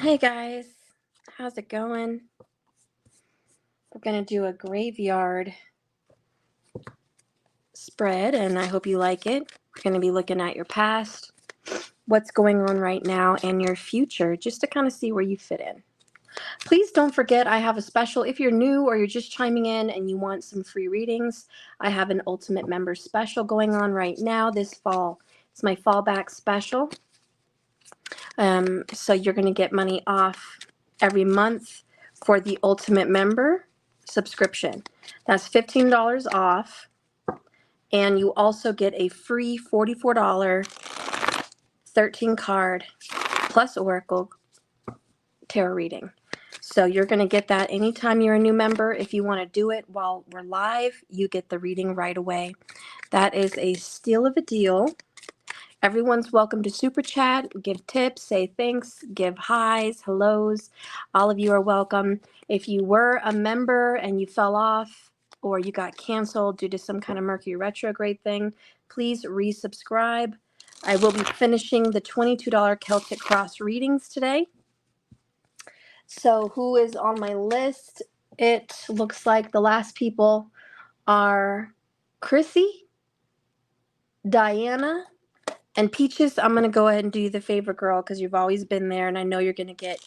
Hey guys, how's it going? We're going to do a graveyard spread, and I hope you like it. We're going to be looking at your past, what's going on right now, and your future, just to kind of see where you fit in. Please don't forget, I have a special. If you're new or you're just chiming in and you want some free readings, I have an Ultimate Member special going on right now this fall. It's my fallback special. So you're going to get money off every month for the Ultimate Member subscription. That's $15 off. And you also get a free $44 13 card plus Oracle tarot reading. So you're going to get that anytime you're a new member. If you want to do it while we're live, you get the reading right away. That is a steal of a deal. Everyone's welcome to super chat, give tips, say thanks, give highs, hellos. All of you are welcome. If you were a member and you fell off or you got canceled due to some kind of Mercury retrograde thing, please resubscribe. I will be finishing the $22 Celtic Cross readings today. So who is on my list? It looks like the last people are Chrissy, Diana, and Peaches. I'm going to go ahead and do you the favor, girl, because you've always been there, and I know you're going to get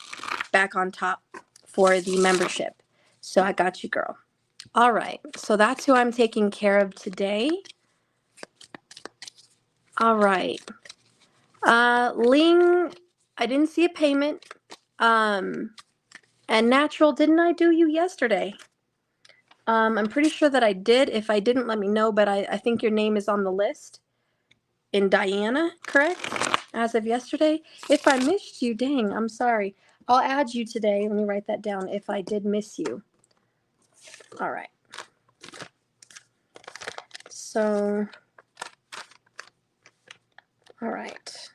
back on top for the membership. So I got you, girl. All right. So that's who I'm taking care of today. All right. Ling, I didn't see a payment. And Natural, didn't I do you yesterday? I'm pretty sure that I did. If I didn't, let me know, but I think your name is on the list. In Diana, correct? As of yesterday. If I missed you, dang, I'm sorry. I'll add you today. Let me write that down if I did miss you. All right. So, all right.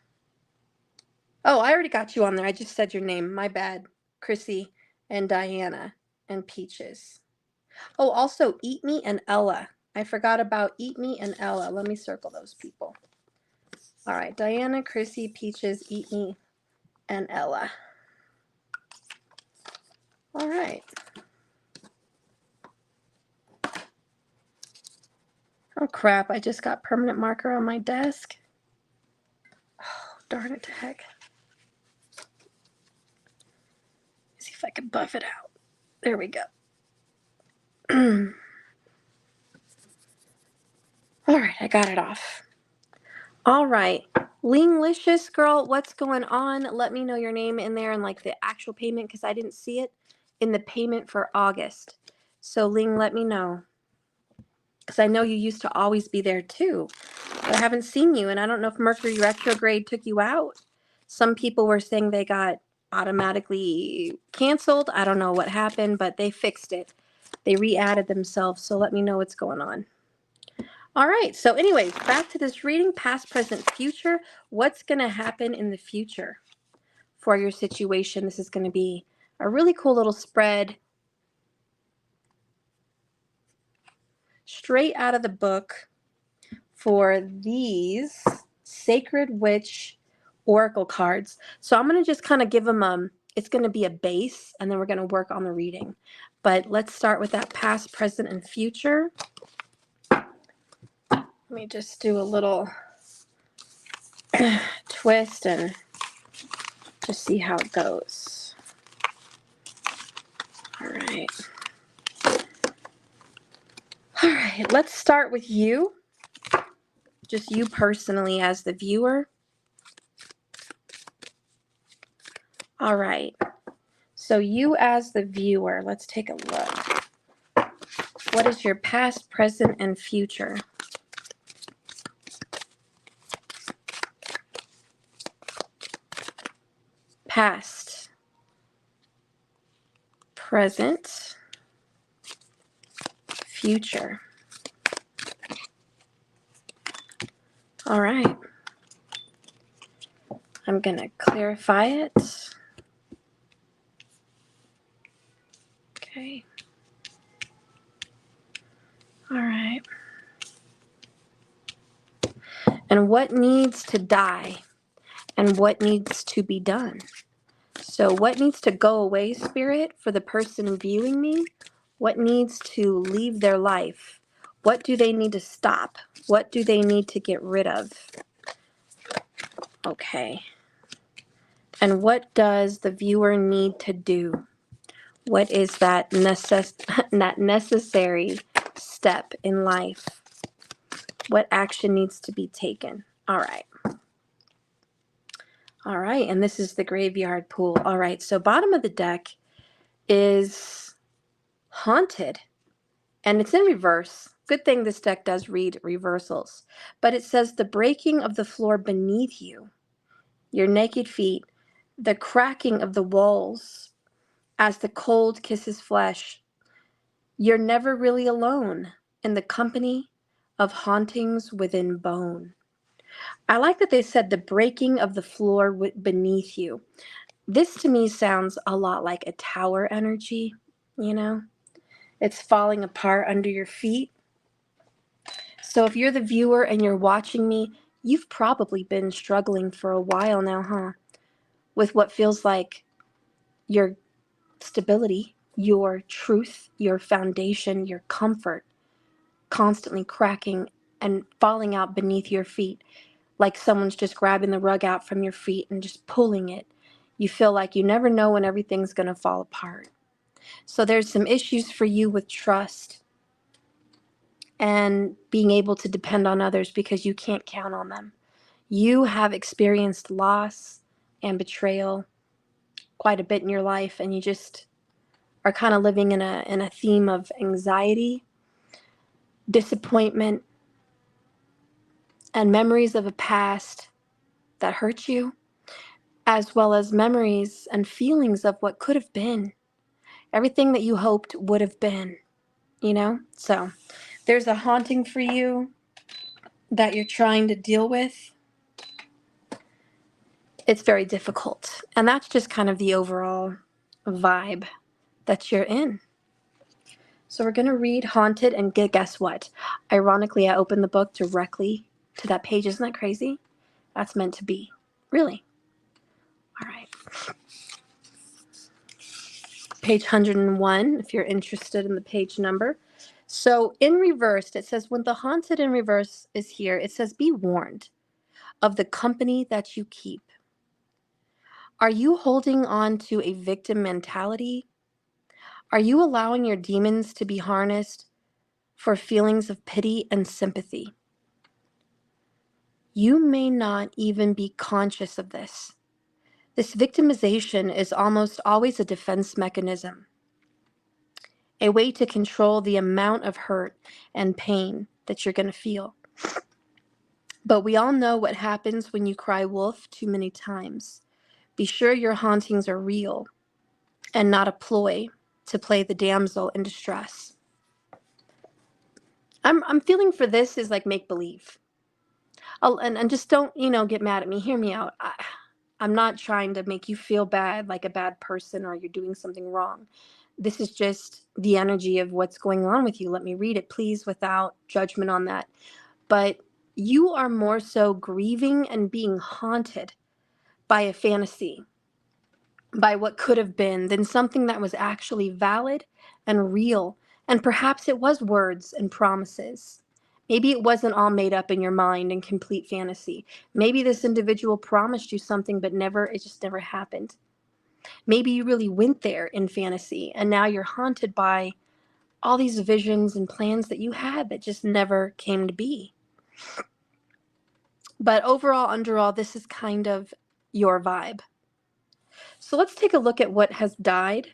Oh, I already got you on there. I just said your name. My bad. Chrissy and Diana and Peaches. Oh, also Eat Me and Ella. I forgot about Eat Me and Ella. Let me circle those people. All right. Diana, Chrissy, Peaches, Eat Me, and Ella. All right. Oh, crap. I just got permanent marker on my desk. Oh, darn it to heck. Let's see if I can buff it out. There we go. All right, I got it off. All right. Linglicious girl, what's going on? Let me know your name in there and like the actual payment because I didn't see it in the payment for August. So Ling, let me know. Because I know you used to always be there too. But I haven't seen you, and I don't know if Mercury retrograde took you out. Some people were saying they got automatically canceled. I don't know what happened, but they fixed it. They re-added themselves, so let me know what's going on. All right, so anyways, back to this reading, past, present, future. What's going to happen in the future for your situation? This is going to be a really cool little spread. Straight out of the book for these Sacred Witch Oracle cards. So I'm going to just kind of give them, it's going to be a base, and then we're going to work on the reading. But let's start with that past, present, and future. Let me just do a little twist and just see how it goes. All right. All right, let's start with you. Just you personally as the viewer. All right. So you as the viewer, let's take a look. What is your past, present, and future? Past, present, future. All right. I'm going to clarify it. Okay. All right. And what needs to die and what needs to be done? So what needs to go away, Spirit, for the person viewing me? What needs to leave their life? What do they need to stop? What do they need to get rid of? Okay. And what does the viewer need to do? What is that that necessary step in life? What action needs to be taken? All right. All right. And this is the graveyard pool. All right. So bottom of the deck is haunted. And it's in reverse. Good thing this deck does read reversals. But it says the breaking of the floor beneath you, your naked feet, the cracking of the walls as the cold kisses flesh. You're never really alone in the company of hauntings within bone. I like that they said the breaking of the floor beneath you. This to me sounds a lot like a tower energy, you know? It's falling apart under your feet. So if you're the viewer and you're watching me, you've probably been struggling for a while now, huh? With what feels like your stability, your truth, your foundation, your comfort constantly cracking and falling out beneath your feet, like someone's just grabbing the rug out from your feet and just pulling it. You feel like you never know when everything's going to fall apart. So there's some issues for you with trust and being able to depend on others because you can't count on them. You have experienced loss and betrayal quite a bit in your life, and you just are kind of living in a theme of anxiety, disappointment, and memories of a past that hurt you, as well as memories and feelings of what could have been, everything that you hoped would have been, you know? So there's a haunting for you that you're trying to deal with. It's very difficult. And that's just kind of the overall vibe that you're in. So we're going to read Haunted, and guess what? Ironically, I opened the book directly to that page. Isn't that crazy? That's meant to be. Really. All right. Page 101, if you're interested in the page number. So in reverse, it says, when the haunted in reverse is here, it says, be warned of the company that you keep. Are you holding on to a victim mentality? Are you allowing your demons to be harnessed for feelings of pity and sympathy? You may not even be conscious of this. This victimization is almost always a defense mechanism, a way to control the amount of hurt and pain that you're going to feel. But we all know what happens when you cry wolf too many times. Be sure your hauntings are real and not a ploy to play the damsel in distress. I'm feeling for this is like make-believe. And just don't, get mad at me. Hear me out. I'm not trying to make you feel bad, like a bad person or you're doing something wrong. This is just the energy of what's going on with you. Let me read it, please, without judgment on that. But you are more so grieving and being haunted by a fantasy, by what could have been, than something that was actually valid and real. And perhaps it was words and promises. Maybe it wasn't all made up in your mind and complete fantasy. Maybe this individual promised you something, but it just never happened. Maybe you really went there in fantasy, and now you're haunted by all these visions and plans that you had that just never came to be. But overall, under all, this is kind of your vibe. So let's take a look at what has died.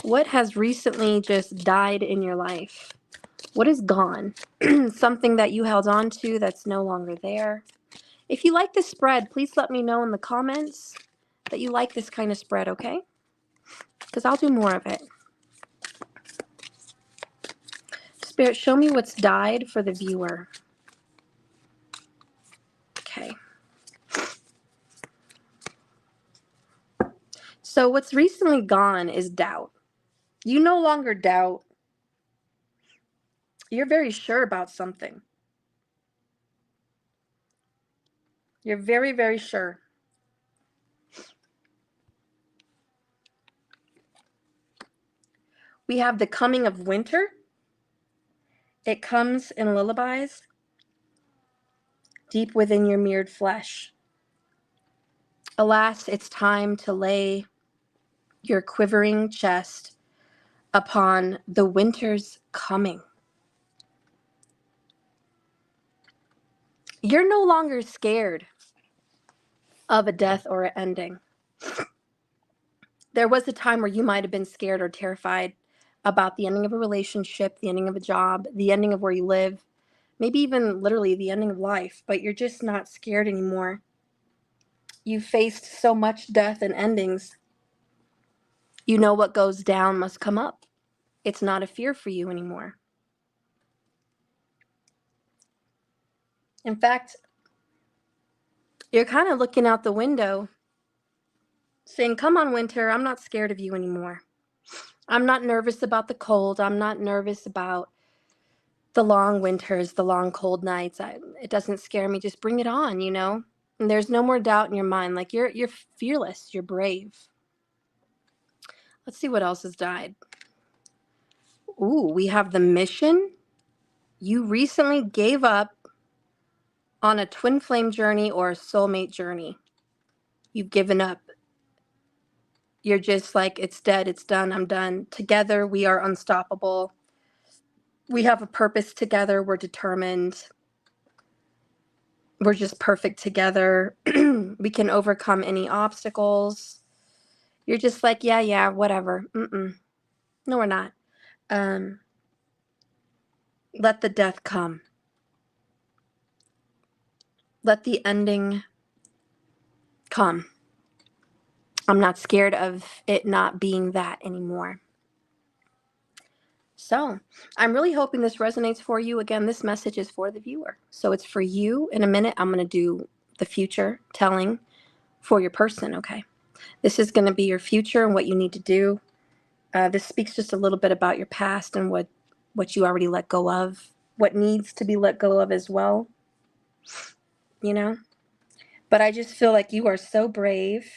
What has recently just died in your life? What is gone? Something that you held on to that's no longer there. If you like this spread, please let me know in the comments that you like this kind of spread, okay? Because I'll do more of it. Spirit, show me what's died for the viewer. Okay. So what's recently gone is doubt. You no longer doubt. You're very sure about something. You're very, very sure. We have the coming of winter. It comes in lullabies deep within your mirrored flesh. Alas, it's time to lay your quivering chest upon the winter's coming. You're no longer scared of a death or an ending. There was a time where you might have been scared or terrified about the ending of a relationship, the ending of a job, the ending of where you live, maybe even literally the ending of life, but you're just not scared anymore. You've faced so much death and endings. You know what goes down must come up. It's not a fear for you anymore. In fact, you're kind of looking out the window saying, come on, winter, I'm not scared of you anymore. I'm not nervous about the cold. I'm not nervous about the long winters, the long cold nights. It doesn't scare me. Just bring it on, you know? And there's no more doubt in your mind. Like you're fearless, you're brave. Let's see what else has died. Ooh, we have the mission. You recently gave up on a twin flame journey or a soulmate journey. You've given up. You're just like, it's dead, it's done, I'm done. Together, we are unstoppable. We have a purpose together, we're determined. We're just perfect together. We can overcome any obstacles. You're just like, yeah, whatever. No, we're not. Let the death come. Let the ending come. I'm not scared of it not being that anymore. So I'm really hoping this resonates for you. Again, this message is for the viewer. So it's for you. In a minute, I'm going to do the future telling for your person, okay? This is going to be your future and what you need to do. This speaks just a little bit about your past and what you already let go of, what needs to be let go of as well, you know? But I just feel like you are so brave.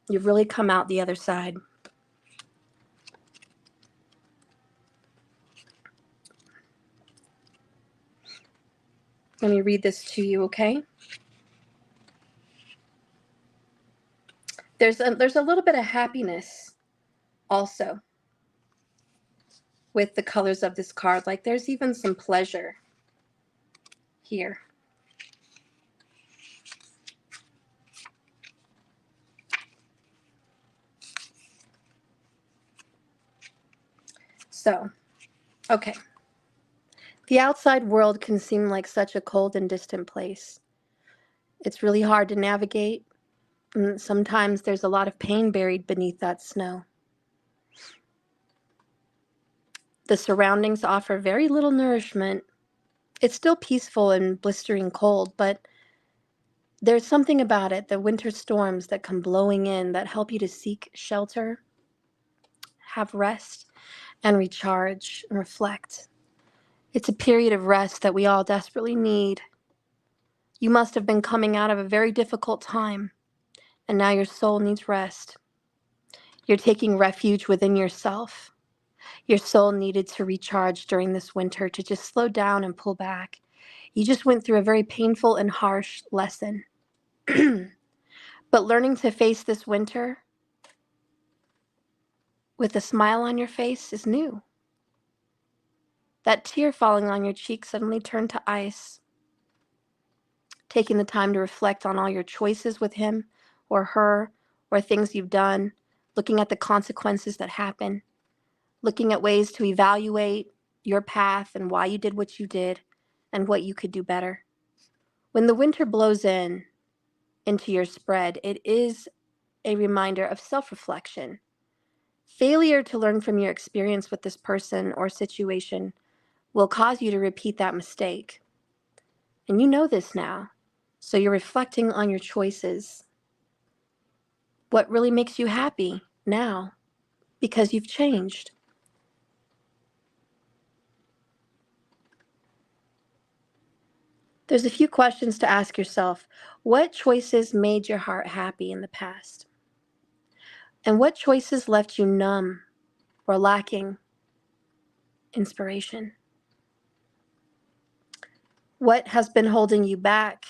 You've really come out the other side. Let me read this to you, okay? There's a little bit of happiness also with the colors of this card. Like there's even some pleasure here. So, okay. The outside world can seem like such a cold and distant place. It's really hard to navigate. And sometimes there's a lot of pain buried beneath that snow. The surroundings offer very little nourishment. It's still peaceful and blistering cold, but there's something about it, the winter storms that come blowing in that help you to seek shelter, have rest, and recharge and reflect. It's a period of rest that we all desperately need. You must have been coming out of a very difficult time, and now your soul needs rest. You're taking refuge within yourself. Your soul needed to recharge during this winter, to just slow down and pull back. You just went through a very painful and harsh lesson. But learning to face this winter with a smile on your face is new. That tear falling on your cheek suddenly turned to ice. Taking the time to reflect on all your choices with him or her, or things you've done, looking at the consequences that happen, looking at ways to evaluate your path and why you did what you did and what you could do better. When the winter blows into your spread, it is a reminder of self-reflection. Failure to learn from your experience with this person or situation will cause you to repeat that mistake. And you know this now. So you're reflecting on your choices. What really makes you happy now? Because you've changed. There's a few questions to ask yourself. What choices made your heart happy in the past? And what choices left you numb or lacking inspiration? What has been holding you back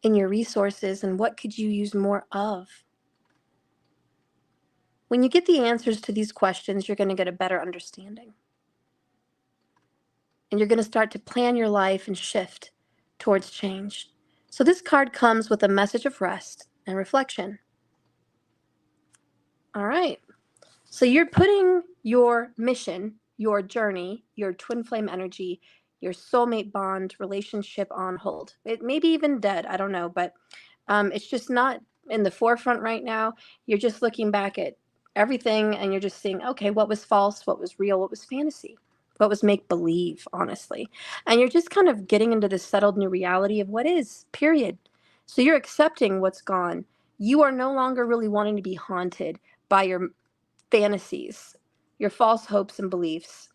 in your resources, and what could you use more of? When you get the answers to these questions, you're going to get a better understanding. And you're going to start to plan your life and shift towards change. So this card comes with a message of rest and reflection. All right. So you're putting your mission, your journey, your twin flame energy, your soulmate bond relationship on hold. It may be even dead. I don't know, but it's just not in the forefront right now. You're just looking back at everything and you're just seeing, okay, what was false, what was real, what was fantasy, what was make believe, honestly. And you're just kind of getting into the settled new reality of what is, period. So you're accepting what's gone. You are no longer really wanting to be haunted by your fantasies, your false hopes and beliefs.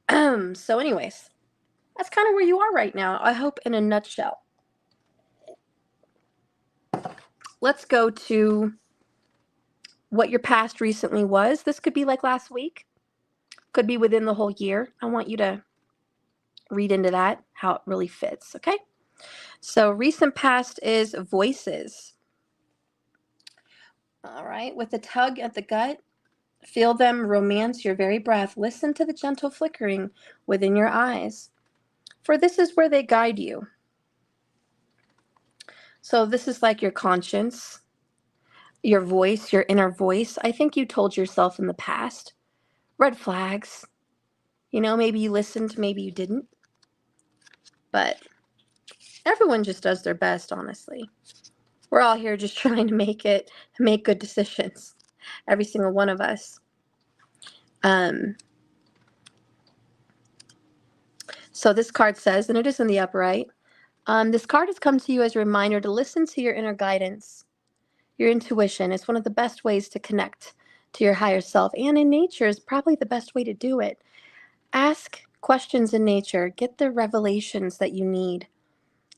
So anyways, that's kind of where you are right now, I hope, in a nutshell. Let's go to what your past recently was. This could be like last week, could be within the whole year. I want you to read into that, how it really fits, okay? So recent past is voices. All right, with a tug at the gut, feel them romance your very breath. Listen to the gentle flickering within your eyes, for this is where they guide you. So this is like your conscience, your voice, your inner voice. I think you told yourself in the past, red flags. You know, maybe you listened, maybe you didn't. But everyone just does their best, honestly. We're all here just trying to make good decisions. Every single one of us. So this card says, and it is in the upright, this card has come to you as a reminder to listen to your inner guidance. Your intuition is one of the best ways to connect to your higher self, and in nature is probably the best way to do it. Ask questions in nature. Get the revelations that you need.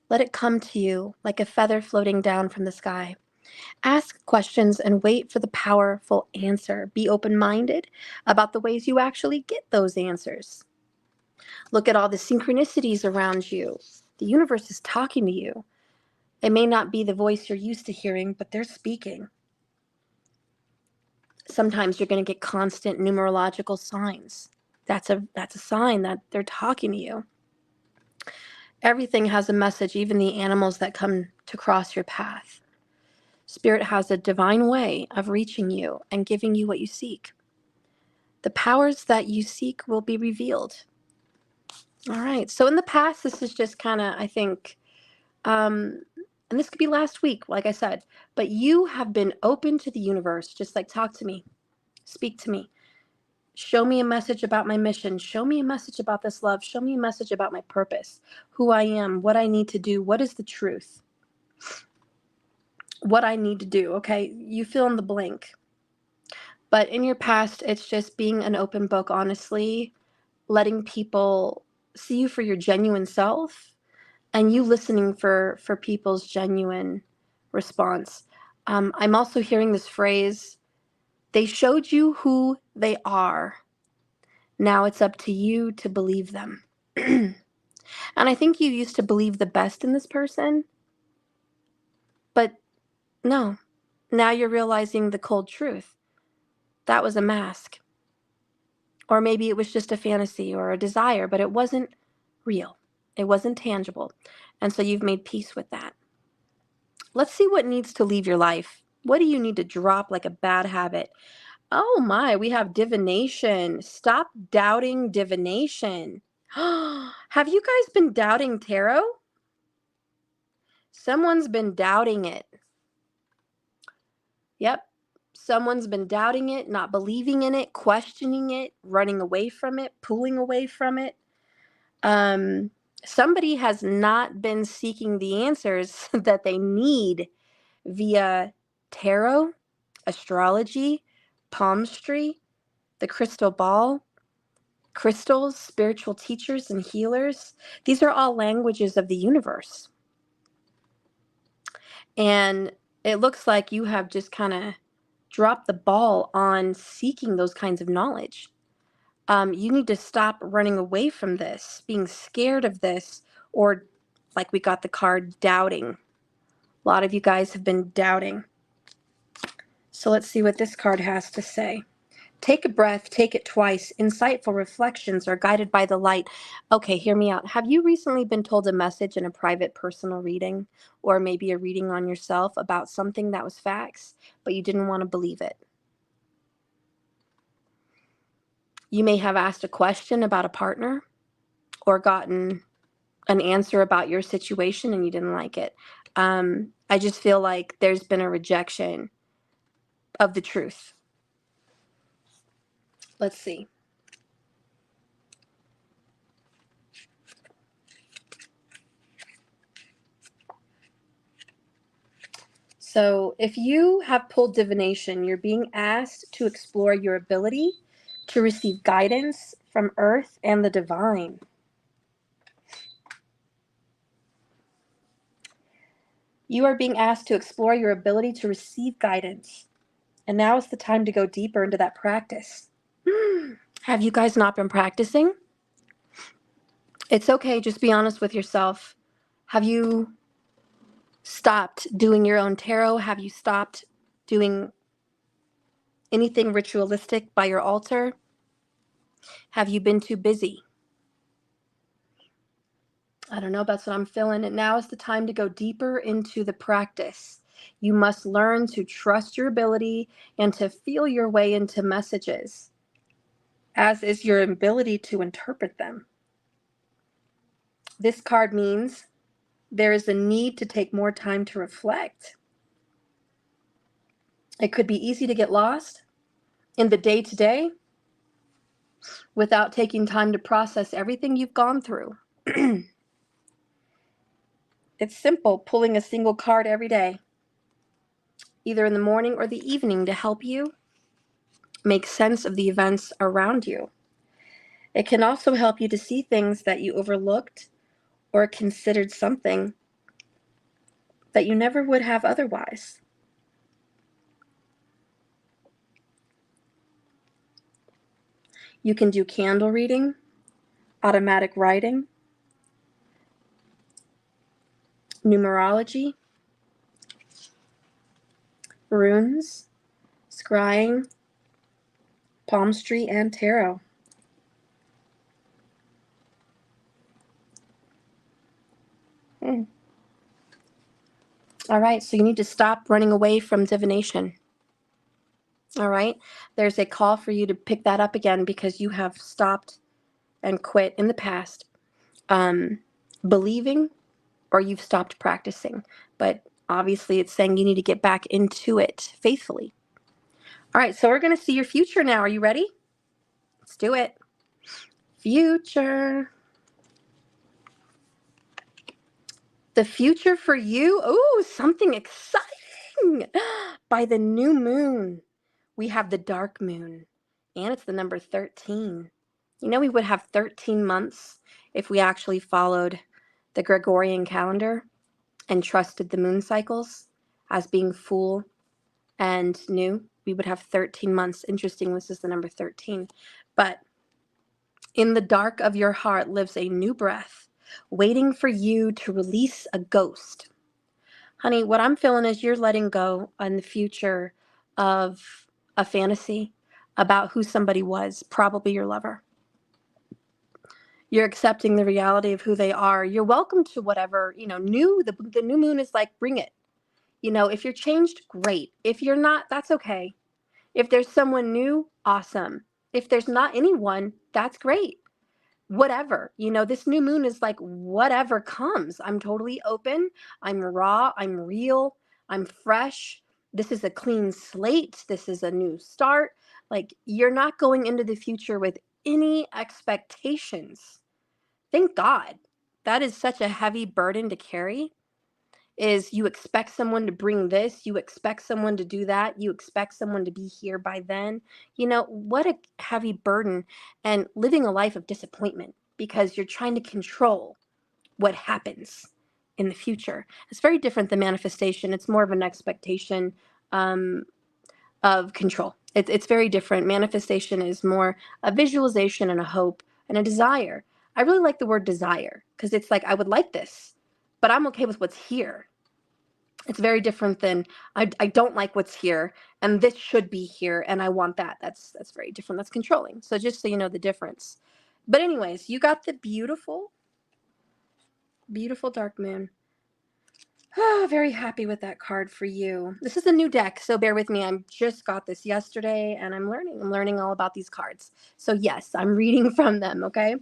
Let it come to you like a feather floating down from the sky. Ask questions and wait for the powerful answer. Be open-minded about the ways you actually get those answers. Look at all the synchronicities around you. The universe is talking to you. It may not be the voice you're used to hearing, but they're speaking. Sometimes you're going to get constant numerological signs. That's a sign that they're talking to you. Everything has a message, even the animals that come to cross your path. Spirit has a divine way of reaching you and giving you what you seek. The powers that you seek will be revealed. All right. So in the past, this is just kind of, I think, and this could be last week, like I said, but you have been open to the universe, just like talk to me, speak to me. Show me a message about my mission. Show me a message about this love. Show me a message about my purpose, who I am, what I need to do. What is the truth? What I need to do. Okay, you fill in the blank. But in your past, it's just being an open book, honestly, letting people see you for your genuine self and you listening for people's genuine response. I'm also hearing this phrase, they showed you who they are. Now it's up to you to believe them. And I think you used to believe the best in this person, but no. Now you're realizing the cold truth. That was a mask. Or maybe it was just a fantasy or a desire, but it wasn't real. It wasn't tangible. And so you've made peace with that. Let's see what needs to leave your life. What do you need to drop like a bad habit? Oh my, we have divination. Stop doubting divination. Have you guys been doubting tarot? Someone's been doubting it. Yep. Someone's been doubting it, not believing in it, questioning it, running away from it, pulling away from it. Somebody has not been seeking the answers that they need via tarot, astrology, palmistry, the crystal ball, crystals, spiritual teachers and healers. These are all languages of the universe. And it looks like you have just kind of dropped the ball on seeking those kinds of knowledge. You need to stop running away from this, being scared of this, or like we got the card, doubting. A lot of you guys have been doubting. So let's see what this card has to say. Take a breath, take it twice. Insightful reflections are guided by the light. Okay, hear me out. Have you recently been told a message in a private personal reading, or maybe a reading on yourself about something that was facts, but you didn't want to believe it? You may have asked a question about a partner or gotten an answer about your situation and you didn't like it. I just feel like there's been a rejection of the truth. Let's see. So if you have pulled divination, you're being asked to explore your ability to receive guidance from earth and the divine. You are being asked to explore your ability to receive guidance. And now is the time to go deeper into that practice. Have you guys not been practicing? It's okay, just be honest with yourself. Have you stopped doing your own tarot? Have you stopped doing anything ritualistic by your altar? Have you been too busy? I don't know, that's what I'm feeling. And now is the time to go deeper into the practice. You must learn to trust your ability and to feel your way into messages, as is your ability to interpret them. This card means there is a need to take more time to reflect. It could be easy to get lost in the day-to-day without taking time to process everything you've gone through. It's simple, pulling a single card every day, either in the morning or the evening, to help you make sense of the events around you. It can also help you to see things that you overlooked or considered something that you never would have otherwise. You can do candle reading, automatic writing, numerology, runes, scrying, palmistry, and tarot. All right, so you need to stop running away from divination. All right, there's a call for you to pick that up again because you have stopped and quit in the past, believing, or you've stopped practicing. But obviously it's saying you need to get back into it faithfully. All right, so we're going to see your future now. Are you ready? Let's do it. Future. The future for you? Oh, something exciting. By the new moon, we have the dark moon, and it's the number 13. You know, we would have 13 months if we actually followed the Gregorian calendar and trusted the moon cycles as being full and new. We would have 13 months. Interesting, this is the number 13. But in the dark of your heart lives a new breath, waiting for you to release a ghost. Honey, what I'm feeling is you're letting go in the future of a fantasy about who somebody was, probably your lover. You're accepting the reality of who they are. You're welcome to whatever, new. The new moon is like, bring it. If you're changed, great. If you're not, that's okay. If there's someone new, awesome. If there's not anyone, that's great. Whatever, this new moon is like whatever comes. I'm totally open. I'm raw. I'm real. I'm fresh. This is a clean slate. This is a new start. Like, you're not going into the future with any expectations. Thank God. That is such a heavy burden to carry. Is you expect someone to bring this, you expect someone to do that, you expect someone to be here by then. What a heavy burden, and living a life of disappointment because you're trying to control what happens in the future. It's very different than manifestation. It's more of an expectation of control. It's very different. Manifestation is more a visualization and a hope and a desire. I really like the word desire because it's like, I would like this, but I'm okay with what's here. It's very different than I don't like what's here and this should be here and I want that. That's very different. That's controlling. So just so you know the difference. But anyways, you got the beautiful, beautiful dark moon. Oh, very happy with that card for you. This is a new deck, so bear with me. I just got this yesterday and I'm learning all about these cards. So yes, I'm reading from them, okay?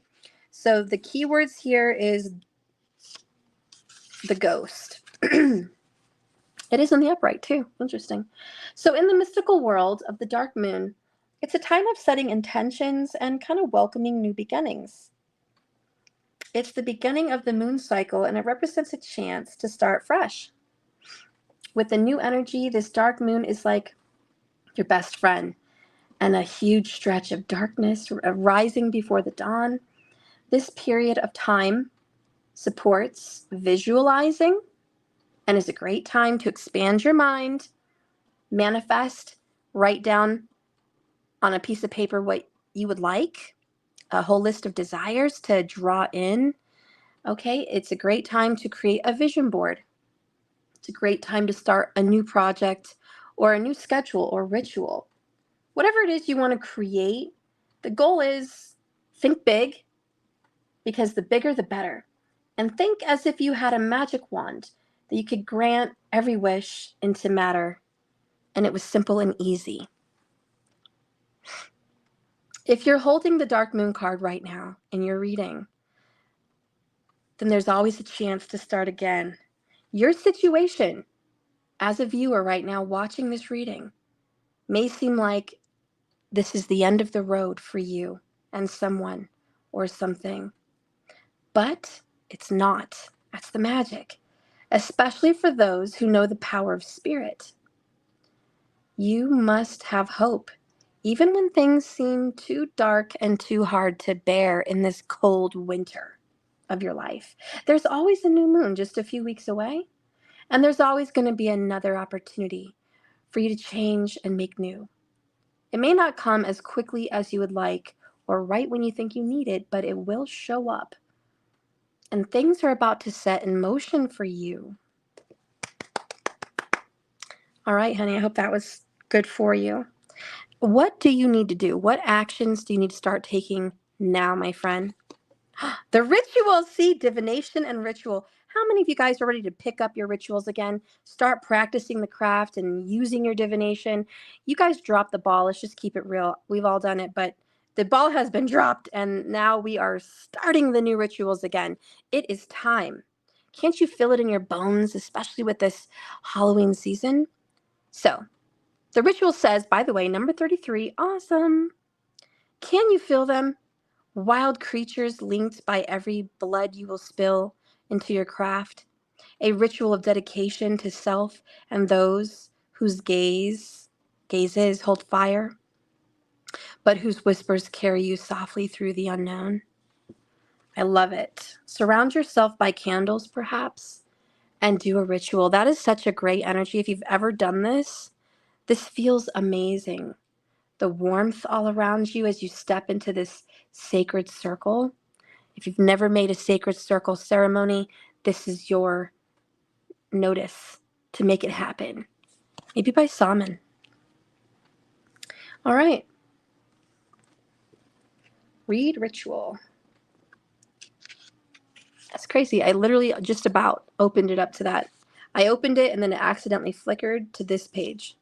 So the keywords here is the ghost. It is in the upright too. Interesting. So in the mystical world of the dark moon, it's a time of setting intentions and kind of welcoming new beginnings. It's the beginning of the moon cycle and it represents a chance to start fresh. With the new energy, this dark moon is like your best friend and a huge stretch of darkness rising before the dawn. This period of time supports visualizing and is a great time to expand your mind, manifest, write down on a piece of paper what you would like, a whole list of desires to draw in. Okay, it's a great time to create a vision board. It's a great time to start a new project or a new schedule or ritual. Whatever it is you want to create, the goal is think big, because the bigger the better. And think as if you had a magic wand that you could grant every wish into matter and it was simple and easy. If you're holding the dark moon card right now and you're reading, then there's always a chance to start again. Your situation as a viewer right now watching this reading may seem like this is the end of the road for you and someone or something, but it's not. That's the magic, especially for those who know the power of spirit. You must have hope, even when things seem too dark and too hard to bear in this cold winter of your life. There's always a new moon just a few weeks away, and there's always going to be another opportunity for you to change and make new. It may not come as quickly as you would like or right when you think you need it, but it will show up. And things are about to set in motion for you. All right, honey, I hope that was good for you. What do you need to do? What actions do you need to start taking now, my friend? The ritual, see, divination and ritual. How many of you guys are ready to pick up your rituals again? Start practicing the craft and using your divination. You guys dropped the ball. Let's just keep it real. We've all done it, but the ball has been dropped and now we are starting the new rituals again. It is time. Can't you feel it in your bones, especially with this Halloween season? So, the ritual says, by the way, number 33, awesome. Can you feel them? Wild creatures linked by every blood you will spill into your craft. A ritual of dedication to self and those whose gazes hold fire, but whose whispers carry you softly through the unknown. I love it. Surround yourself by candles, perhaps, and do a ritual. That is such a great energy. If you've ever done this, this feels amazing. The warmth all around you as you step into this sacred circle. If you've never made a sacred circle ceremony, this is your notice to make it happen. Maybe by Saman. All right. Read ritual. That's crazy. I literally just about opened it up to that. I opened it and then it accidentally flickered to this page.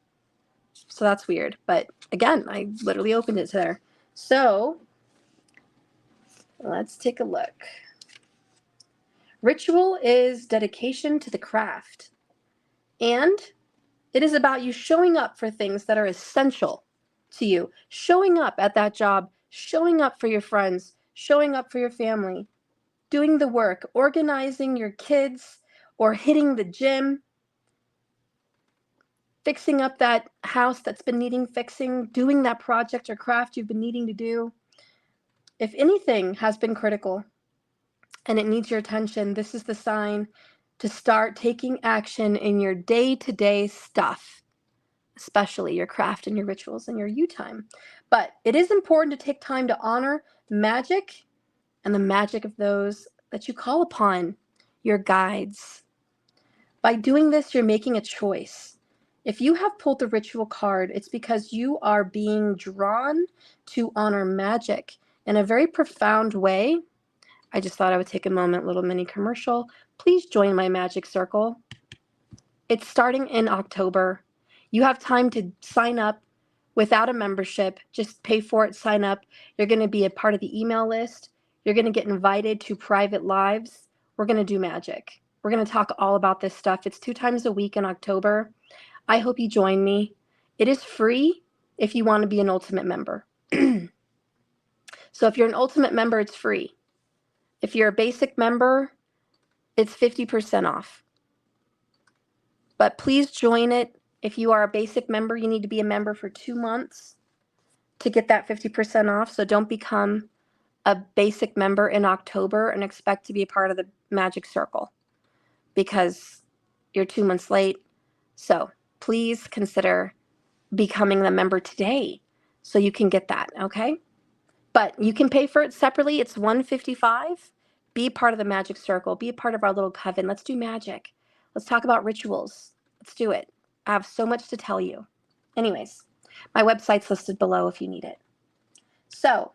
So that's weird. But again, I literally opened it to there. So let's take a look. Ritual is dedication to the craft. And it is about you showing up for things that are essential to you. Showing up at that job, showing up for your friends, showing up for your family, doing the work, organizing your kids or hitting the gym, fixing up that house that's been needing fixing, doing that project or craft you've been needing to do. If anything has been critical and it needs your attention, this is the sign to start taking action in your day-to-day stuff, especially your craft and your rituals and your you time. But it is important to take time to honor magic and the magic of those that you call upon, your guides. By doing this, you're making a choice. If you have pulled the ritual card, it's because you are being drawn to honor magic in a very profound way. I just thought I would take a moment, little mini commercial. Please join my magic circle. It's starting in October. You have time to sign up without a membership. Just pay for it, sign up. You're going to be a part of the email list. You're going to get invited to private lives. We're going to do magic. We're going to talk all about this stuff. It's 2 times a week in October. I hope you join me. It is free if you want to be an Ultimate member. So if you're an Ultimate member, it's free. If you're a basic member, it's 50% off. But please join it. If you are a basic member, you need to be a member for 2 months to get that 50% off. So don't become a basic member in October and expect to be a part of the Magic Circle because you're 2 months late. So please consider becoming the member today so you can get that, okay? But you can pay for it separately. It's $155. Be part of the Magic Circle. Be a part of our little coven. Let's do magic. Let's talk about rituals. Let's do it. I have so much to tell you. Anyways, my website's listed below if you need it. So,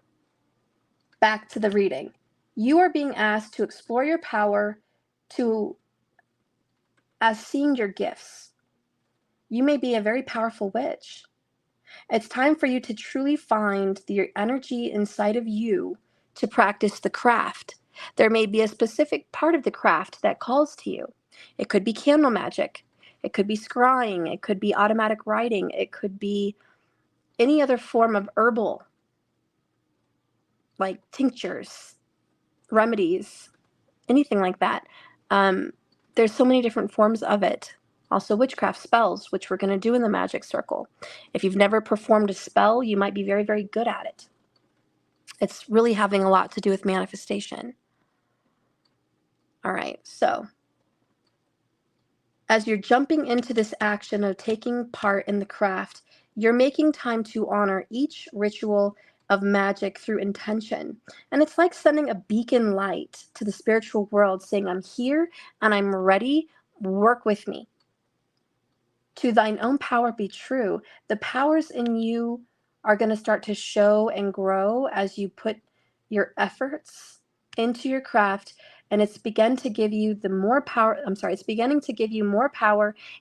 back to the reading. You are being asked to explore your power as seeing your gifts. You may be a very powerful witch. It's time for you to truly find the energy inside of you to practice the craft. There may be a specific part of the craft that calls to you. It could be candle magic. It could be scrying. It could be automatic writing. It could be any other form of herbal, like tinctures, remedies, anything like that. There's so many different forms of it. Also witchcraft spells, which we're going to do in the Magic Circle. If you've never performed a spell, you might be very, very good at it. It's really having a lot to do with manifestation. All right, so as you're jumping into this action of taking part in the craft, you're making time to honor each ritual of magic through intention. And it's like sending a beacon light to the spiritual world saying, I'm here and I'm ready, work with me. To thine own power be true. The powers in you are going to start to show and grow as you put your efforts into your craft, and it's beginning to give you more power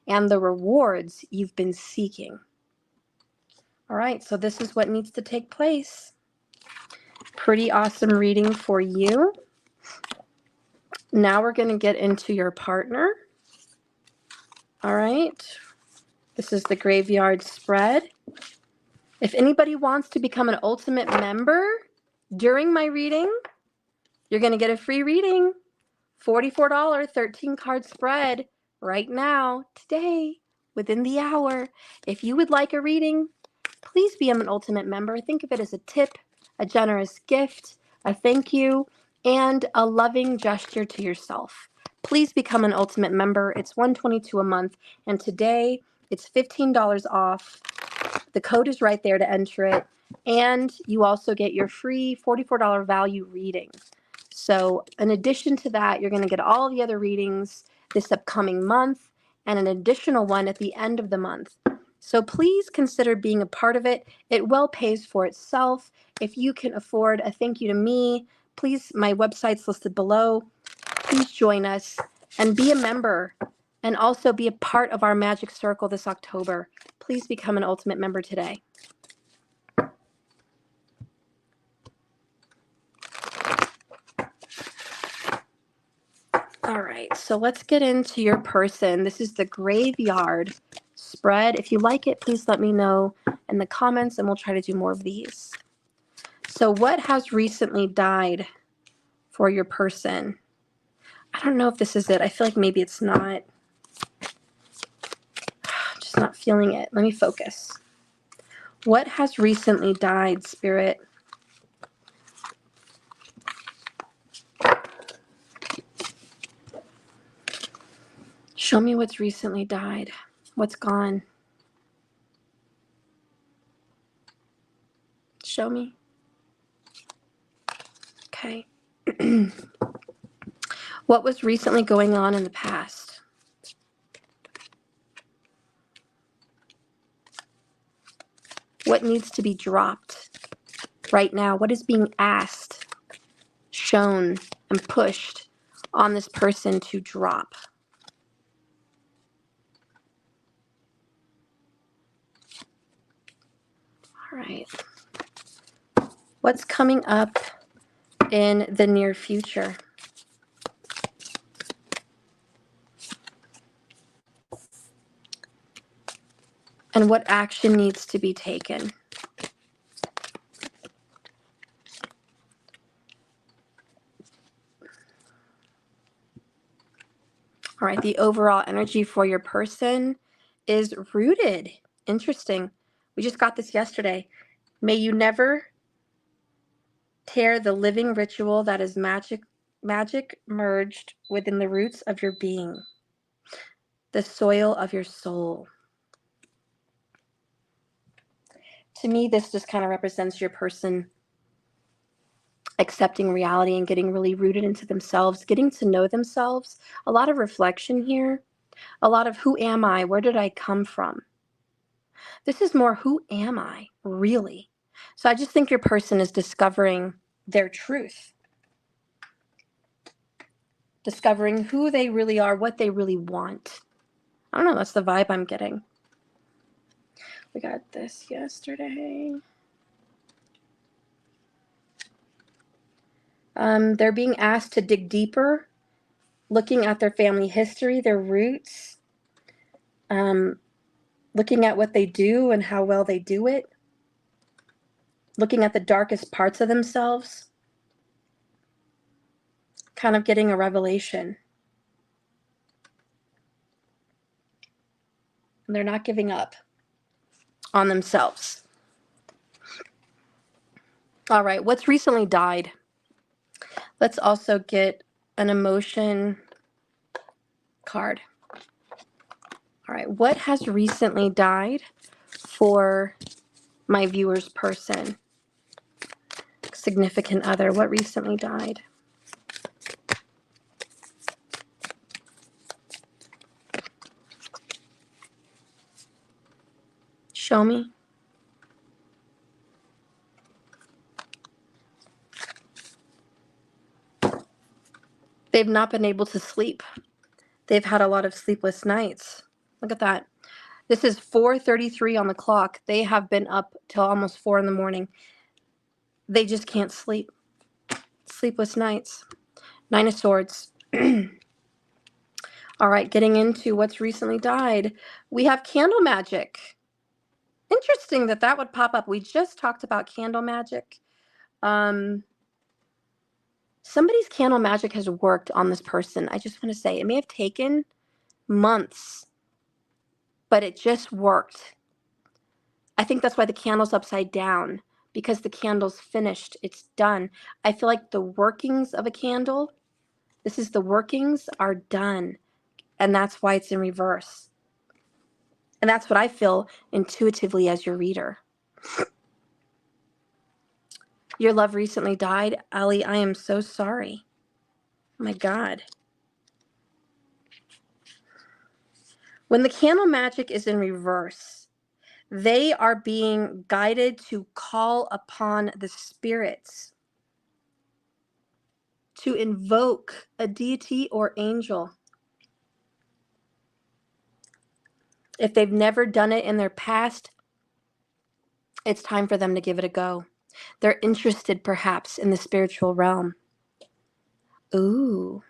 and the rewards you've been seeking. All right, so this is what needs to take place. Pretty awesome reading for you. Now we're going to get into your partner. All right. This is the graveyard spread. If anybody wants to become an Ultimate member during my reading, you're going to get a free reading. $44, 13 card spread right now, today, within the hour. If you would like a reading, please be an Ultimate member. Think of it as a tip, a generous gift, a thank you, and a loving gesture to yourself. Please become an Ultimate member. It's $122 a month, and today it's $15 off. The code is right there to enter it, and you also get your free $44 value reading. So in addition to that, you're going to get all the other readings this upcoming month and an additional one at the end of the month. So please consider being a part of it. It well pays for itself. If you can afford a thank you to me, please, my website's listed below. Please join us and be a member and also be a part of our Magic Circle this October. Please become an Ultimate member today. All right, so let's get into your person. This is the graveyard spread. If you like it, please let me know in the comments and we'll try to do more of these. So what has recently died for your person? I don't know if this is it. I feel like maybe it's not. I'm just not feeling it. Let me focus. What has recently died, Spirit? Show me what's recently died. What's gone? Show me. Okay. What was recently going on in the past? What needs to be dropped right now? What is being asked, shown, and pushed on this person to drop? All right. What's coming up in the near future? And what action needs to be taken? All right, the overall energy for your person is rooted. Interesting. We just got this yesterday. May you never tear the living ritual that is magic merged within the roots of your being, the soil of your soul. To me, this just kind of represents your person accepting reality and getting really rooted into themselves, getting to know themselves. A lot of reflection here, a lot of who am I? Where did I come from? This is more who am I really? So I just think your person is discovering their truth, discovering who they really are, what they really want. I don't know, that's the vibe I'm getting. We got this yesterday. They're being asked to dig deeper, looking at their family history, their roots, looking at what they do and how well they do it, looking at the darkest parts of themselves, kind of getting a revelation. And they're not giving up on themselves. All right, what's recently died? Let's also get an emotion card. All right, what has recently died for my viewer's person? Significant other, what recently died? Show me. They've not been able to sleep. They've had a lot of sleepless nights. Look at that. This is 4:33 on the clock. They have been up till almost 4 in the morning. They just can't sleep. Sleepless nights. 9 of Swords. All right, getting into what's recently died. We have candle magic. Interesting that that would pop up. We just talked about candle magic. Somebody's candle magic has worked on this person. I just want to say it may have taken months, but it just worked. I think that's why the candle's upside down, because the candle's finished. It's done. I feel like the workings of a candle, this is the workings are done. And that's why it's in reverse. And that's what I feel intuitively as your reader. Your love recently died. Ali, I am so sorry. Oh my God. When the candle magic is in reverse, they are being guided to call upon the spirits, to invoke a deity or angel. If they've never done it in their past, it's time for them to give it a go. They're interested perhaps in the spiritual realm. Ooh.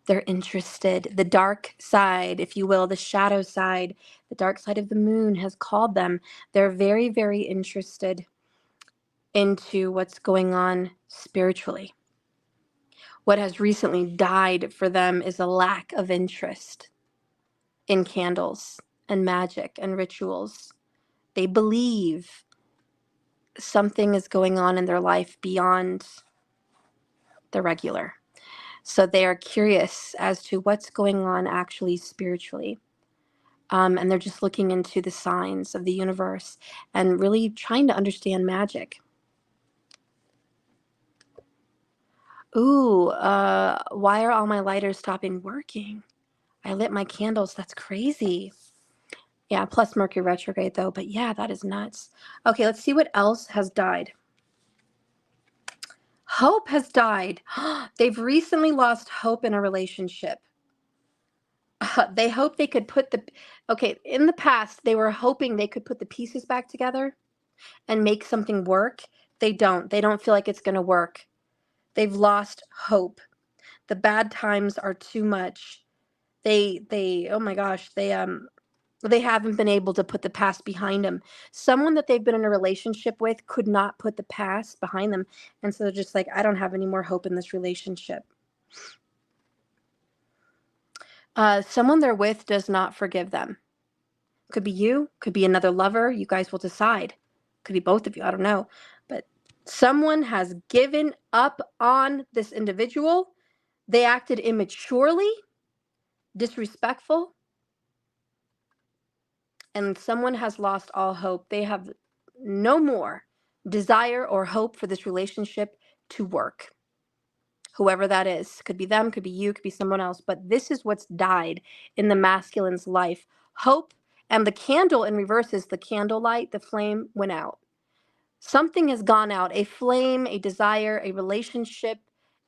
They're interested. The dark side, if you will, the shadow side, the dark side of the moon has called them. They're very, very interested into what's going on spiritually. What has recently died for them is a lack of interest in candles and magic and rituals. They believe something is going on in their life beyond the regular. So they are curious as to what's going on actually spiritually. And they're just looking into the signs of the universe and really trying to understand magic. Ooh, why are all my lighters stopping working? I lit my candles. That's crazy. Yeah, plus Mercury retrograde though. But yeah, that is nuts. Okay, let's see what else has died. Hope has died. They've recently lost hope in a relationship. They hope they could put okay, in the past, they were hoping they could put the pieces back together and make something work. They don't. They don't feel like it's going to work. They've lost hope. The bad times are too much. Oh my gosh, they haven't been able to put the past behind them. Someone that they've been in a relationship with could not put the past behind them. And so they're just like, I don't have any more hope in this relationship. Someone they're with does not forgive them. Could be you, could be another lover. You guys will decide. Could be both of you. I don't know. But someone has given up on this individual. They acted immaturely, disrespectful, and someone has lost all hope. They have no more desire or hope for this relationship to work. Whoever that is, could be them, could be you, could be someone else, but this is what's died in the masculine's life. Hope, and the candle in reverse is the candlelight, the flame went out. Something has gone out, a flame, a desire, a relationship,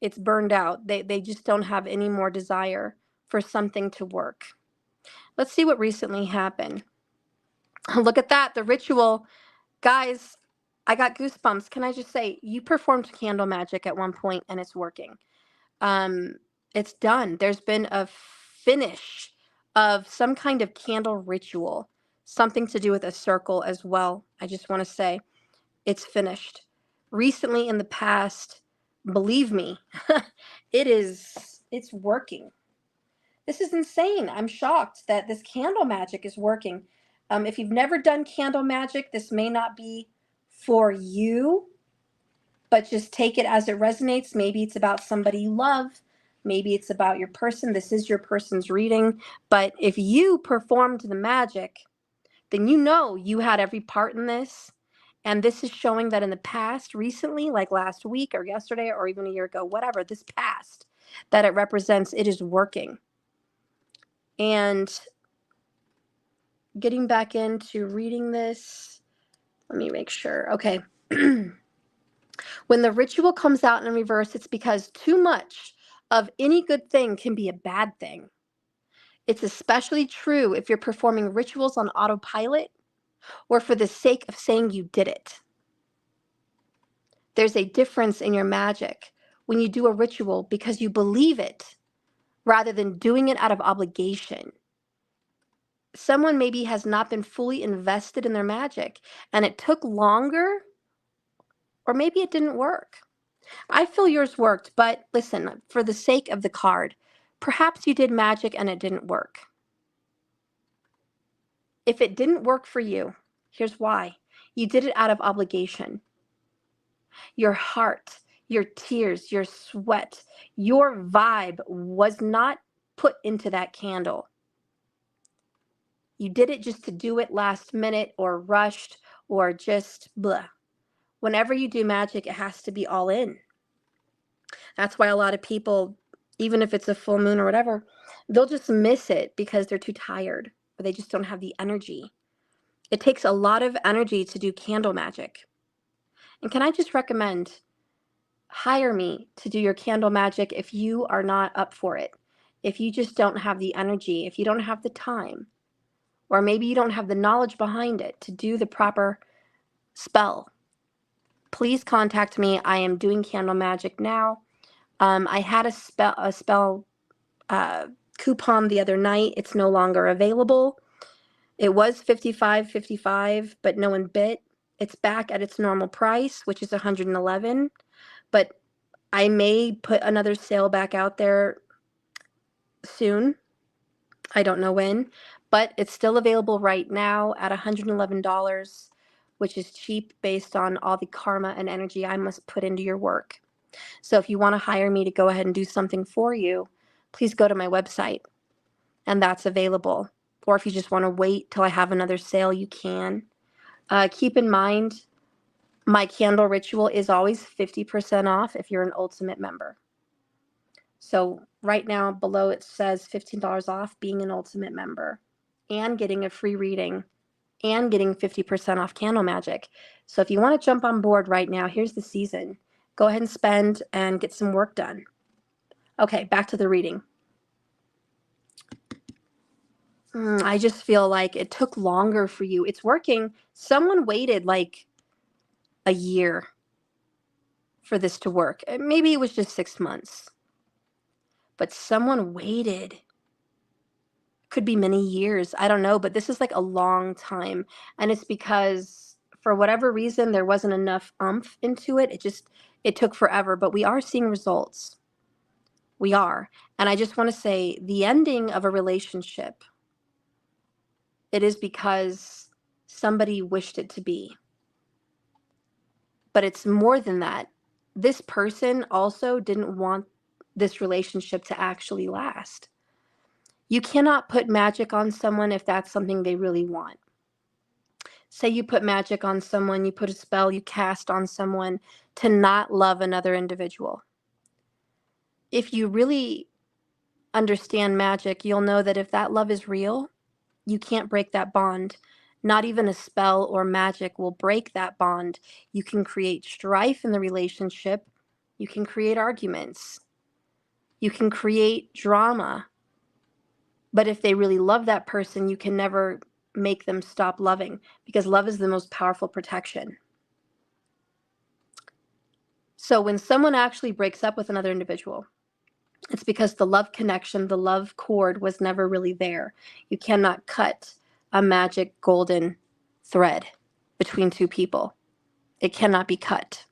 it's burned out. They just don't have any more desire for something to work. Let's see what recently happened. Look at that, the ritual. Guys, I got goosebumps. Can I just say, you performed candle magic at one point and it's working. It's done. There's been a finish of some kind of candle ritual, something to do with a circle as well. I just want to say it's finished. Recently in the past, believe me, it's working. This is insane. I'm shocked that this candle magic is working. If you've never done candle magic, this may not be for you, but just take it as it resonates. Maybe it's about somebody you love. Maybe it's about your person. This is your person's reading. But if you performed the magic, then you know you had every part in this. And this is showing that in the past, recently, like last week or yesterday or even a year ago, whatever, this past that it represents, it is working. And getting back into reading this, let me make sure. Okay. When the ritual comes out in reverse, it's because too much of any good thing can be a bad thing. It's especially true if you're performing rituals on autopilot or for the sake of saying you did it. There's a difference in your magic when you do a ritual because you believe it rather than doing it out of obligation. Someone maybe has not been fully invested in their magic and it took longer, or maybe it didn't work. I feel yours worked, but listen, for the sake of the card, perhaps you did magic and it didn't work. If it didn't work for you, here's why. You did it out of obligation. Your heart, your tears, your sweat, your vibe was not put into that candle. You did it just to do it last minute or rushed or just blah. Whenever you do magic, it has to be all in. That's why a lot of people, even if it's a full moon or whatever, they'll just miss it because they're too tired or they just don't have the energy. It takes a lot of energy to do candle magic. And can I just recommend, hire me to do your candle magic if you are not up for it. If you just don't have the energy, if you don't have the time, or maybe you don't have the knowledge behind it to do the proper spell, please contact me. I am doing candle magic now. I had a spell coupon the other night. It's no longer available. It was $55.55, but no one bit. It's back at its normal price, which is $111. But I may put another sale back out there soon. I don't know when, but it's still available right now at $111, which is cheap based on all the karma and energy I must put into your work. So if you want to hire me to go ahead and do something for you, please go to my website, and that's available. Or if you just want to wait till I have another sale, you can. Keep in mind, my candle ritual is always 50% off if you're an Ultimate member. So right now below it says $15 off being an Ultimate member and getting a free reading and getting 50% off Candle Magic. So if you want to jump on board right now, here's the season. Go ahead and spend and get some work done. Okay, back to the reading. I just feel like it took longer for you. It's working. Someone waited like a year for this to work. Maybe it was just 6 months. But someone waited. Could be many years. I don't know, but this is like a long time. And it's because for whatever reason there wasn't enough oomph into it. It took forever, but we are seeing results. We are. And I just want to say the ending of a relationship, it is because somebody wished it to be. But it's more than that. This person also didn't want this relationship to actually last. You cannot put magic on someone if that's something they really want. Say you put magic on someone, you put a spell, you cast on someone to not love another individual. If you really understand magic, you'll know that if that love is real, you can't break that bond. Not even a spell or magic will break that bond. You can create strife in the relationship. You can create arguments. You can create drama. But if they really love that person, you can never make them stop loving, because love is the most powerful protection. So when someone actually breaks up with another individual, it's because the love connection, the love cord was never really there. You cannot cut a magic golden thread between two people. It cannot be cut.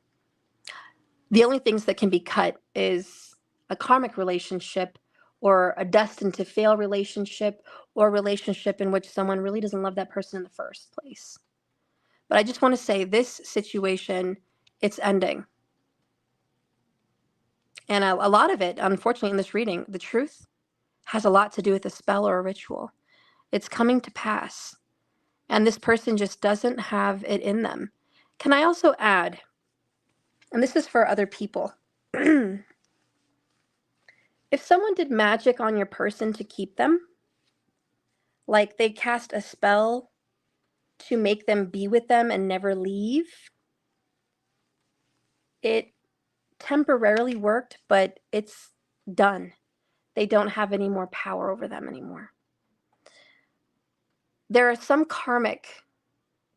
The only things that can be cut is a karmic relationship or a destined to fail relationship, or a relationship in which someone really doesn't love that person in the first place. But I just want to say this situation, it's ending. And a lot of it, unfortunately, in this reading, the truth has a lot to do with a spell or a ritual. It's coming to pass. And this person just doesn't have it in them. Can I also add, and this is for other people, if someone did magic on your person to keep them, like they cast a spell to make them be with them and never leave, it temporarily worked, but it's done. They don't have any more power over them anymore. There are some karmic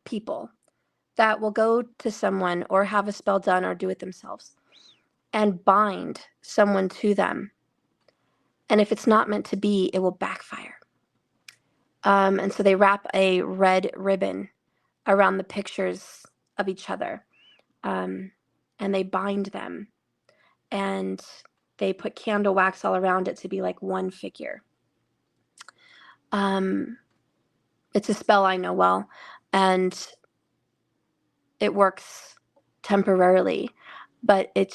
people that will go to someone or have a spell done or do it themselves and bind someone to them. And if it's not meant to be, it will backfire. And so they wrap a red ribbon around the pictures of each other, and they bind them, and they put candle wax all around it to be like one figure. It's a spell I know well, and it works temporarily, but it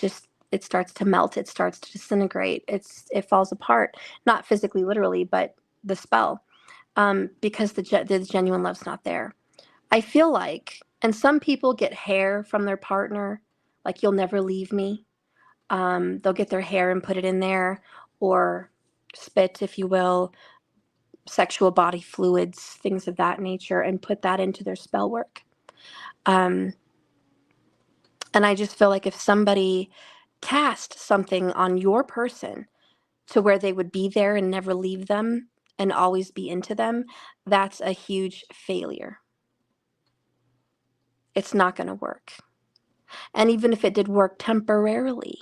starts to melt. It starts to disintegrate. It falls apart, not physically, literally, but the spell, because the genuine love's not there. I feel like, and some people get hair from their partner, like "you'll never leave me." They'll get their hair and put it in there, or spit, if you will, sexual body fluids, things of that nature, and put that into their spell work. And I just feel like if somebody cast something on your person to where they would be there and never leave them and always be into them, that's a huge failure. It's not going to work. And even if it did work temporarily,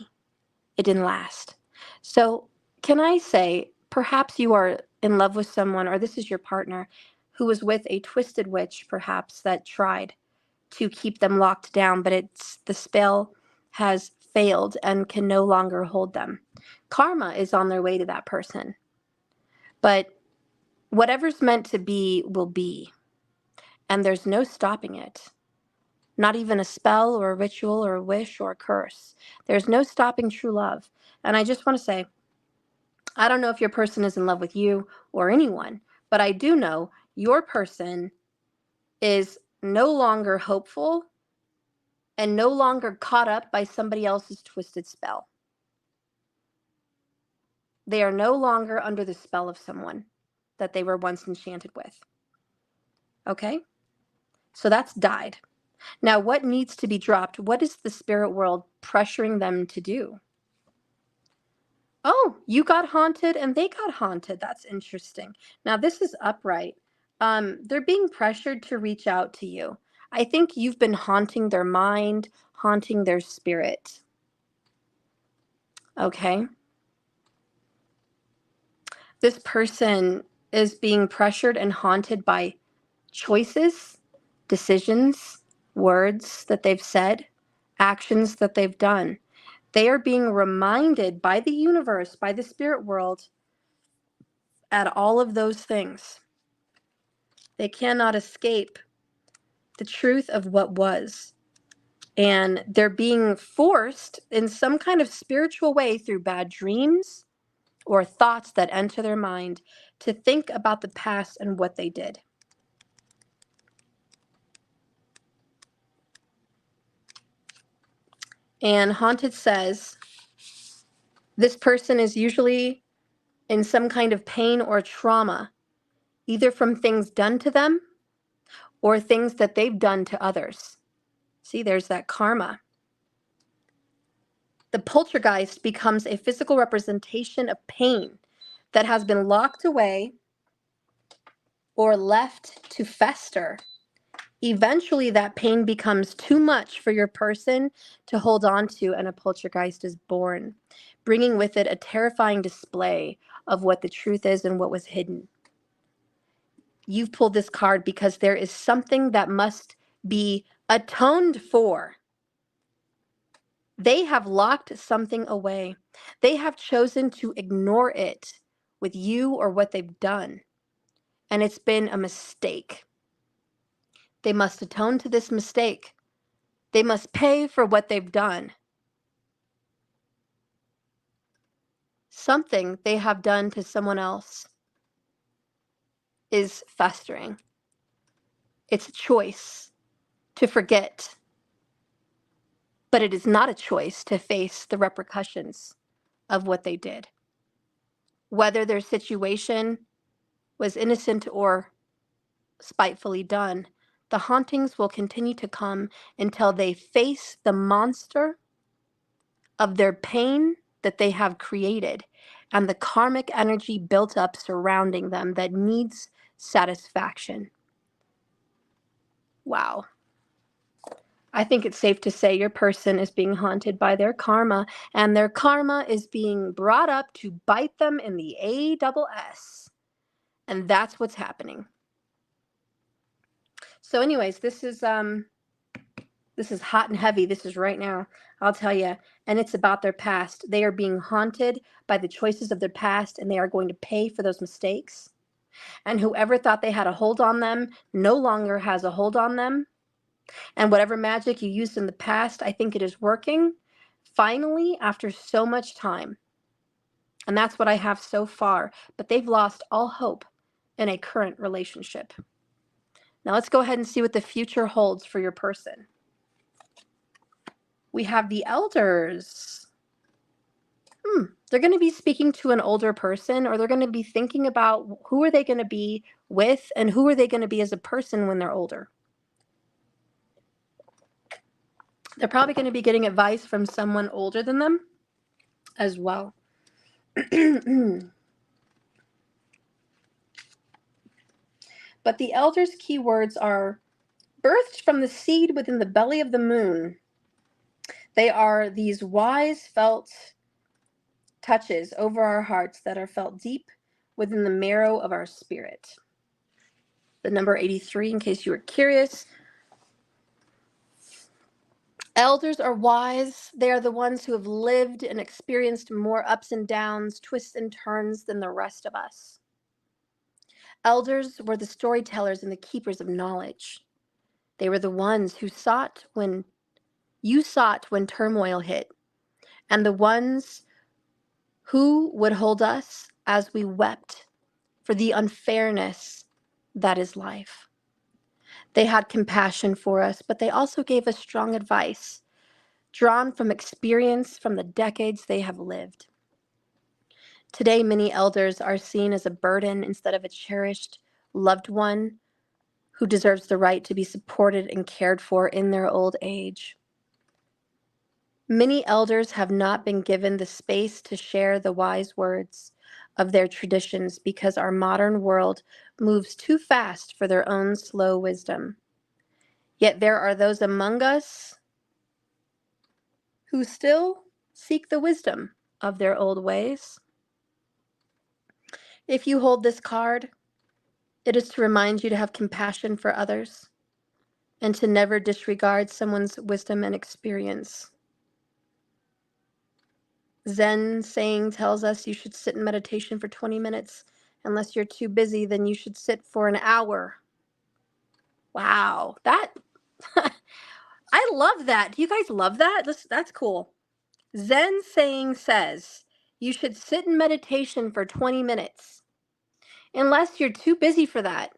it didn't last. So can I say, perhaps you are in love with someone, or this is your partner, who was with a twisted witch, perhaps, that tried to keep them locked down, but the spell has failed and can no longer hold them. Karma is on their way to that person. But whatever's meant to be will be. And there's no stopping it. not even a spell or a ritual or a wish or a curse. There's no stopping true love. And I just want to say, I don't know if your person is in love with you or anyone, but I do know your person is no longer hopeful and no longer caught up by somebody else's twisted spell. They are no longer under the spell of someone that they were once enchanted with. Okay? So that's died. Now, what needs to be dropped? What is the spirit world pressuring them to do? Oh, you got haunted and they got haunted. That's interesting. Now, this is upright. They're being pressured to reach out to you. I think you've been haunting their mind, haunting their spirit. Okay? This person is being pressured and haunted by choices, decisions, words that they've said, actions that they've done. They are being reminded by the universe, by the spirit world, at all of those things. They cannot escape the truth of what was. And they're being forced in some kind of spiritual way through bad dreams or thoughts that enter their mind to think about the past and what they did. And Haunted says, this person is usually in some kind of pain or trauma, either from things done to them or things that they've done to others. See, there's that karma. The poltergeist becomes a physical representation of pain that has been locked away or left to fester. Eventually, that pain becomes too much for your person to hold on to, and a poltergeist is born, bringing with it a terrifying display of what the truth is and what was hidden. You've pulled this card because there is something that must be atoned for. They have locked something away. They have chosen to ignore it with you or what they've done. And it's been a mistake. They must atone to this mistake. They must pay for what they've done. Something they have done to someone else is festering. It's a choice to forget, but it is not a choice to face the repercussions of what they did. Whether their situation was innocent or spitefully done, the hauntings will continue to come until they face the monster of their pain that they have created and the karmic energy built up surrounding them that needs satisfaction. Wow. I think it's safe to say your person is being haunted by their karma, and their karma is being brought up to bite them in the ASS. And that's what's happening. So anyways, this is hot and heavy. This is right now, I'll tell you. And it's about their past. They are being haunted by the choices of their past, and they are going to pay for those mistakes. And whoever thought they had a hold on them no longer has a hold on them. And whatever magic you used in the past, I think it is working finally after so much time. And that's what I have so far. But they've lost all hope in a current relationship. Now let's go ahead and see what the future holds for your person. We have the elders. They're going to be speaking to an older person, or they're going to be thinking about who are they going to be with and who are they going to be as a person when they're older. They're probably going to be getting advice from someone older than them as well. But the elders' keywords are birthed from the seed within the belly of the moon. They are these wise felt touches over our hearts that are felt deep within the marrow of our spirit. The number 83, in case you were curious. Elders are wise. They are the ones who have lived and experienced more ups and downs, twists and turns than the rest of us. Elders were the storytellers and the keepers of knowledge. They were the ones who sought when turmoil hit, and the ones who would hold us as we wept for the unfairness that is life. They had compassion for us, but they also gave us strong advice, drawn from experience from the decades they have lived. Today, many elders are seen as a burden instead of a cherished loved one who deserves the right to be supported and cared for in their old age. Many elders have not been given the space to share the wise words of their traditions because our modern world moves too fast for their own slow wisdom. Yet there are those among us who still seek the wisdom of their old ways. If you hold this card, it is to remind you to have compassion for others and to never disregard someone's wisdom and experience. Zen saying tells us you should sit in meditation for 20 minutes. Unless you're too busy, then you should sit for an hour. Wow, that I love that. Do you guys love that? That's cool. Zen saying says you should sit in meditation for 20 minutes. Unless you're too busy for that,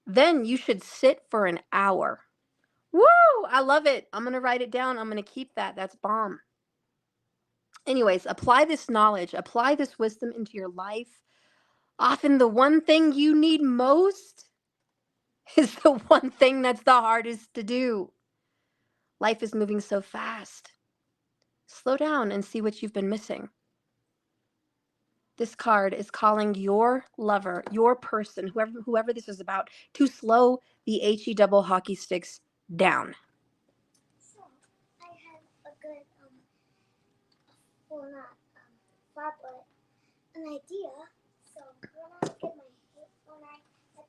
then you should sit for an hour. Woo! I love it. I'm going to write it down. I'm going to keep that. That's bomb. Anyways, apply this knowledge, apply this wisdom into your life. Often the one thing you need most is the one thing that's the hardest to do. Life is moving so fast. Slow down and see what you've been missing. This card is calling your lover, your person, whoever this is about, to slow the HE double hockey sticks down. So, I have a good, well, not thought, but an idea. So, when I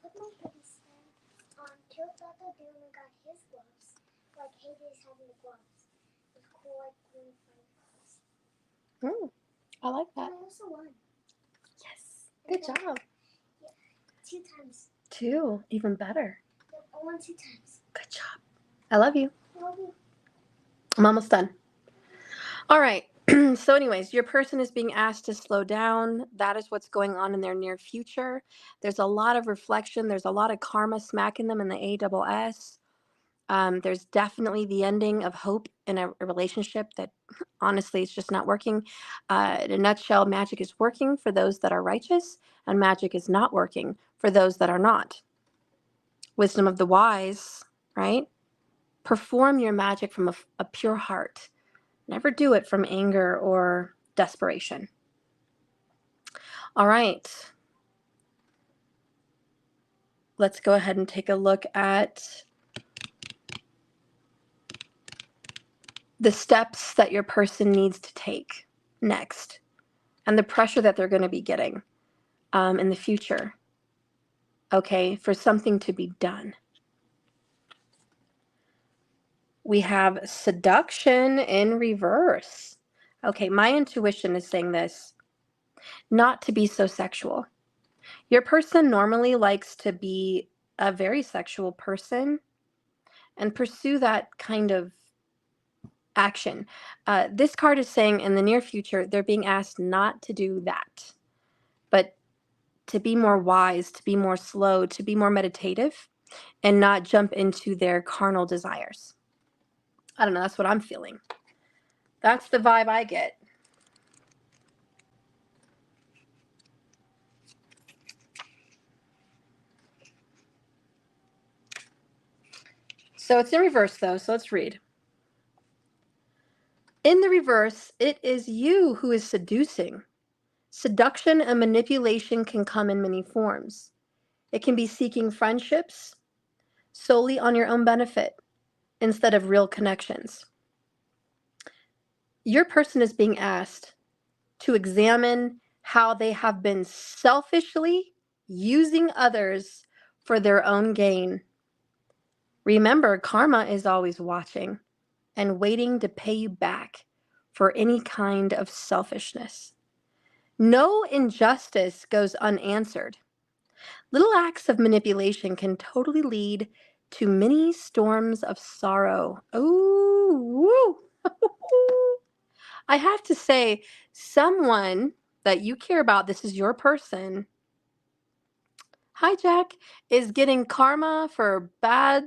put my hoodies on, Kyoto Doom got his gloves, like Hades having the gloves. It's cool, like green gloves. I like that. And I also won. Yes. Good job. Yeah. 2 times. 2, even better. I won 2 times. Good job. I love you. I love you. I'm almost done. All right. So anyways, your person is being asked to slow down. That is what's going on in their near future. There's a lot of reflection. There's a lot of karma smacking them in the ASS. There's definitely the ending of hope in a relationship that honestly it's just not working. In a nutshell, magic is working for those that are righteous, and magic is not working for those that are not. Wisdom of the wise, right? Perform your magic from a pure heart. Never do it from anger or desperation. All right. Let's go ahead and take a look at the steps that your person needs to take next and the pressure that they're going to be getting in the future, okay, for something to be done. We have seduction in reverse. Okay, my intuition is saying this, not to be so sexual. Your person normally likes to be a very sexual person and pursue that kind of action. This card is saying in the near future, they're being asked not to do that, but to be more wise, to be more slow, to be more meditative, and not jump into their carnal desires. I don't know, that's what I'm feeling. That's the vibe I get. So it's in reverse though, so let's read. In the reverse, it is you who is seducing. Seduction and manipulation can come in many forms. It can be seeking friendships solely on your own benefit instead of real connections. Your person is being asked to examine how they have been selfishly using others for their own gain. Remember, karma is always watching and waiting to pay you back for any kind of selfishness. No injustice goes unanswered. Little acts of manipulation can totally lead to many storms of sorrow. Oh, woo. I have to say, someone that you care about, this is your person, hi Jack, is getting karma for bad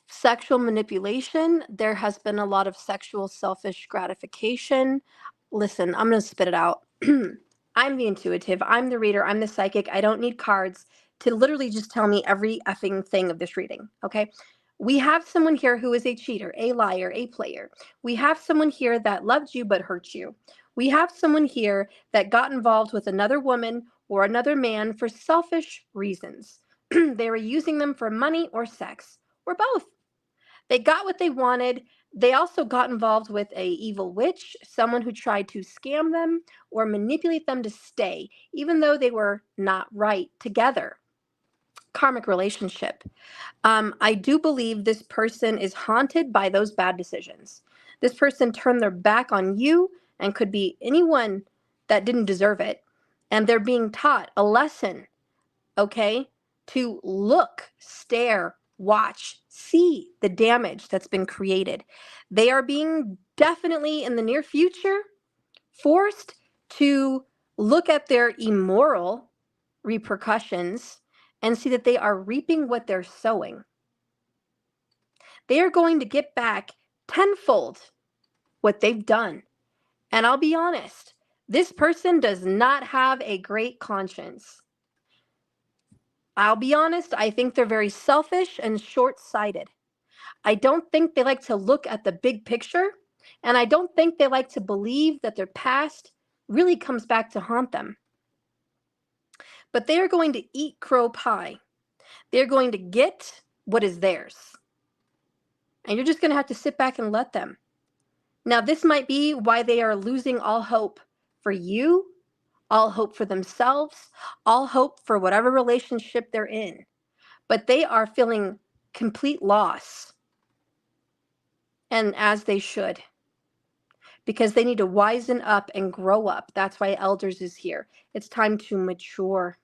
sexual manipulation. There has been a lot of sexual selfish gratification. Listen, I'm going to spit it out. I'm the intuitive, I'm the reader, I'm the psychic. I don't need cards to literally just tell me every effing thing of this reading, okay? We have someone here who is a cheater, a liar, a player. We have someone here that loved you but hurt you. We have someone here that got involved with another woman or another man for selfish reasons. They were using them for money or sex, or both. They got what they wanted. They also got involved with a evil witch, someone who tried to scam them or manipulate them to stay, even though they were not right together. Karmic relationship. I do believe this person is haunted by those bad decisions. This person turned their back on you and could be anyone that didn't deserve it. And they're being taught a lesson, okay, to look, stare, watch, see the damage that's been created. They are being definitely in the near future forced to look at their immoral repercussions and see that they are reaping what they're sowing. They are going to get back tenfold what they've done. And I'll be honest, this person does not have a great conscience. I'll be honest, I think they're very selfish and short-sighted. I don't think they like to look at the big picture, and I don't think they like to believe that their past really comes back to haunt them. But they are going to eat crow pie. They're going to get what is theirs. And you're just going to have to sit back and let them. Now, this might be why they are losing all hope for you, all hope for themselves, all hope for whatever relationship they're in. But they are feeling complete loss, and as they should, because they need to wisen up and grow up. That's why Elders is here. It's time to mature.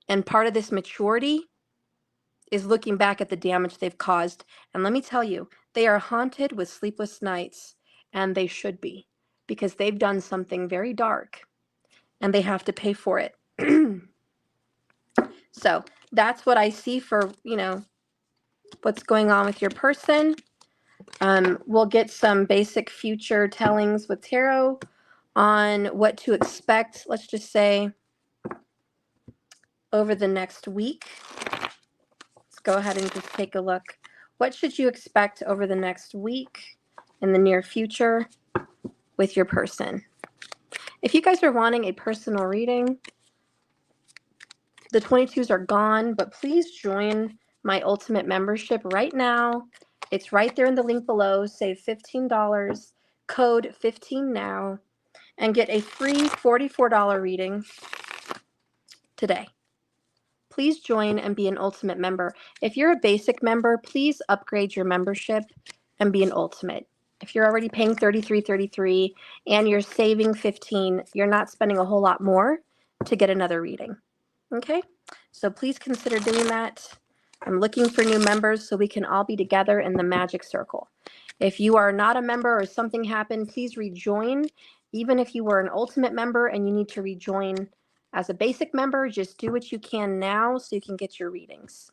And part of this maturity is looking back at the damage they've caused. And let me tell you, they are haunted with sleepless nights, and they should be, because they've done something very dark, and they have to pay for it. So that's what I see for, what's going on with your person. We'll get some basic future tellings with tarot on what to expect, let's just say, over the next week. Let's go ahead and just take a look. What should you expect over the next week in the near future with your person? If you guys are wanting a personal reading, the 22s are gone, but please join my Ultimate membership right now. It's right there in the link below. Save $15, code 15NOW, and get a free $44 reading today. Please join and be an Ultimate member. If you're a basic member, please upgrade your membership and be an Ultimate. If you're already paying $33.33 and you're saving $15, you're not spending a whole lot more to get another reading. Okay? So please consider doing that. I'm looking for new members so we can all be together in the magic circle. If you are not a member or something happened, please rejoin. Even if you were an Ultimate member and you need to rejoin as a basic member, just do what you can now so you can get your readings.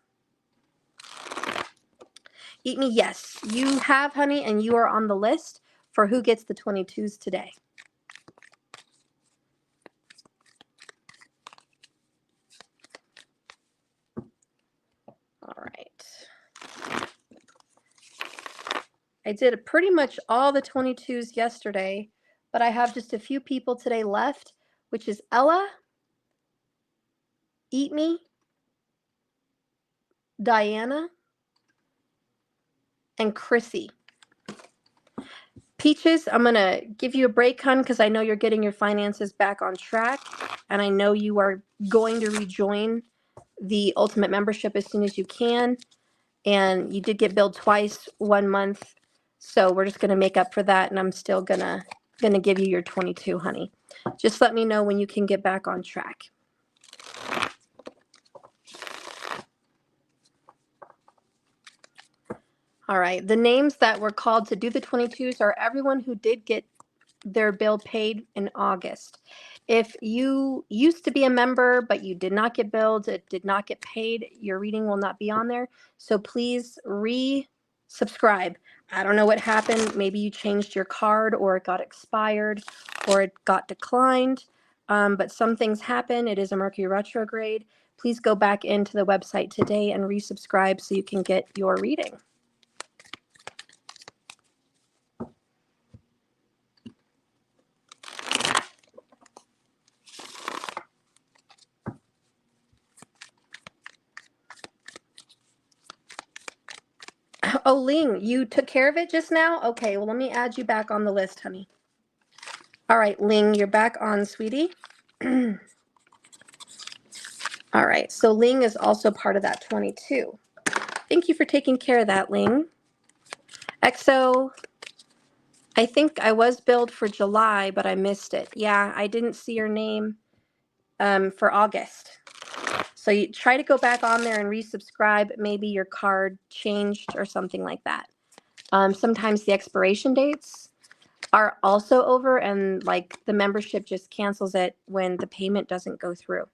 Eat Me, yes, you have, honey, and you are on the list for who gets the 22s today. All right. I did pretty much all the 22s yesterday, but I have just a few people today left, which is Ella, Eat Me, Diana, and Chrissy. Peaches, I'm going to give you a break, hun, because I know you're getting your finances back on track, and I know you are going to rejoin the Ultimate membership as soon as you can, and you did get billed twice 1 month, so we're just going to make up for that, and I'm still gonna give you your 22, honey. Just let me know when you can get back on track. All right. The names that were called to do the 22s are everyone who did get their bill paid in August. If you used to be a member, but you did not get billed, it did not get paid, your reading will not be on there. So please resubscribe. I don't know what happened. Maybe you changed your card or it got expired or it got declined. But some things happen. It is a Mercury retrograde. Please go back into the website today and resubscribe so you can get your reading. Oh, Ling, you took care of it just now? Okay, well, let me add you back on the list, honey. All right, Ling, you're back on, sweetie. All right, so Ling is also part of that 22. Thank you for taking care of that, Ling. EXO, I think I was billed for July, but I missed it. Yeah, I didn't see your name for August. So you try to go back on there and resubscribe. Maybe your card changed or something like that. Sometimes the expiration dates are also over and like the membership just cancels it when the payment doesn't go through.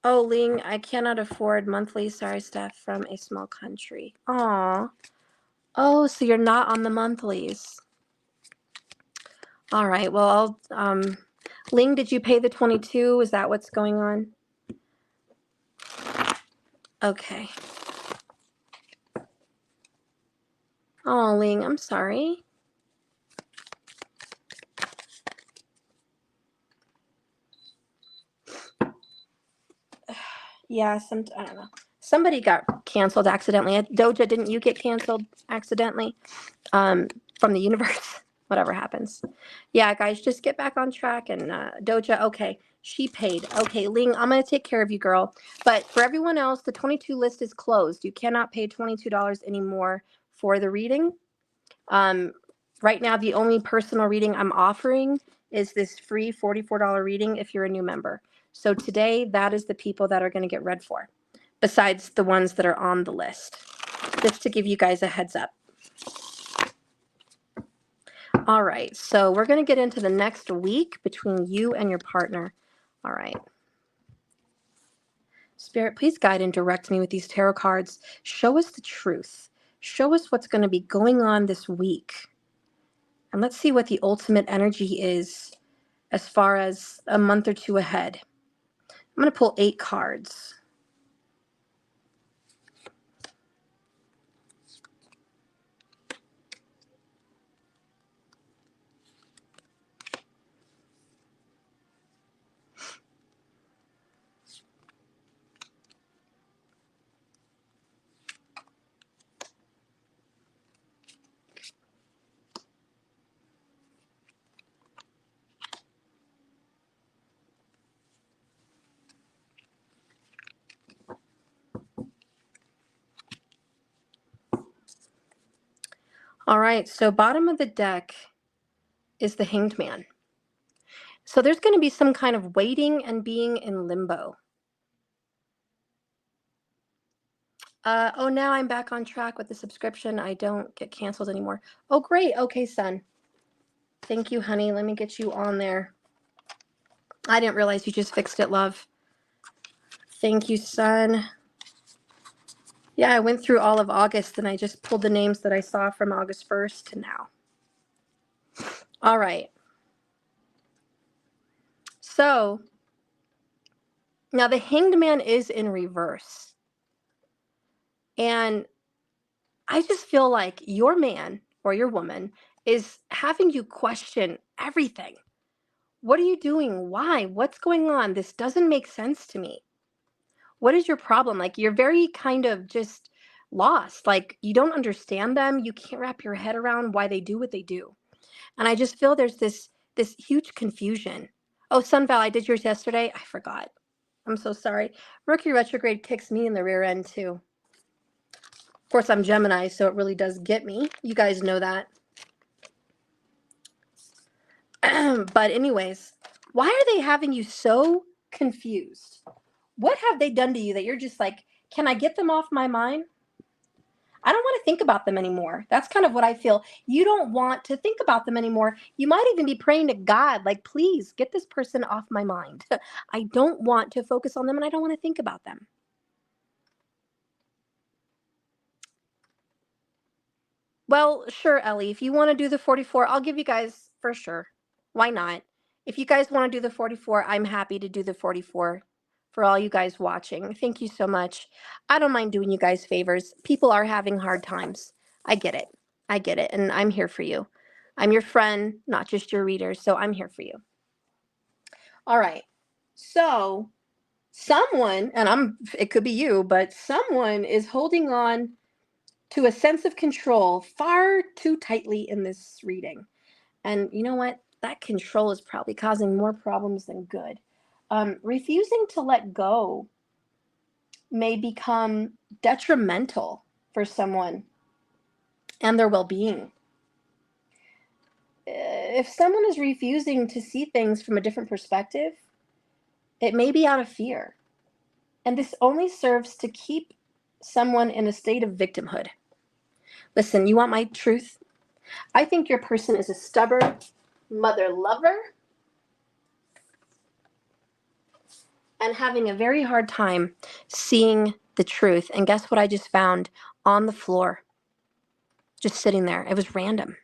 Oh, Ling, I cannot afford monthly. Sorry, Steph, from a small country. Aw. Oh, so you're not on the monthlies. All right. Well, Ling, did you pay the 22? Is that what's going on? Okay. Oh, Ling, I'm sorry. Yeah, I don't know. Somebody got canceled accidentally. Doja, didn't you get canceled accidentally from the universe? Whatever happens. Yeah, guys, just get back on track. And Doja, okay, she paid. Okay, Ling, I'm going to take care of you, girl. But for everyone else, the 22 list is closed. You cannot pay $22 anymore for the reading. Right now, the only personal reading I'm offering is this free $44 reading if you're a new member. So today, that is the people that are going to get read for, besides the ones that are on the list, just to give you guys a heads up. All right, so we're going to get into the next week between you and your partner. All right. Spirit, please guide and direct me with these tarot cards. Show us the truth. Show us what's going to be going on this week. And let's see what the ultimate energy is as far as a month or two ahead. I'm going to pull 8 cards. All right, so bottom of the deck is the Hanged Man. So there's going to be some kind of waiting and being in limbo. Oh, now I'm back on track with the subscription. I don't get canceled anymore. Oh, great. Okay, son. Thank you, honey. Let me get you on there. I didn't realize you just fixed it, love. Thank you, son. Yeah, I went through all of August and I just pulled the names that I saw from August 1st to now. All right. So now the Hanged Man is in reverse. And I just feel like your man or your woman is having you question everything. What are you doing? Why? What's going on? This doesn't make sense to me. What is your problem? Like, you're very kind of just lost. Like, you don't understand them. You can't wrap your head around why they do what they do. And I just feel there's this huge confusion. Oh, Sunval, I did yours yesterday. I forgot. I'm so sorry. Mercury retrograde kicks me in the rear end too. Of course, I'm Gemini, so it really does get me. You guys know that. But anyways, why are they having you so confused? What have they done to you that you're just like Can I get them off my mind? I don't want to think about them anymore. That's kind of what I feel. You don't want to think about them anymore. You might even be praying to God, like, please get this person off my mind. I don't want to focus on them and I don't want to think about them. Well, sure, Ellie, if you want to do the 44, I'll give you guys for sure. Why not? If you guys want to do the 44, I'm happy to do the 44 for all you guys watching. Thank you so much. I don't mind doing you guys favors. People are having hard times. I get it. I get it. And I'm here for you. I'm your friend, not just your reader. So I'm here for you. All right. So someone, and it could be you, but someone is holding on to a sense of control far too tightly in this reading. And you know what? That control is probably causing more problems than good. Refusing to let go may become detrimental for someone and their well-being. If someone is refusing to see things from a different perspective, it may be out of fear. And this only serves to keep someone in a state of victimhood. Listen, you want my truth? I think your person is a stubborn mother lover and having a very hard time seeing the truth. And guess what I just found on the floor? Just sitting there. It was random.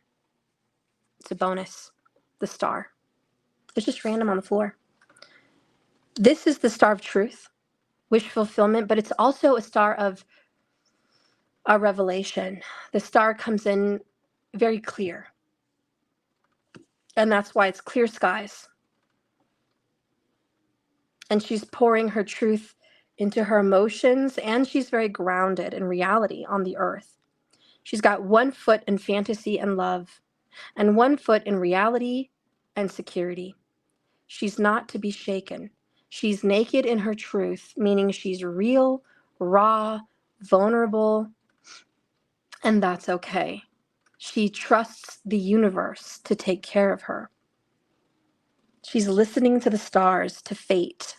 It's a bonus. The star. It's just random on the floor. This is the star of truth, wish fulfillment, but it's also a star of a revelation. The star comes in very clear. And that's why it's clear skies. And she's pouring her truth into her emotions, and she's very grounded in reality on the earth. She's got 1 foot in fantasy and love, and 1 foot in reality and security. She's not to be shaken. She's naked in her truth, meaning she's real, raw, vulnerable, and that's okay. She trusts the universe to take care of her. She's listening to the stars, to fate.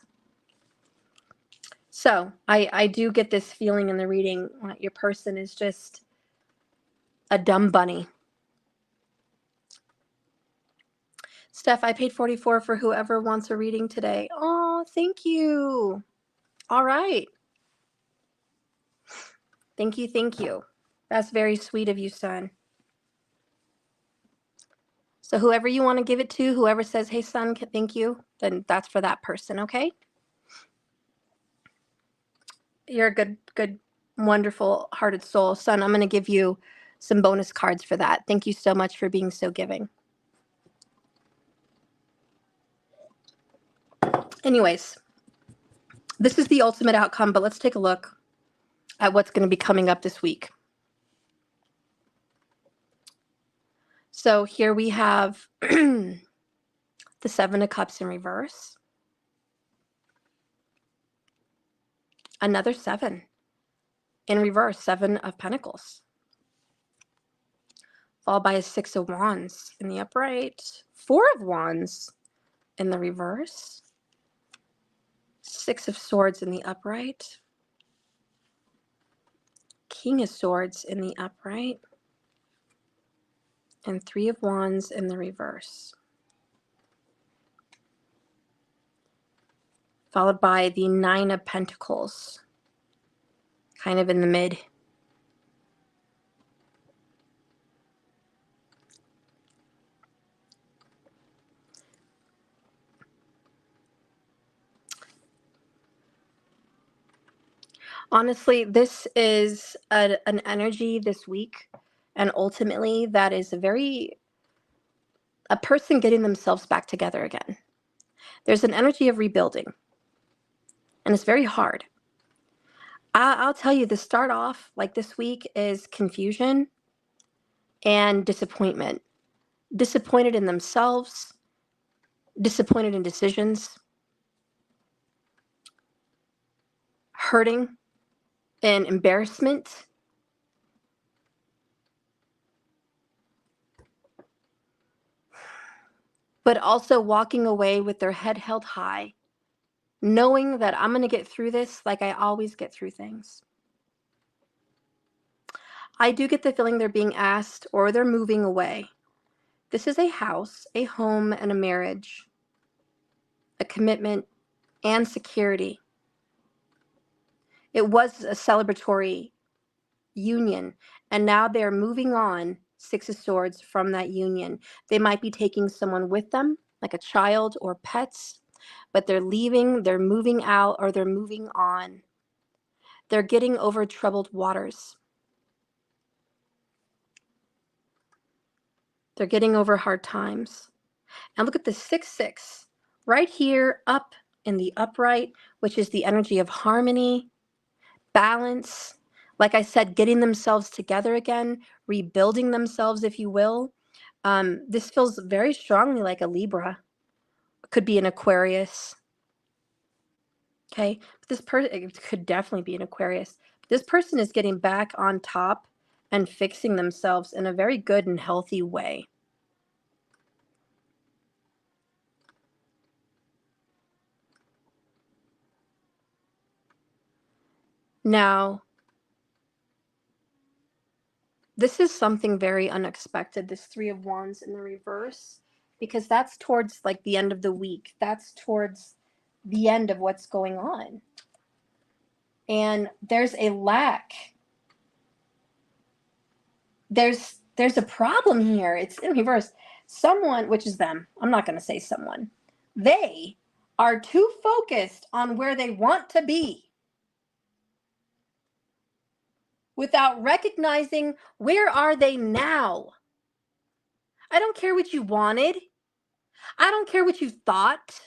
So I do get this feeling in the reading that your person is just a dumb bunny. Steph, I paid $44 for whoever wants a reading today. Oh, thank you. All right. Thank you, thank you. That's very sweet of you, son. So whoever you want to give it to, whoever says, hey, son, thank you, then that's for that person, okay? You're a good, wonderful hearted soul. Son, I'm going to give you some bonus cards for that. Thank you so much for being so giving. Anyways, this is the ultimate outcome, but let's take a look at what's going to be coming up this week. So here we have the 7 of Cups in reverse. Another 7 in reverse, 7 of Pentacles. Followed by a 6 of Wands in the upright. 4 of Wands in the reverse. 6 of Swords in the upright. King of Swords in the upright. And 3 of Wands in the reverse. Followed by the 9 of Pentacles, kind of in the mid. Honestly, this is an energy this week, and ultimately that is a person getting themselves back together again. There's an energy of rebuilding, and it's very hard. I'll tell you, the start off like this week is confusion and disappointment. Disappointed in themselves, disappointed in decisions, hurting and embarrassment. But also walking away with their head held high knowing that I'm going to get through this like I always get through things. I do get the feeling they're being asked or they're moving away. This is a house, a home, and a marriage, a commitment, and security. It was a celebratory union, and now they're moving on, Six of Swords, from that union. They might be taking someone with them, like a child or pets, but they're leaving, they're moving out, or they're moving on. They're getting over troubled waters. They're getting over hard times. And look at the 6-6 right here up in the upright, which is the energy of harmony, balance. Like I said, getting themselves together again, rebuilding themselves, if you will. This feels very strongly like a Libra. Could be an Aquarius. Okay, but it could definitely be an Aquarius. This person is getting back on top and fixing themselves in a very good and healthy way. Now, this is something very unexpected, this 3 of Wands in the reverse, because that's towards like the end of the week. That's towards the end of what's going on. And there's a lack. There's a problem here. It's in reverse. Someone, which is them, I'm not going to say someone, they are too focused on where they want to be without recognizing where are they now. I don't care what you wanted. I don't care what you thought.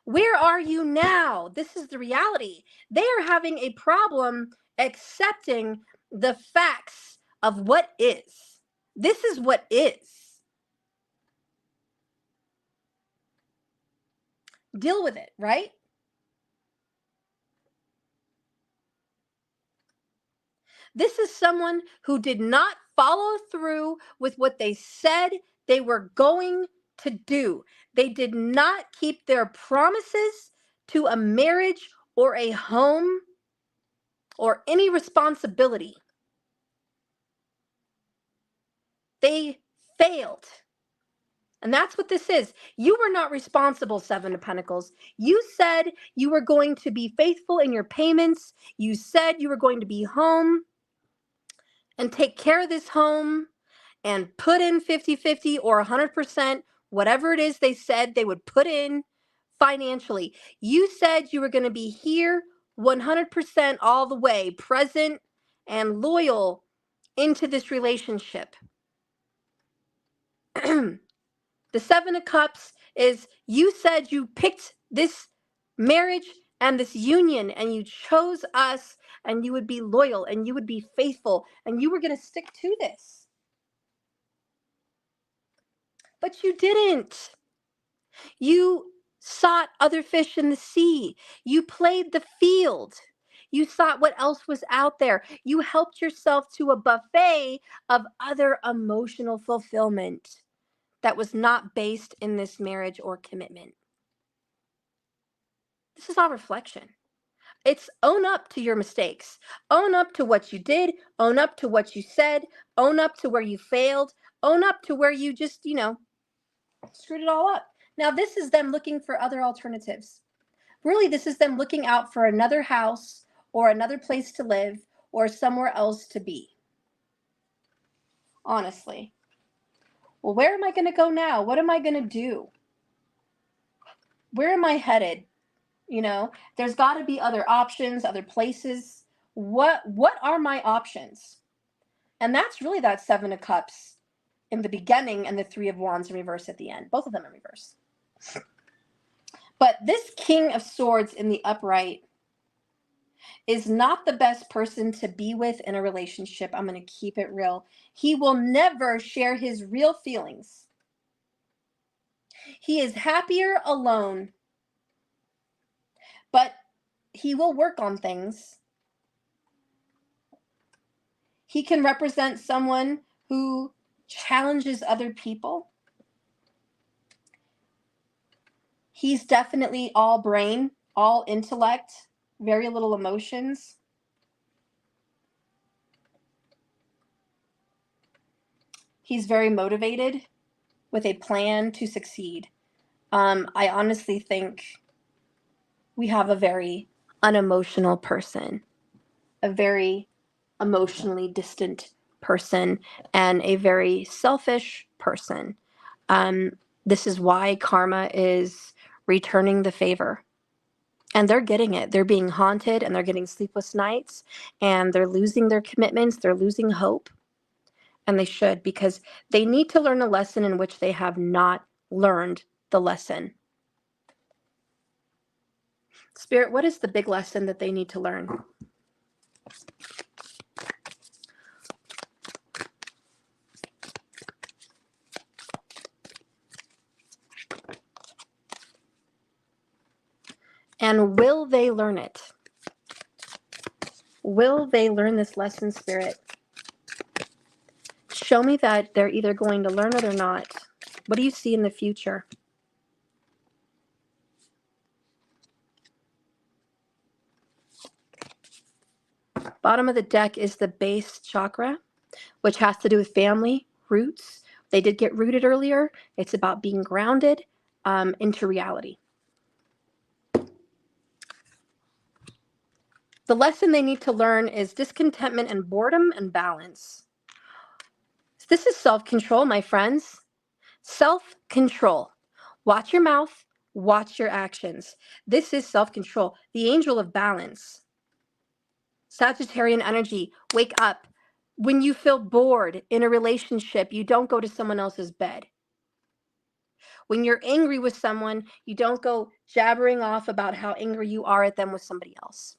Where are you now? This is the reality. They are having a problem accepting the facts of what is. This is what is. Deal with it, right? This is someone who did not follow through with what they said they were going to do. They did not keep their promises to a marriage or a home or any responsibility. They failed. And that's what this is. You were not responsible, Seven of Pentacles. You said you were going to be faithful in your payments. You said you were going to be home and take care of this home and put in 50-50 or 100%, whatever it is they said they would put in financially. You said you were going to be here 100% all the way, present and loyal into this relationship. The 7 of Cups is you said you picked this marriage and this union and you chose us and you would be loyal and you would be faithful and you were going to stick to this. But you didn't. You sought other fish in the sea. You played the field. You sought what else was out there. You helped yourself to a buffet of other emotional fulfillment that was not based in this marriage or commitment. This is all reflection. It's own up to your mistakes. Own up to what you did. Own up to what you said. Own up to where you failed. Own up to where you just, screwed it all up. Now, this is them looking for other alternatives. Really, this is them looking out for another house or another place to live or somewhere else to be. Honestly. Well, where am I going to go now? What am I going to do? Where am I headed? There's got to be other options, other places. What are my options? And that's really that 7 of Cups in the beginning and the 3 of Wands in reverse at the end. Both of them in reverse. But this King of Swords in the upright is not the best person to be with in a relationship. I'm going to keep it real. He will never share his real feelings. He is happier alone. But he will work on things. He can represent someone who challenges other people. He's definitely all brain, all intellect, very little emotions. He's very motivated with a plan to succeed. I honestly think we have a very unemotional person, a very emotionally distant person, and a very selfish person. This is why karma is returning the favor. And they're getting it. They're being haunted and they're getting sleepless nights and they're losing their commitments. They're losing hope. And they should, because they need to learn a lesson in which they have not learned the lesson. Spirit, what is the big lesson that they need to learn? And will they learn it? Will they learn this lesson, Spirit? Show me that they're either going to learn it or not. What do you see in the future? Bottom of the deck is the base chakra, which has to do with family, roots. They did get rooted earlier. It's about being grounded into reality. The lesson they need to learn is discontentment and boredom and balance. This is self-control, my friends. Self-control. Watch your mouth, watch your actions. This is self-control. The angel of balance. Sagittarian energy, wake up. When you feel bored in a relationship, you don't go to someone else's bed. When you're angry with someone, you don't go jabbering off about how angry you are at them with somebody else.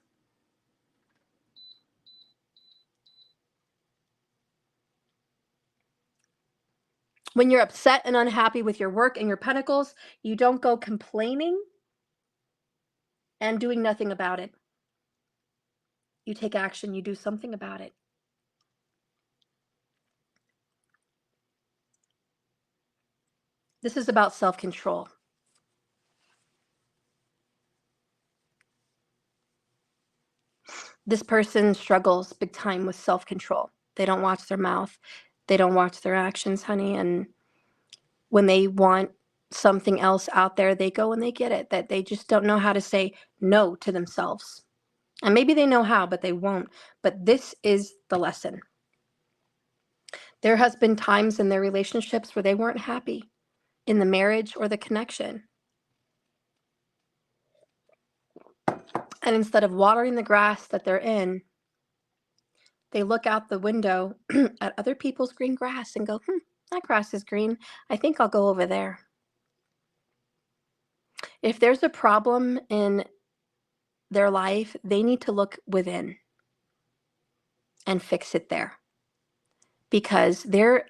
When you're upset and unhappy with your work and your pentacles, you don't go complaining and doing nothing about it. You take action, you do something about it. This is about self-control. This person struggles big time with self-control. They don't watch their mouth. They don't watch their actions, honey. And when they want something else out there, they go and they get it. That they just don't know how to say no to themselves. And maybe they know how, but they won't. But this is the lesson. There has been times in their relationships where they weren't happy in the marriage or the connection. And instead of watering the grass that they're in, they look out the window at other people's green grass and go, that grass is green. I think I'll go over there. If there's a problem in their life, they need to look within and fix it there. Because their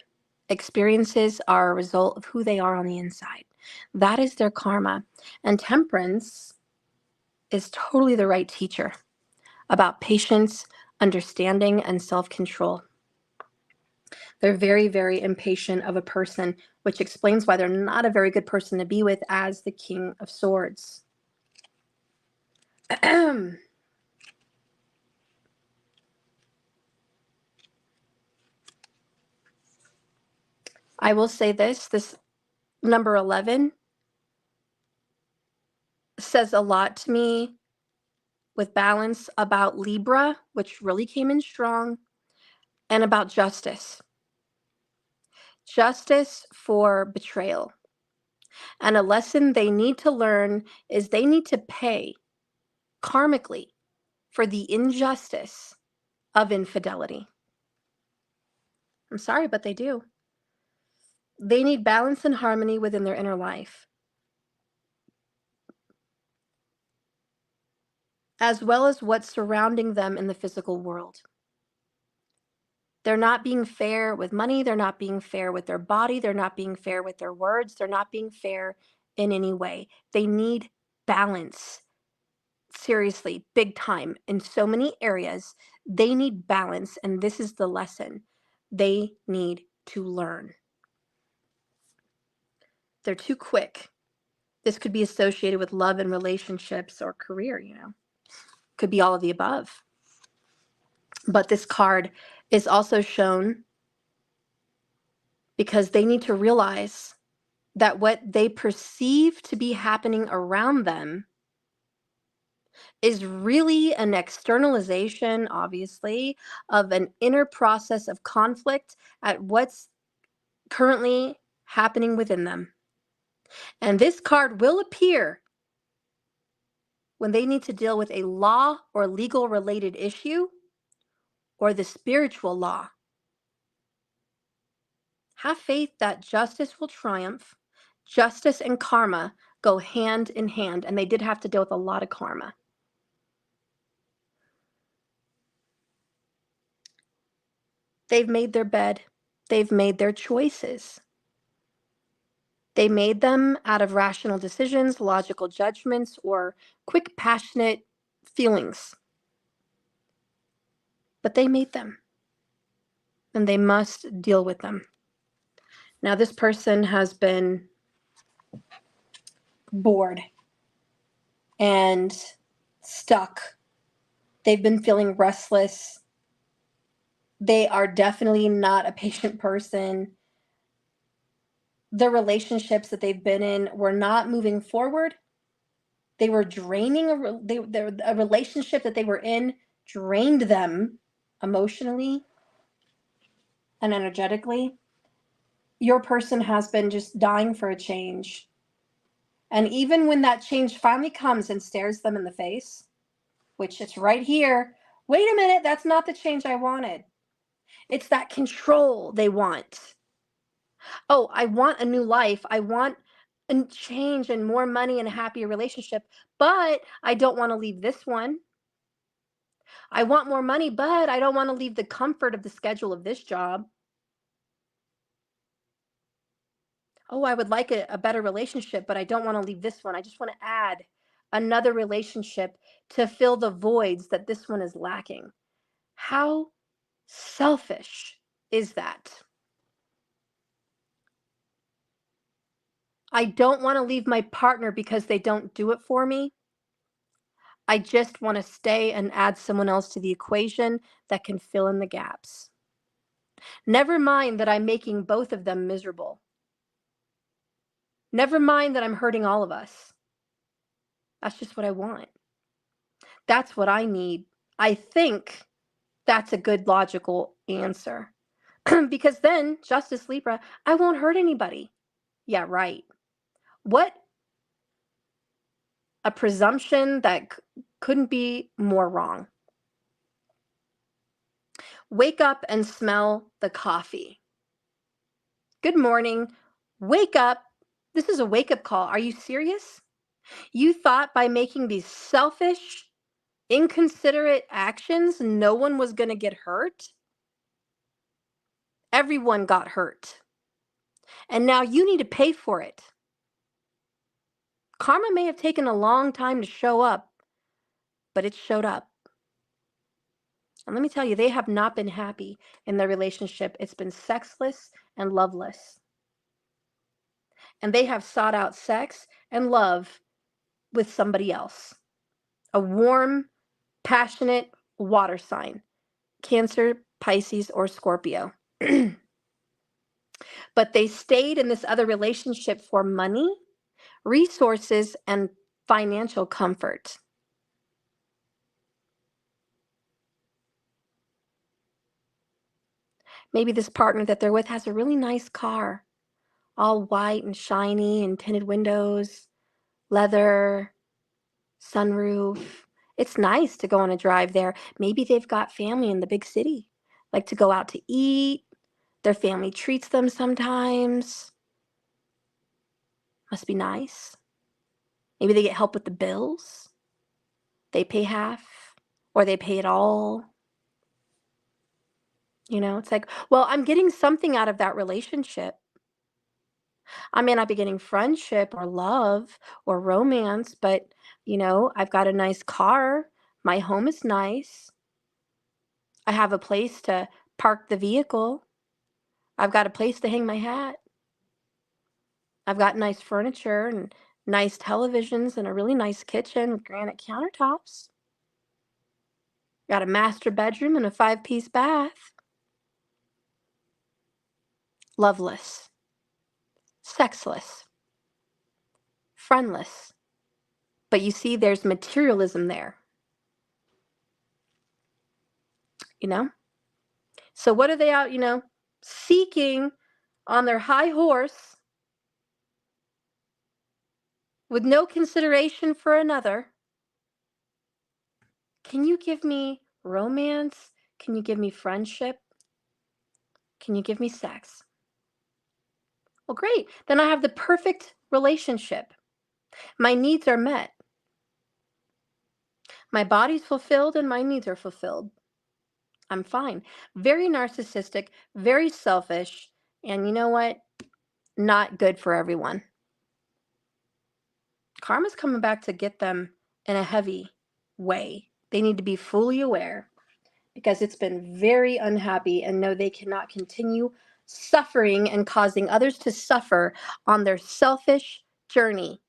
experiences are a result of who they are on the inside. That is their karma. And Temperance is totally the right teacher about patience, understanding, and self-control. They're very, very impatient of a person, which explains why they're not a very good person to be with as the King of Swords. I will say this number 11 says a lot to me with balance about Libra, which really came in strong, and about justice. Justice for betrayal. And a lesson they need to learn is they need to pay karmically for the injustice of infidelity. I'm sorry, but they do. They need balance and harmony within their inner life, as well as what's surrounding them in the physical world. They're not being fair with money. They're not being fair with their body. They're not being fair with their words. They're not being fair in any way. They need balance. Seriously, big time. In so many areas, they need balance. And this is the lesson they need to learn. They're too quick This could be associated with love and relationships or career, could be all of the above. But this card is also shown because they need to realize that what they perceive to be happening around them is really an externalization, obviously, of an inner process of conflict at what's currently happening within them. And this card will appear when they need to deal with a law or legal related issue or the spiritual law. Have faith that justice will triumph. Justice and karma go hand in hand, and they did have to deal with a lot of karma. They've made their bed. They've made their choices. They made them out of rational decisions, logical judgments, or quick, passionate feelings. But they made them, and they must deal with them. Now, this person has been bored and stuck. They've been feeling restless. They are definitely not a patient person. The relationships that they've been in were not moving forward. They were draining. A relationship that they were in drained them emotionally and energetically. Your person has been just dying for a change. And even when that change finally comes and stares them in the face, which it's right here, wait a minute, that's not the change I wanted. It's that control they want. Oh, I want a new life. I want a change and more money and a happier relationship, but I don't want to leave this one. I want more money, but I don't want to leave the comfort of the schedule of this job. Oh, I would like a better relationship, but I don't want to leave this one. I just want to add another relationship to fill the voids that this one is lacking. How selfish is that? I don't want to leave my partner because they don't do it for me. I just want to stay and add someone else to the equation that can fill in the gaps. Never mind that I'm making both of them miserable. Never mind that I'm hurting all of us. That's just what I want. That's what I need. I think that's a good logical answer. Because then, Justice Libra, I won't hurt anybody. Yeah, right. What a presumption that couldn't be more wrong. Wake up and smell the coffee. Good morning. Wake up. This is a wake-up call. Are you serious? You thought by making these selfish, inconsiderate actions, no one was going to get hurt? Everyone got hurt. And now you need to pay for it. Karma may have taken a long time to show up, but it showed up. And let me tell you, they have not been happy in their relationship. It's been sexless and loveless. And they have sought out sex and love with somebody else. A warm, passionate water sign. Cancer, Pisces, or Scorpio. But they stayed in this other relationship for money, resources, and financial comfort. Maybe this partner that they're with has a really nice car, all white and shiny and tinted windows, leather, sunroof. It's nice to go on a drive there. Maybe they've got family in the big city, like to go out to eat. Their family treats them sometimes. Must be nice. Maybe they get help with the bills. They pay half or they pay it all. It's like, well, I'm getting something out of that relationship. I may not be getting friendship or love or romance, but, I've got a nice car. My home is nice. I have a place to park the vehicle. I've got a place to hang my hat. I've got nice furniture and nice televisions, and a really nice kitchen with granite countertops. Got a master bedroom and a 5-piece bath. Loveless, sexless, friendless. But you see, there's materialism there, you know? So what are they out, seeking on their high horse with no consideration for another? Can you give me romance? Can you give me friendship? Can you give me sex? Well, great. Then I have the perfect relationship. My needs are met. My body's fulfilled and my needs are fulfilled. I'm fine. Very narcissistic, very selfish, and you know what? Not good for everyone. Karma's coming back to get them in a heavy way. They need to be fully aware because it's been very unhappy and know they cannot continue suffering and causing others to suffer on their selfish journey.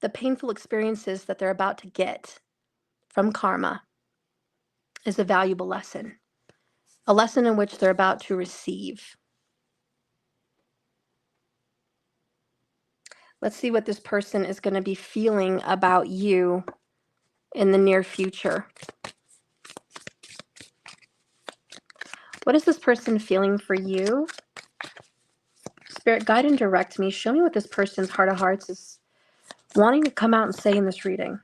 The painful experiences that they're about to get from karma is a valuable lesson, a lesson in which they're about to receive. Let's see what this person is going to be feeling about you in the near future. What is this person feeling for you? Spirit, guide and direct me. Show me what this person's heart of hearts is wanting to come out and say in this reading.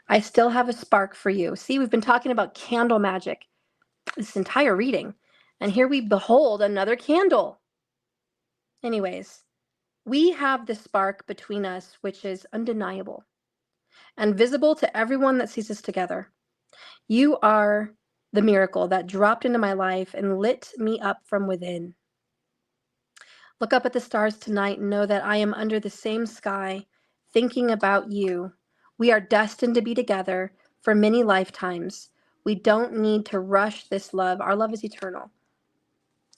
I still have a spark for you. See, we've been talking about candle magic this entire reading. And here we behold another candle. Anyways, we have the spark between us, which is undeniable and visible to everyone that sees us together. You are the miracle that dropped into my life and lit me up from within. Look up at the stars tonight and know that I am under the same sky, thinking about you. We are destined to be together for many lifetimes. We don't need to rush this love. Our love is eternal.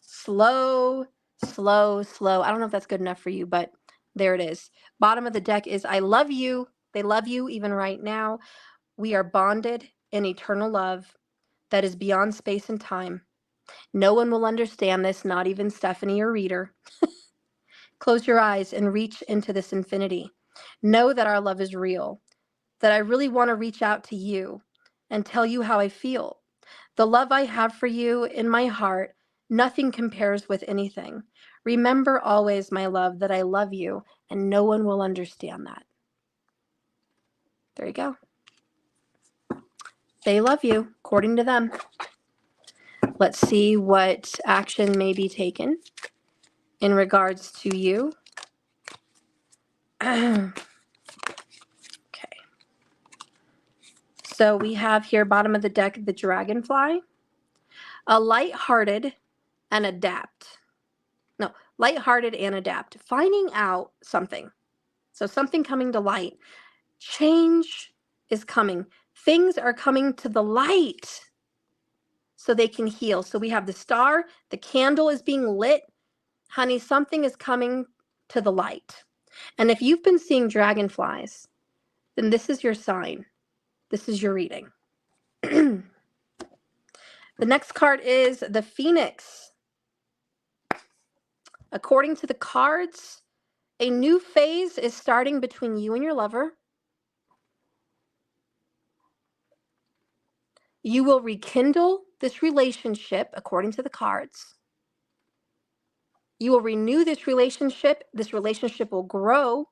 Slow, slow, slow. I don't know if that's good enough for you, but there it is. Bottom of the deck is I love you. They love you even right now. We are bonded in eternal love that is beyond space and time. No one will understand this, not even Stephanie or Reader. Close your eyes and reach into this infinity. Know that our love is real, that I really want to reach out to you and tell you how I feel. The love I have for you in my heart, nothing compares with anything. Remember always, my love, that I love you, and no one will understand that. There you go. They love you, according to them. Let's see what action may be taken in regards to you. Okay. So we have here, bottom of the deck, the dragonfly. A lighthearted and adapt. No, lighthearted and adapt. Finding out something. So something coming to light. Change is coming. Things are coming to the light so they can heal. So we have the star, the candle is being lit. Honey, something is coming to the light. And if you've been seeing dragonflies, then this is your sign. This is your reading. The next card is the Phoenix. According to the cards, a new phase is starting between you and your lover. You will rekindle this relationship according to the cards. You will renew this relationship. This relationship will grow.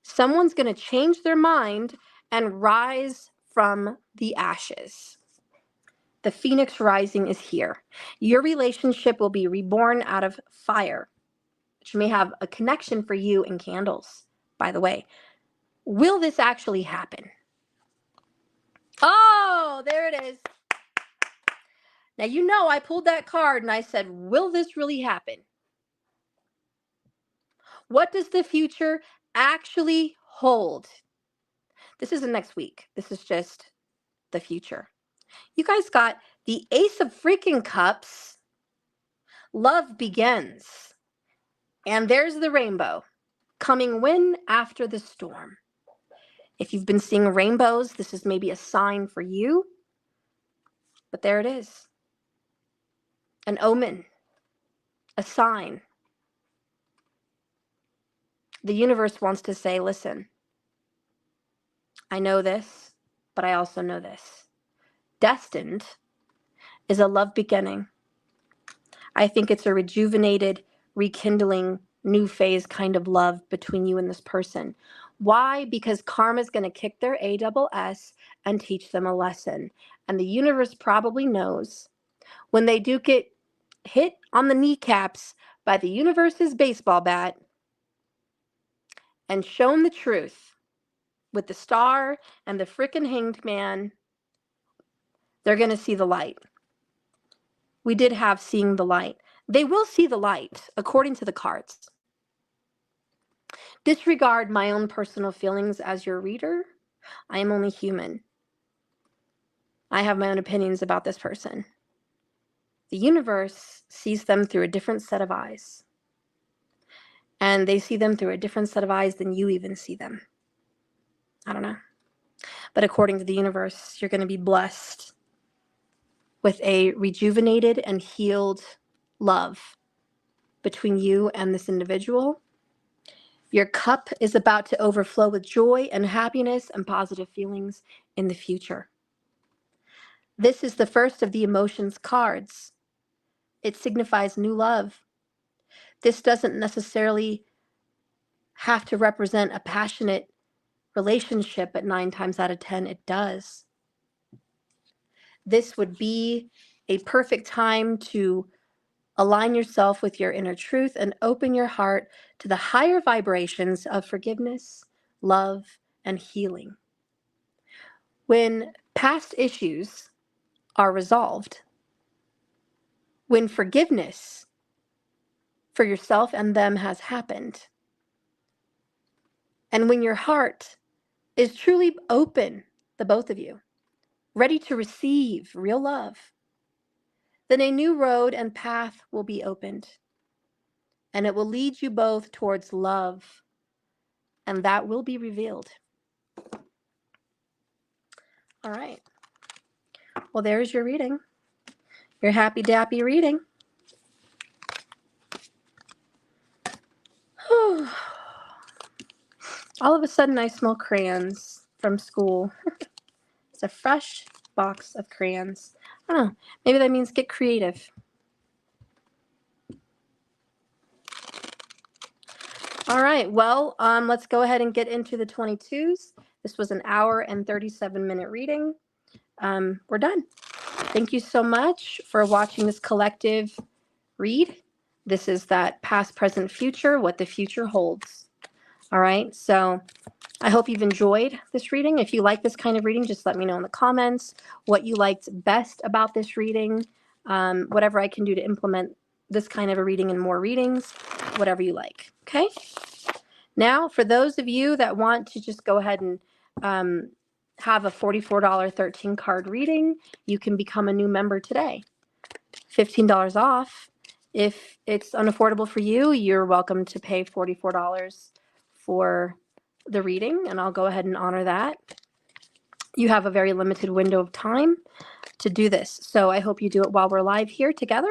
Someone's going to change their mind and rise from the ashes. The Phoenix rising is here. Your relationship will be reborn out of fire, which may have a connection for you and candles, by the way. Will this actually happen? Oh, there it is. Now, you know, I pulled that card and I said, will this really happen? What does the future actually hold? This isn't next week. This is just the future. You guys got the Ace of freaking Cups. Love begins. And there's the rainbow coming when after the storm. If you've been seeing rainbows, this is maybe a sign for you. But there it is. An omen, a sign. The universe wants to say, listen, I know this, but I also know this. Destined is a love beginning. I think it's a rejuvenated, rekindling, new phase kind of love between you and this person. Why? Because karma's going to kick their ASS and teach them a lesson. And the universe probably knows when they do get hit on the kneecaps by the universe's baseball bat and shown the truth with the star and the frickin' hanged man, they're going to see the light. We did have seeing the light. They will see the light, according to the cards. Disregard my own personal feelings as your reader. I am only human. I have my own opinions about this person. The universe sees them through a different set of eyes. And they see them through a different set of eyes than you even see them. I don't know. But according to the universe, you're going to be blessed with a rejuvenated and healed love between you and this individual. Your cup is about to overflow with joy and happiness and positive feelings in the future. This is the first of the emotions cards. It signifies new love. This doesn't necessarily have to represent a passionate relationship, but 9 times out of 10, it does. This would be a perfect time to align yourself with your inner truth and open your heart to the higher vibrations of forgiveness, love, and healing. When past issues are resolved, when forgiveness for yourself and them has happened, and when your heart is truly open, the both of you, ready to receive real love, then a new road and path will be opened, and it will lead you both towards love, and that will be revealed. All right. Well, there's your reading. Your happy dappy reading. All of a sudden, I smell crayons from school. It's a fresh box of crayons. I don't know. Maybe that means get creative. All right. Well, let's go ahead and get into the 22s. This was an hour and 37-minute reading. We're done. Thank you so much for watching this collective read. This is that past, present, future, what the future holds. All right. So I hope you've enjoyed this reading. If you like this kind of reading, just let me know in the comments what you liked best about this reading, whatever I can do to implement this kind of a reading and more readings, whatever you like. Okay. Now, for those of you that want to just go ahead and have a $44 13 card reading, you can become a new member today. $15 off. If it's unaffordable for you, you're welcome to pay $44 for the reading, and I'll go ahead and honor that. You have a very limited window of time to do this, so I hope you do it while we're live here together.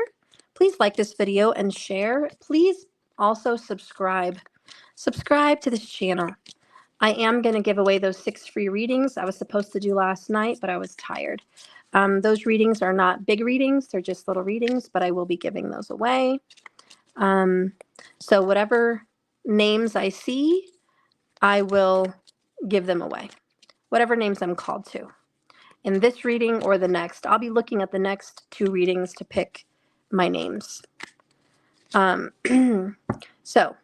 Please like this video and share. Please also subscribe. Subscribe to this channel. I am going to give away those 6 free readings I was supposed to do last night, but I was tired. Those readings are not big readings. They're just little readings, but I will be giving those away. So whatever names I see, I will give them away. Whatever names I'm called to. In this reading or the next. I'll be looking at the next 2 readings to pick my names. So,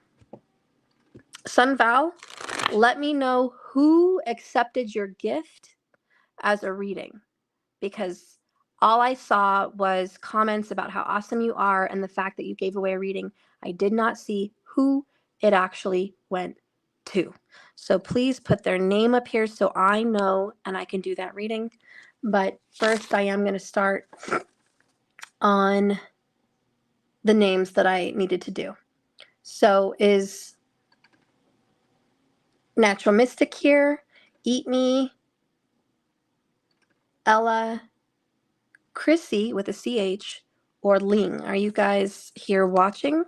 Sun Val, let me know who accepted your gift as a reading, because all I saw was comments about how awesome you are and the fact that you gave away a reading. I did not see who it actually went too. So please put their name up here so I know and I can do that reading. But first I am going to start on the names that I needed to do. So is Natural Mystic here, Eat Me, Ella, Chrissy with a CH, or Ling? Are you guys here watching?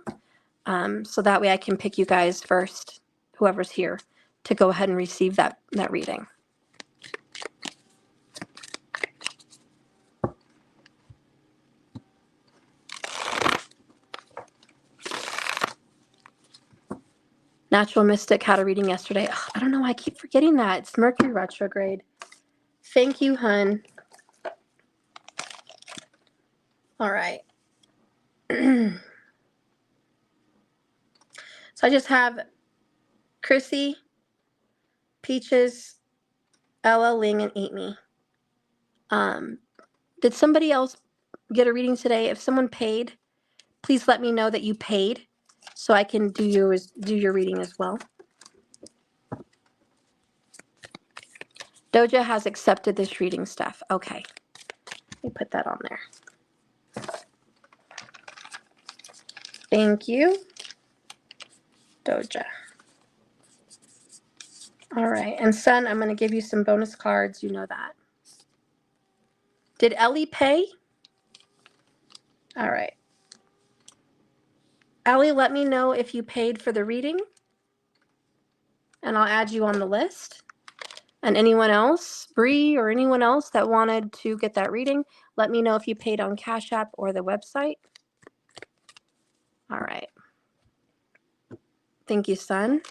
So that way I can pick you guys first, whoever's here, to go ahead and receive that reading. Natural Mystic had a reading yesterday. Ugh, I don't know why I keep forgetting that. It's Mercury retrograde. Thank you, hun. All right. So I just have Chrissy, Peaches, Ella, Ling, and Eat Me. Did somebody else get a reading today? If someone paid, please let me know that you paid so I can do your reading as well. Doja has accepted this reading, Steph. Okay. Let me put that on there. Thank you, Doja. All right. And son, I'm going to give you some bonus cards. You know that. Did Ellie pay? All right. Ellie, let me know if you paid for the reading, and I'll add you on the list. And anyone else, Bree or anyone else that wanted to get that reading, let me know if you paid on Cash App or the website. All right. Thank you, son.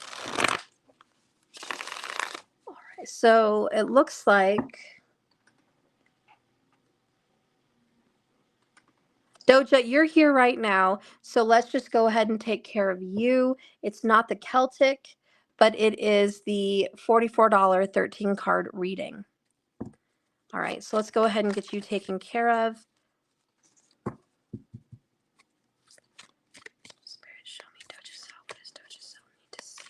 All right. So it looks like Doja, you're here right now, so let's just go ahead and take care of you. It's not the Celtic, but it is the $44 13 card reading. All right, so let's go ahead and get you taken care of. Spirit, show me Doja Soul. What does Doja Soul need to see?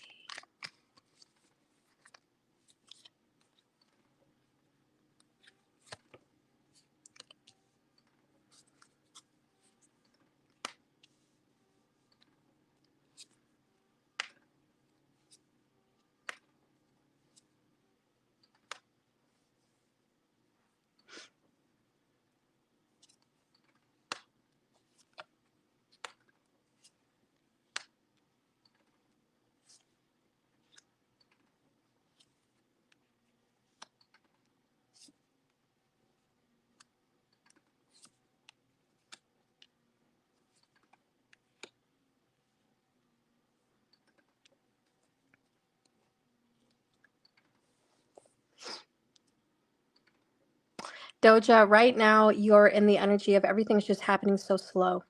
Doja, right now you're in the energy of everything's just happening so slow.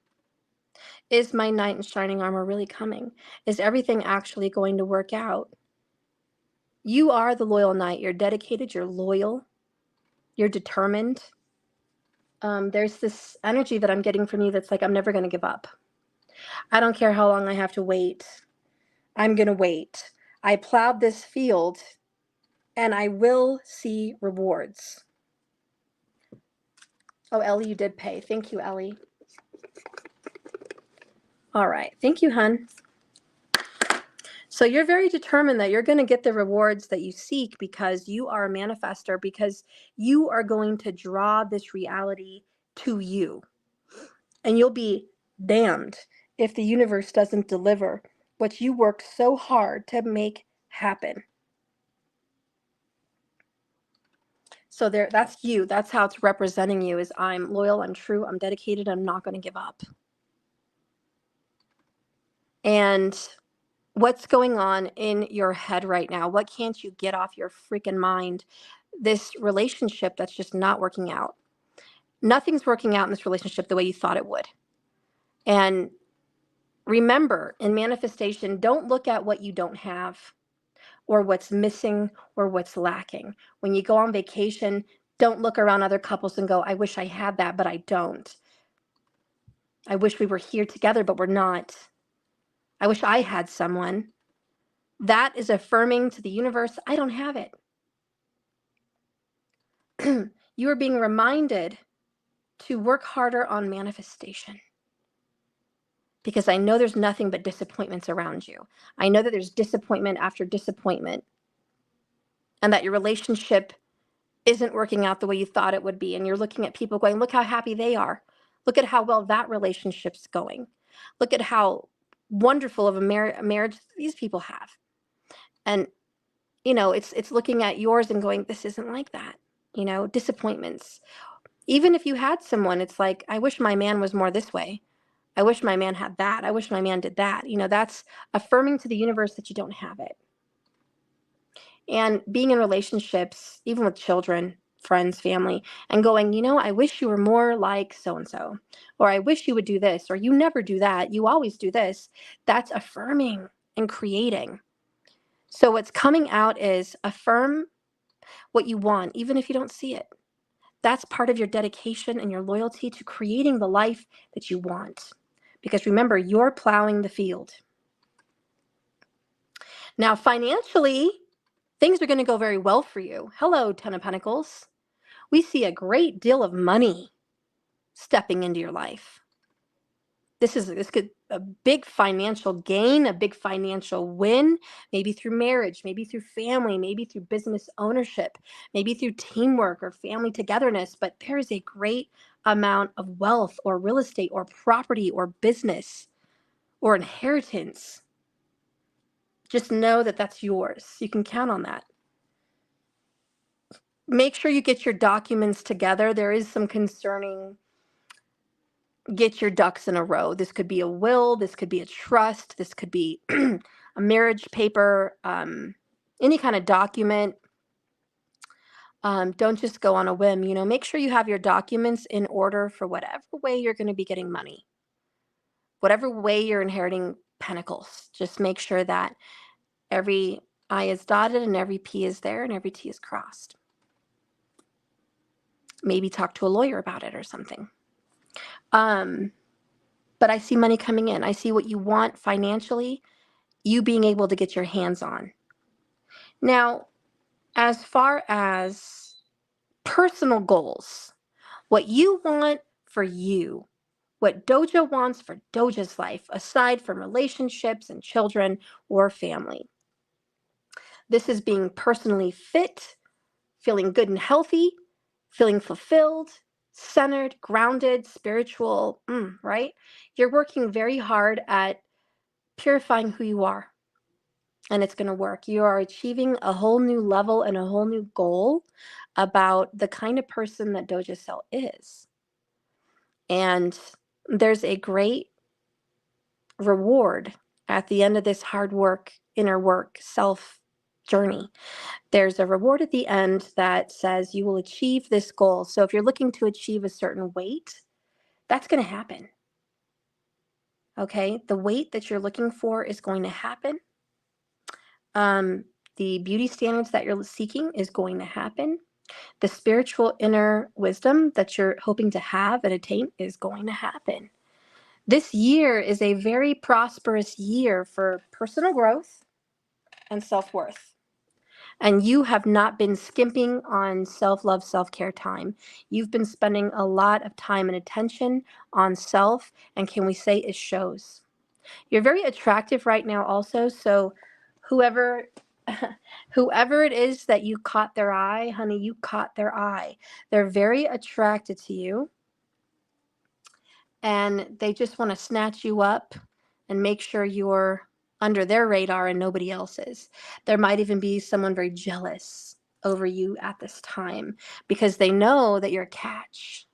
Is my knight in shining armor really coming? Is everything actually going to work out? You are the loyal knight. You're dedicated, you're loyal, you're determined. There's this energy that I'm getting from you that's like, I'm never going to give up. I don't care how long I have to wait. I'm going to wait. I plowed this field and I will see rewards. Oh, Ellie, you did pay. Thank you, Ellie. All right. Thank you, hun. So you're very determined that you're going to get the rewards that you seek because you are a manifester, because you are going to draw this reality to you. And you'll be damned if the universe doesn't deliver what you worked so hard to make happen. So there, that's you. That's how it's representing you, is I'm loyal, I'm true, I'm dedicated, I'm not going to give up. And what's going on in your head right now? What can't you get off your freaking mind? This relationship that's just not working out. Nothing's working out in this relationship the way you thought it would. And remember, in manifestation, don't look at what you don't have or what's missing or what's lacking. When you go on vacation, don't look around other couples and go, I wish I had that, but I don't. I wish we were here together, but we're not. I wish I had someone. That is affirming to the universe, I don't have it. You are being reminded to work harder on manifestation, because I know there's nothing but disappointments around you. I know that there's disappointment after disappointment, and that your relationship isn't working out the way you thought it would be. And you're looking at people going, look how happy they are. Look at how well that relationship's going. Look at how wonderful of a marriage these people have. And, it's looking at yours and going, this isn't like that. Disappointments. Even if you had someone, it's like, I wish my man was more this way. I wish my man had that. I wish my man did that. That's affirming to the universe that you don't have it. And being in relationships, even with children, friends, family, and going, I wish you were more like so-and-so, or I wish you would do this, or you never do that. You always do this. That's affirming and creating. So what's coming out is affirm what you want, even if you don't see it. That's part of your dedication and your loyalty to creating the life that you want. Because remember, you're plowing the field. Now, financially, things are going to go very well for you. Hello, Ten of Pentacles. We see a great deal of money stepping into your life. This could a big financial gain, a big financial win, maybe through marriage, maybe through family, maybe through business ownership, maybe through teamwork or family togetherness. But there is a great amount of wealth or real estate or property or business or inheritance. Just know that that's yours. You can count on that. Make sure you get your documents together. There is some concerning. Get your ducks in a row. This could be a will. This could be a trust. This could be a marriage paper, any kind of document. Don't just go on a whim. Make sure you have your documents in order for whatever way you're going to be getting money, whatever way you're inheriting pentacles. Just make sure that every I is dotted and every P is there and every T is crossed. Maybe talk to a lawyer about it or something. But I see money coming in. I see what you want financially, you being able to get your hands on. Now, as far as personal goals, what you want for you, what Doja wants for Doja's life, aside from relationships and children or family. This is being personally fit, feeling good and healthy, feeling fulfilled, centered, grounded, spiritual, right? You're working very hard at purifying who you are, and it's going to work. You are achieving a whole new level and a whole new goal about the kind of person that Doja Cell is. And there's a great reward at the end of this hard work, inner work, self journey. There's a reward at the end that says you will achieve this goal. So if you're looking to achieve a certain weight, that's going to happen. Okay, the weight that you're looking for is going to happen. The beauty standards that you're seeking is going to happen. The spiritual inner wisdom that you're hoping to have and attain is going to happen. This year is a very prosperous year for personal growth and self-worth. And you have not been skimping on self-love, self-care time. You've been spending a lot of time and attention on self, and can we say it shows? You're very attractive right now also, so whoever it is that you caught their eye, honey, you caught their eye. They're very attracted to you, and they just want to snatch you up and make sure you're under their radar and nobody else's. There might even be someone very jealous over you at this time because they know that you're a catch,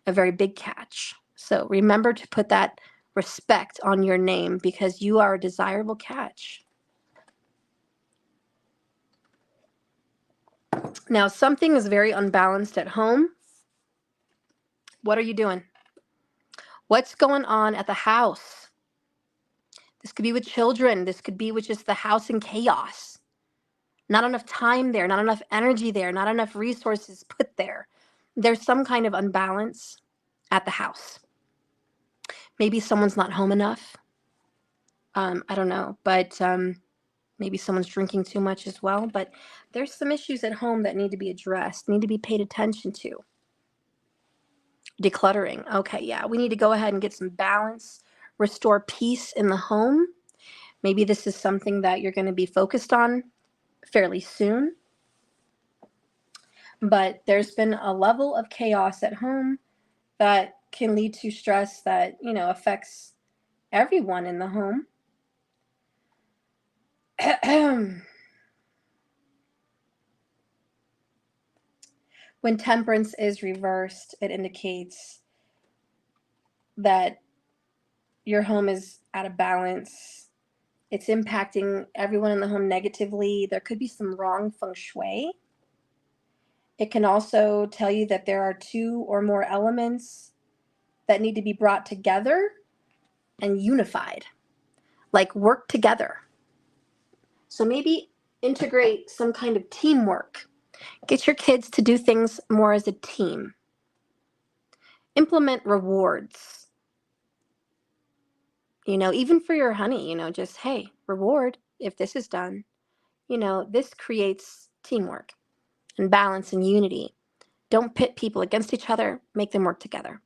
a very big catch. So remember to put that respect on your name because you are a desirable catch. Now, something is very unbalanced at home. What are you doing? What's going on at the house? This could be with children. This could be with just the house in chaos. Not enough time there, not enough energy there, not enough resources put there. There's some kind of unbalance at the house. Maybe someone's not home enough. I don't know, but maybe someone's drinking too much as well. But there's some issues at home that need to be addressed, need to be paid attention to. Decluttering. Okay, yeah, we need to go ahead and get some balance, restore peace in the home. Maybe this is something that you're going to be focused on fairly soon. But there's been a level of chaos at home that can lead to stress that, affects everyone in the home. When temperance is reversed, it indicates that your home is out of balance. It's impacting everyone in the home negatively. There could be some wrong feng shui. It can also tell you that there are two or more elements that need to be brought together and unified, like work together. So maybe integrate some kind of teamwork. Get your kids to do things more as a team. Implement rewards. Even for your honey, just, hey, reward if this is done. This creates teamwork and balance and unity. Don't pit people against each other, make them work together.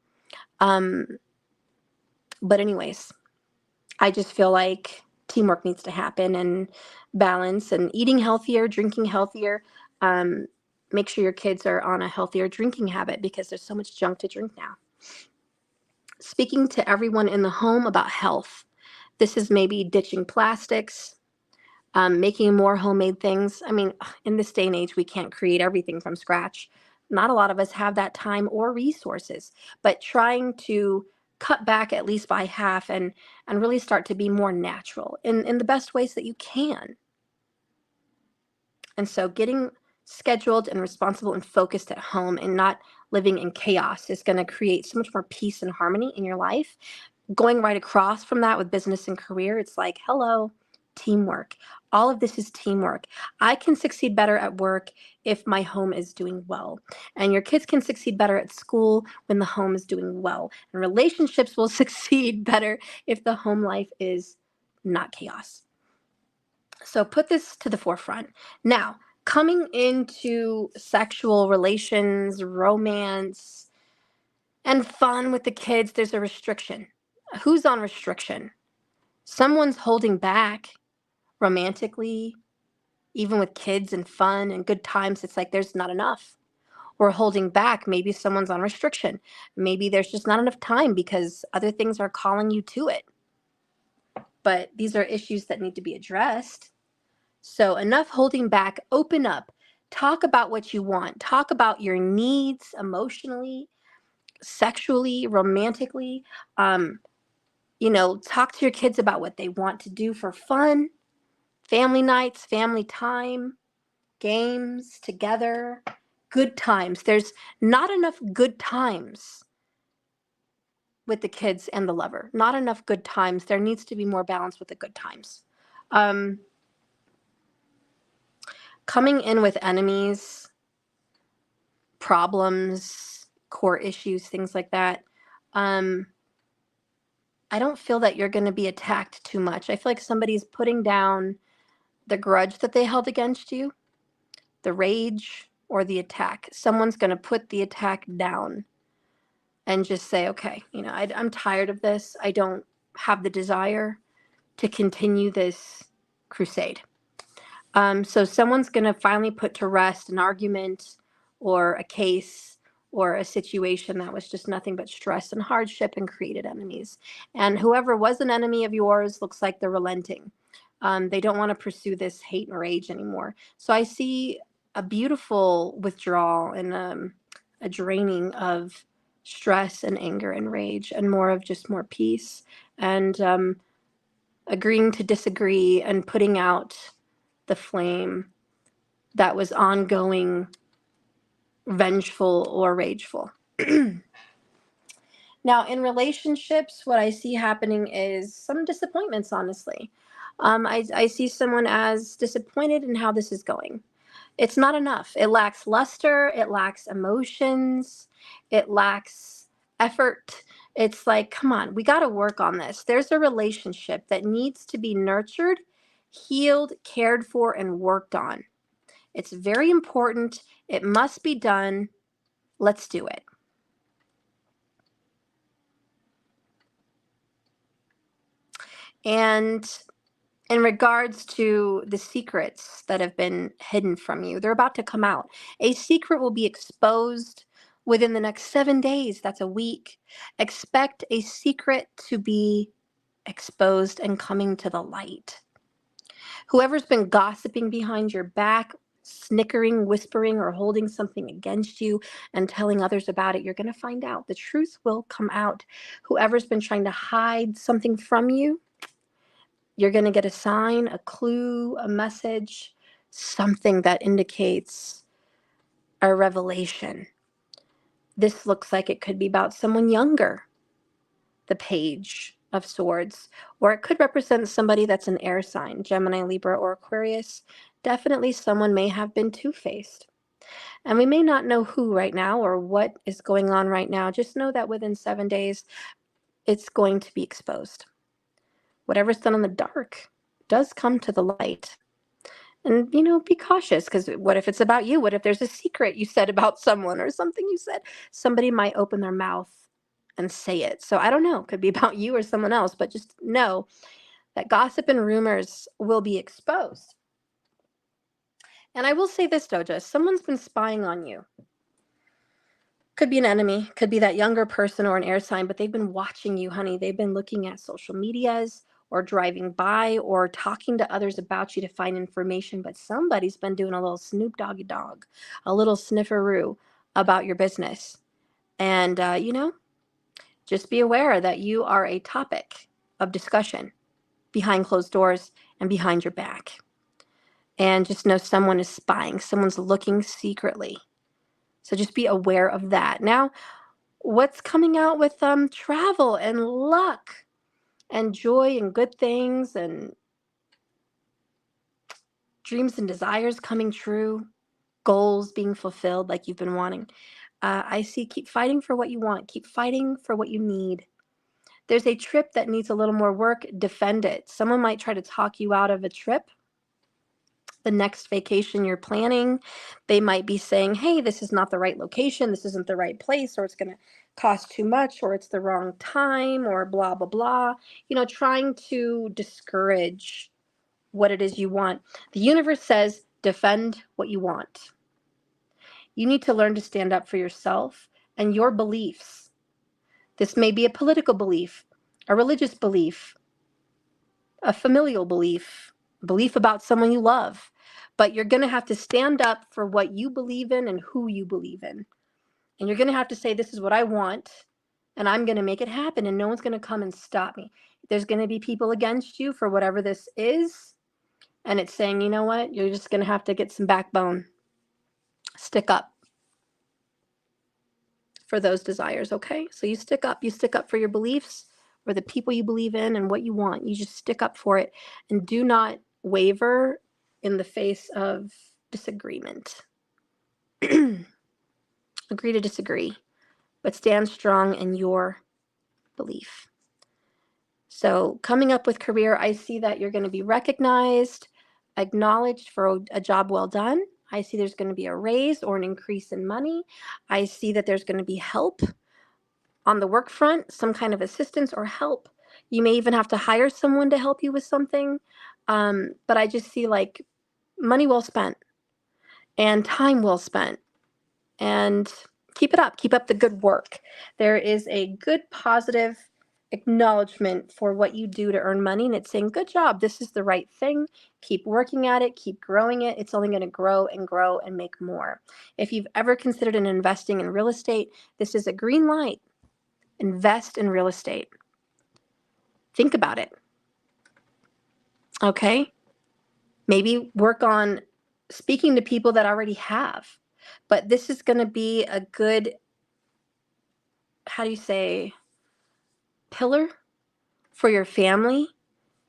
But anyways, I just feel like teamwork needs to happen, and balance, and eating healthier, drinking healthier. Make sure your kids are on a healthier drinking habit because there's so much junk to drink now. Speaking to everyone in the home about health. This is maybe ditching plastics, making more homemade things. I mean, in this day and age, we can't create everything from scratch. Not a lot of us have that time or resources, but trying to cut back at least by half and really start to be more natural in the best ways that you can. And so getting scheduled and responsible and focused at home and not living in chaos is going to create so much more peace and harmony in your life. Going right across from that with business and career, it's like, hello, teamwork. All of this is teamwork. I can succeed better at work if my home is doing well. And your kids can succeed better at school when the home is doing well. And relationships will succeed better if the home life is not chaos. So put this to the forefront. Now, coming into sexual relations, romance, and fun with the kids, there's a restriction. Who's on restriction? Someone's holding back romantically, even with kids and fun and good times. It's like there's not enough. Or holding back, maybe someone's on restriction. Maybe there's just not enough time because other things are calling you to it. But these are issues that need to be addressed. So enough holding back, open up, talk about what you want, talk about your needs emotionally, sexually, romantically. Talk to your kids about what they want to do for fun, family nights, family time, games together, good times. There's not enough good times with the kids and the lover. Not enough good times. There needs to be more balance with the good times. Coming in with enemies, problems, core issues, things like that. I don't feel that you're going to be attacked too much. I feel like somebody's putting down the grudge that they held against you, the rage or the attack. Someone's going to put the attack down and just say, okay, I'm tired of this. I don't have the desire to continue this crusade. So someone's going to finally put to rest an argument or a case or a situation that was just nothing but stress and hardship and created enemies. And whoever was an enemy of yours looks like they're relenting. They don't want to pursue this hate and rage anymore. So I see a beautiful withdrawal and a draining of stress and anger and rage, and more of just more peace and agreeing to disagree and putting out the flame that was ongoing, vengeful or rageful. Now, in relationships, what I see happening is some disappointments, honestly. I see someone as disappointed in how this is going. It's not enough. It lacks luster. It lacks emotions. It lacks effort. It's like, come on, we got to work on this. There's a relationship that needs to be nurtured, healed, cared for, and worked on. It's very important. It must be done. Let's do it. And in regards to the secrets that have been hidden from you, they're about to come out. A secret will be exposed within the next 7 days. That's a week. Expect a secret to be exposed and coming to the light. Whoever's been gossiping behind your back, snickering, whispering, or holding something against you and telling others about it, you're going to find out. The truth will come out. Whoever's been trying to hide something from you, you're going to get a sign, a clue, a message, something that indicates a revelation. This looks like it could be about someone younger, the Page of Swords, or it could represent somebody that's an air sign, Gemini, Libra, or Aquarius. Definitely someone may have been two-faced. And we may not know who right now or what is going on right now. Just know that within 7 days, it's going to be exposed. Whatever's done in the dark does come to the light. And, be cautious, because what if it's about you? What if there's a secret you said about someone or something you said? Somebody might open their mouth and say it. So I don't know. It could be about you or someone else, but just know that gossip and rumors will be exposed. And I will say this, Doja, someone's been spying on you. Could be an enemy, could be that younger person or an air sign, but they've been watching you, honey. They've been looking at social medias or driving by or talking to others about you to find information, but somebody's been doing a little Snoop Doggy Dog, a little snifferoo about your business. And, just be aware that you are a topic of discussion behind closed doors and behind your back. And just know someone is spying, someone's looking secretly. So just be aware of that. Now, what's coming out with travel and luck and joy and good things and dreams and desires coming true, goals being fulfilled like you've been wanting. I see keep fighting for what you want. Keep fighting for what you need. There's a trip that needs a little more work. Defend it. Someone might try to talk you out of a trip. The next vacation you're planning, they might be saying, hey, this is not the right location, this isn't the right place, or it's going to cost too much, or it's the wrong time, or blah, blah, blah. Trying to discourage what it is you want. The universe says, defend what you want. You need to learn to stand up for yourself and your beliefs. This may be a political belief, a religious belief, a familial belief, a belief about someone you love. But you're going to have to stand up for what you believe in and who you believe in. And you're going to have to say, this is what I want, and I'm going to make it happen, and no one's going to come and stop me. There's going to be people against you for whatever this is, and it's saying, you know what? You're just going to have to get some backbone. Stick up for those desires, okay? So you stick up for your beliefs or the people you believe in and what you want. You just stick up for it and do not waver in the face of disagreement. Agree to disagree, but stand strong in your belief. So coming up with career, I see that you're going to be recognized, acknowledged for a job well done. I see there's going to be a raise or an increase in money. I see that there's going to be help on the work front, some kind of assistance or help. You may even have to hire someone to help you with something. But I just see like money well spent and time well spent. And keep it up. Keep up the good work. There is a good positive acknowledgement for what you do to earn money, and it's saying, good job, this is the right thing. Keep working at it, keep growing it. It's only going to grow and grow and make more. If you've ever considered investing in real estate, this is a green light. Invest in real estate. Think about it. Okay? Maybe work on speaking to people that already have. But this is going to be a good, how do you say, pillar for your family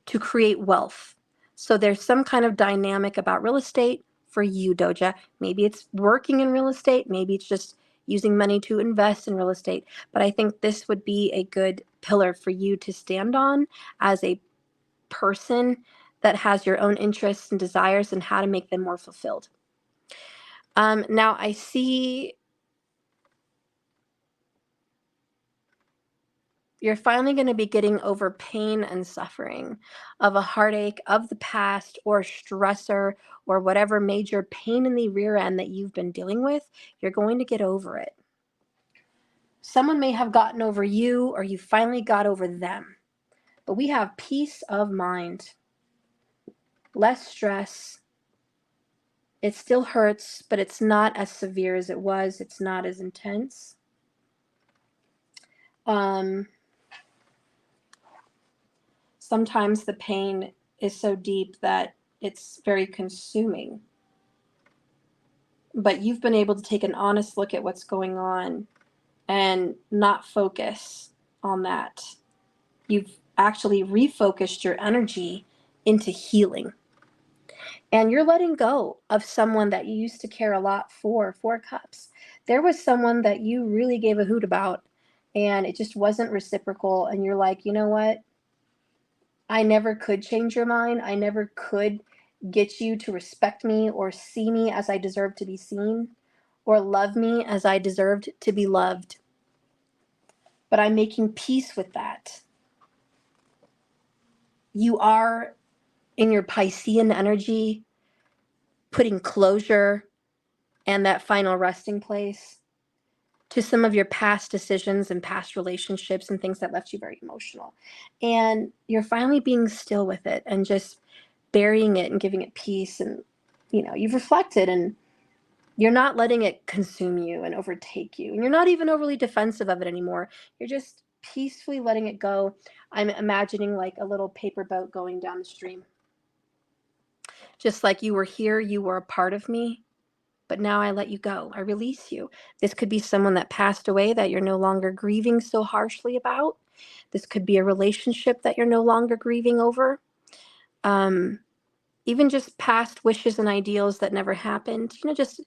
to create wealth. So there's some kind of dynamic about real estate for you, Doja. Maybe it's working in real estate. Maybe it's just using money to invest in real estate. But I think this would be a good pillar for you to stand on as a person that has your own interests and desires and how to make them more fulfilled. Now I see you're finally going to be getting over pain and suffering of a heartache of the past or stressor or whatever major pain in the rear end that you've been dealing with. You're going to get over it. Someone may have gotten over you, or you finally got over them. But we have peace of mind, less stress. It still hurts, but it's not as severe as it was. It's not as intense. Sometimes the pain is so deep that it's very consuming. But you've been able to take an honest look at what's going on and not focus on that. You've actually refocused your energy into healing. And you're letting go of someone that you used to care a lot for. 4 Cups. There was someone that you really gave a hoot about, and it just wasn't reciprocal. And you're like, you know what? I never could change your mind. I never could get you to respect me or see me as I deserve to be seen or love me as I deserved to be loved. But I'm making peace with that. You are in your Piscean energy, putting closure and that final resting place to some of your past decisions and past relationships and things that left you very emotional. And you're finally being still with it and just burying it and giving it peace. And, you've reflected and you're not letting it consume you and overtake you. And you're not even overly defensive of it anymore. You're just peacefully letting it go. I'm imagining like a little paper boat going down the stream. Just like you were here, you were a part of me. But now I let you go. I release you. This could be someone that passed away that you're no longer grieving so harshly about. This could be a relationship that you're no longer grieving over. Even just past wishes and ideals that never happened. Just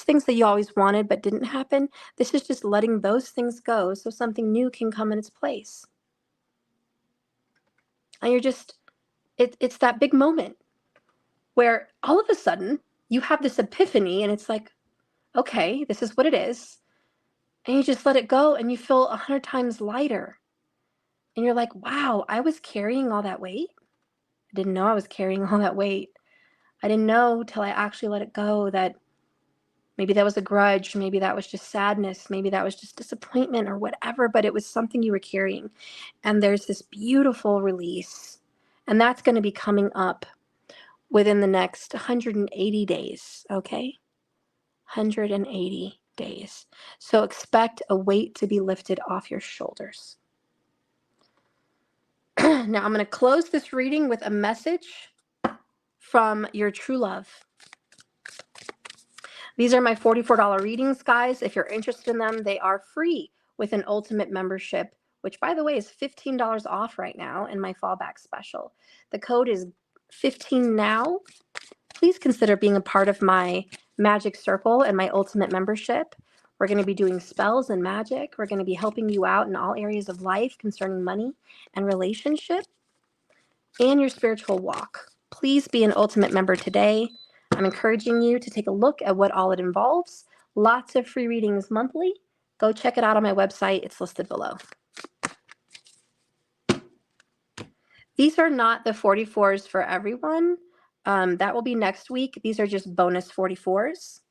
things that you always wanted but didn't happen. This is just letting those things go so something new can come in its place. And you're just, it's that big moment where all of a sudden you have this epiphany and it's like, okay, this is what it is. And you just let it go and you feel 100 times lighter. And you're like, wow, I was carrying all that weight. I didn't know I was carrying all that weight. I didn't know till I actually let it go that maybe that was a grudge. Maybe that was just sadness. Maybe that was just disappointment or whatever, but it was something you were carrying. And there's this beautiful release. And that's going to be coming up within the next 180 days, okay? 180 days. So expect a weight to be lifted off your shoulders. Now I'm going to close this reading with a message from your true love. These are my $44 readings, guys. If you're interested in them, they are free with an ultimate membership, which by the way is $15 off right now in my fallback special. The code is 15NOW. Please consider being a part of my magic circle and my ultimate membership. We're going to be doing spells and magic. We're going to be helping you out in all areas of life concerning money and relationship and your spiritual walk. Please be an ultimate member today. I'm encouraging you to take a look at what all it involves. Lots of free readings monthly. Go check it out on my website. It's listed below. These are not the 44s for everyone. That will be next week. These are just bonus 44s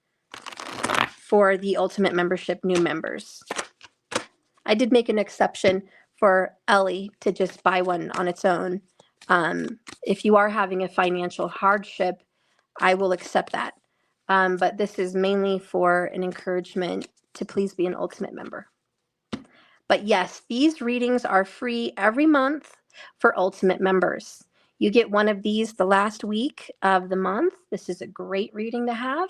for the ultimate membership new members. I did make an exception for Ellie to just buy one on its own. If you are having a financial hardship, I will accept that. But this is mainly for an encouragement to please be an ultimate member. But yes, these readings are free every month for ultimate members. You get one of these the last week of the month. This is a great reading to have,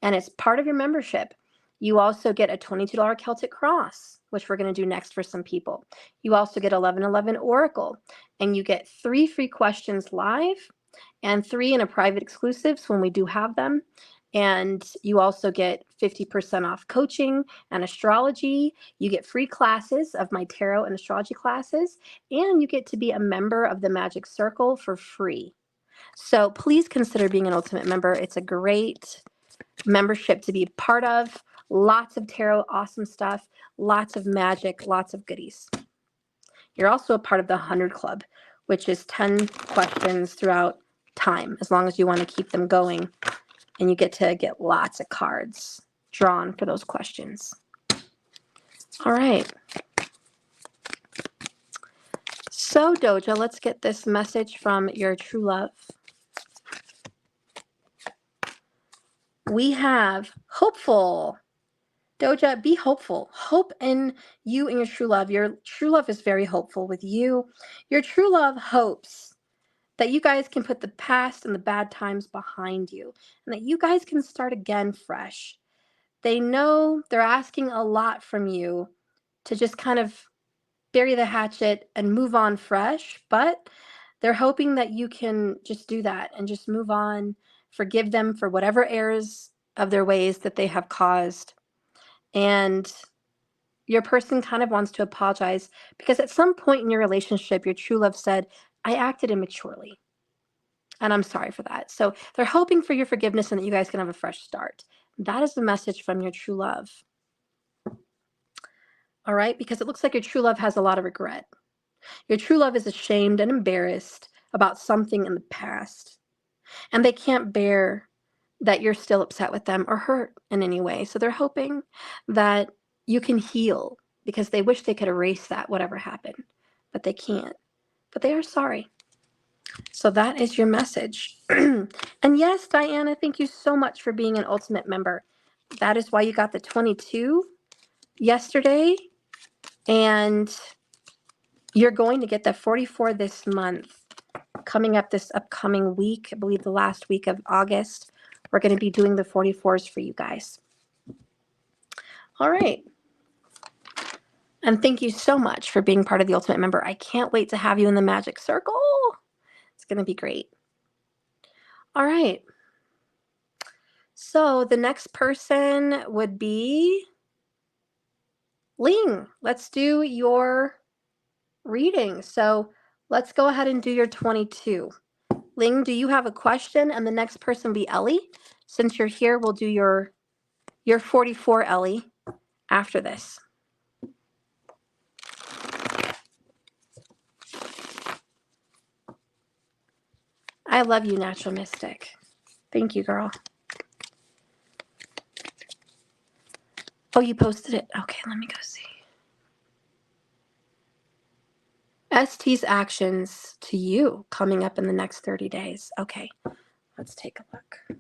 and it's part of your membership. You also get a $22 Celtic Cross, which we're going to do next for some people. You also get 1111 Oracle, and you get 3 free questions live and 3 in a private exclusives when we do have them. And you also get 50% off coaching and astrology. You get free classes of my tarot and astrology classes, and you get to be a member of the Magic Circle for free. So please consider being an Ultimate member. It's a great membership to be part of. Lots of tarot, awesome stuff, lots of magic, lots of goodies. You're also a part of the 100 Club, which is 10 questions throughout time, as long as you want to keep them going. And you get to get lots of cards drawn for those questions. All right. So, Doja, let's get this message from your true love. We have hopeful. Doja, be hopeful. Hope in you and your true love. Your true love is very hopeful with you. Your true love hopes that you guys can put the past and the bad times behind you and that you guys can start again fresh. They know they're asking a lot from you to just kind of bury the hatchet and move on fresh, but they're hoping that you can just do that and just move on, forgive them for whatever errors of their ways that they have caused. And your person kind of wants to apologize because at some point in your relationship, your true love said, I acted immaturely. And I'm sorry for that. So they're hoping for your forgiveness and that you guys can have a fresh start. That is the message from your true love. All right? Because it looks like your true love has a lot of regret. Your true love is ashamed and embarrassed about something in the past. And they can't bear that you're still upset with them or hurt in any way. So they're hoping that you can heal because they wish they could erase that, whatever happened, but they can't. But they are sorry. So that is your message. And yes, Diana, thank you so much for being an Ultimate member. That is why you got the 22 yesterday. And you're going to get the 44 this month. Coming up this upcoming week, I believe the last week of August, we're going to be doing the 44s for you guys. All right. And thank you so much for being part of the Ultimate member. I can't wait to have you in the Magic Circle. It's going to be great. All right. So the next person would be Ling. Let's do your reading. So let's go ahead and do your 22. Ling, do you have a question? And the next person will be Ellie. Since you're here, we'll do your 44, Ellie, after this. I love you, Natural Mystic. Thank you, girl. Oh, you posted it. Okay, let me go see. ST's actions to you coming up in the next 30 days. Okay, let's take a look.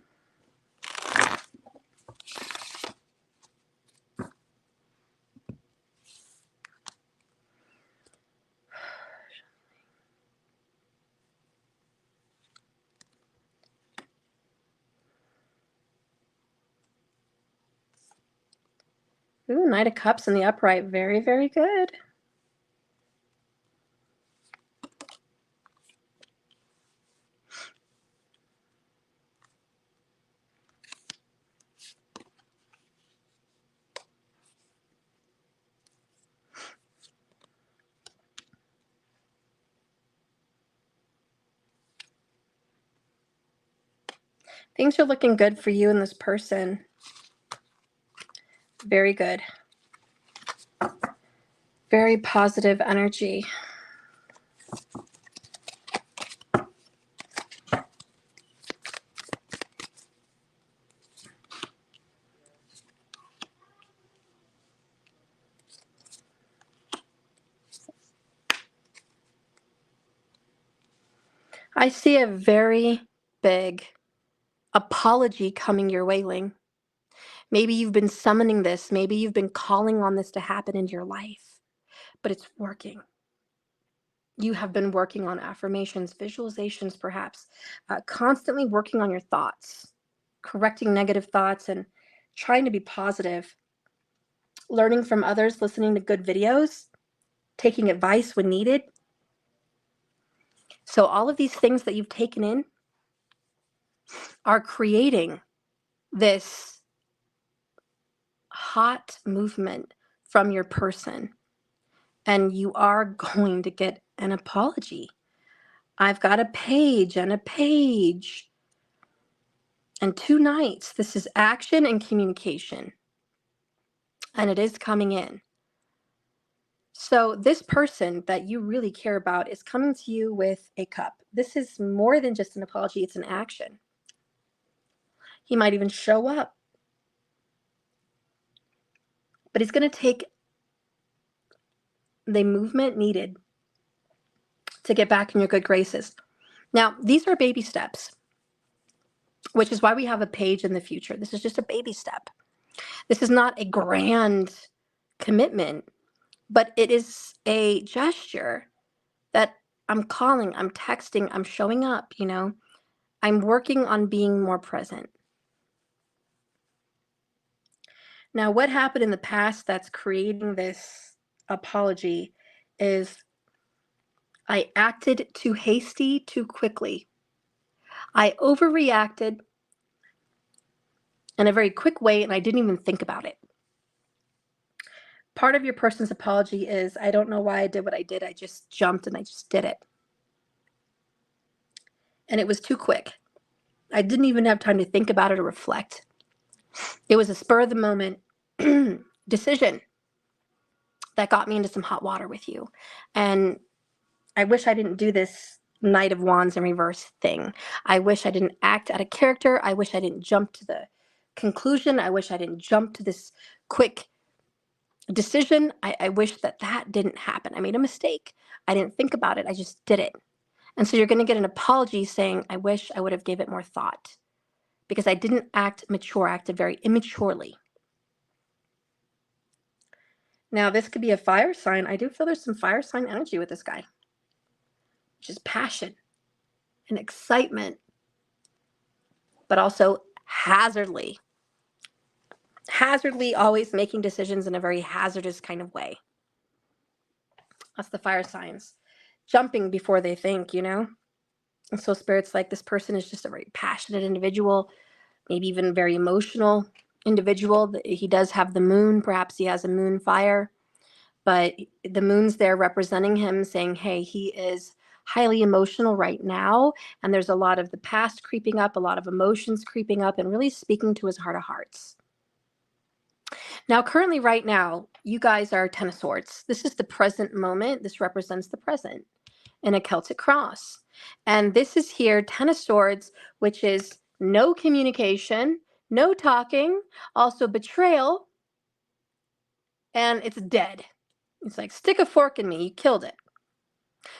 Ooh, Knight of Cups in the upright. Very, very good. Things are looking good for you and this person. Very good. Very positive energy. I see a very big apology coming your way, Ling. Maybe you've been summoning this. Maybe you've been calling on this to happen in your life, but it's working. You have been working on affirmations, visualizations, perhaps, constantly working on your thoughts, correcting negative thoughts and trying to be positive, learning from others, listening to good videos, taking advice when needed. So all of these things that you've taken in are creating this hot movement from your person, and you are going to get an apology. I've got a page and a page and 2 nights. This is action and communication, and it is coming in. So this person that you really care about is coming to you with a cup. This is more than just an apology, it's an action. He might even show up, but he's going to take the movement needed to get back in your good graces. Now, these are baby steps, which is why we have a page in the future. This is just a baby step. This is not a grand commitment, but it is a gesture that I'm calling, I'm texting, I'm showing up, you know. I'm working on being more present. Now, what happened in the past that's creating this apology is I acted too hasty, too quickly. I overreacted in a very quick way, and I didn't even think about it. Part of your person's apology is, I don't know why I did what I did. I just jumped and I just did it. And it was too quick. I didn't even have time to think about it or reflect. It was a spur of the moment decision that got me into some hot water with you. And I wish I didn't do this Knight of Wands in reverse thing. I wish I didn't act out of character. I wish I didn't jump to the conclusion. I wish I didn't jump to this quick decision. I wish that didn't happen. I made a mistake. I didn't think about it. I just did it. And so you're going to get an apology saying, I wish I would have gave it more thought because I didn't act mature, I acted very immaturely. Now, this could be a fire sign. I do feel there's some fire sign energy with this guy, which is passion and excitement, but also hazardly. Hazardly, always making decisions in a very hazardous kind of way. That's the fire signs. Jumping before they think, you know? And so Spirit's like, this person is just a very passionate individual, maybe even very emotional individual. He does have the moon. Perhaps he has a moon fire, but the moon's there representing him, saying, hey, he is highly emotional right now. And there's a lot of the past creeping up, a lot of emotions creeping up, and really speaking to his heart of hearts. Now, currently, right now, you guys are Ten of Swords. This is the present moment. This represents the present in a Celtic cross. And this is here, Ten of Swords, which is no communication, no talking, also betrayal, and it's dead. It's like, stick a fork in me, you killed it.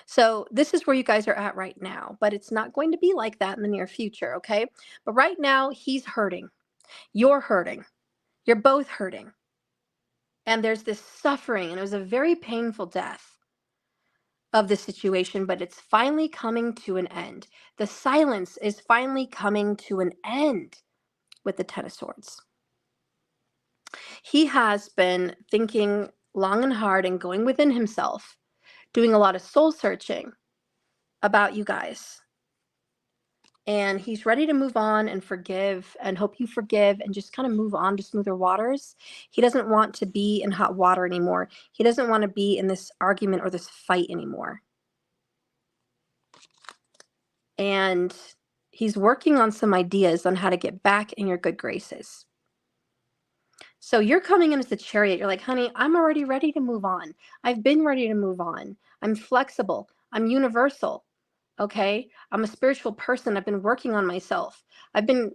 So this is where you guys are at right now, but it's not going to be like that in the near future, okay? But right now, he's hurting. You're hurting. You're both hurting. And there's this suffering, and it was a very painful death of the situation, but it's finally coming to an end. The silence is finally coming to an end with the Ten of Swords. He has been thinking long and hard and going within himself, doing a lot of soul searching about you guys. And he's ready to move on and forgive and hope you forgive and just kind of move on to smoother waters. He doesn't want to be in hot water anymore. He doesn't want to be in this argument or this fight anymore. And he's working on some ideas on how to get back in your good graces. So you're coming in as the Chariot. You're like, honey, I'm already ready to move on. I've been ready to move on. I'm flexible. I'm universal. Okay? I'm a spiritual person. I've been working on myself. I've been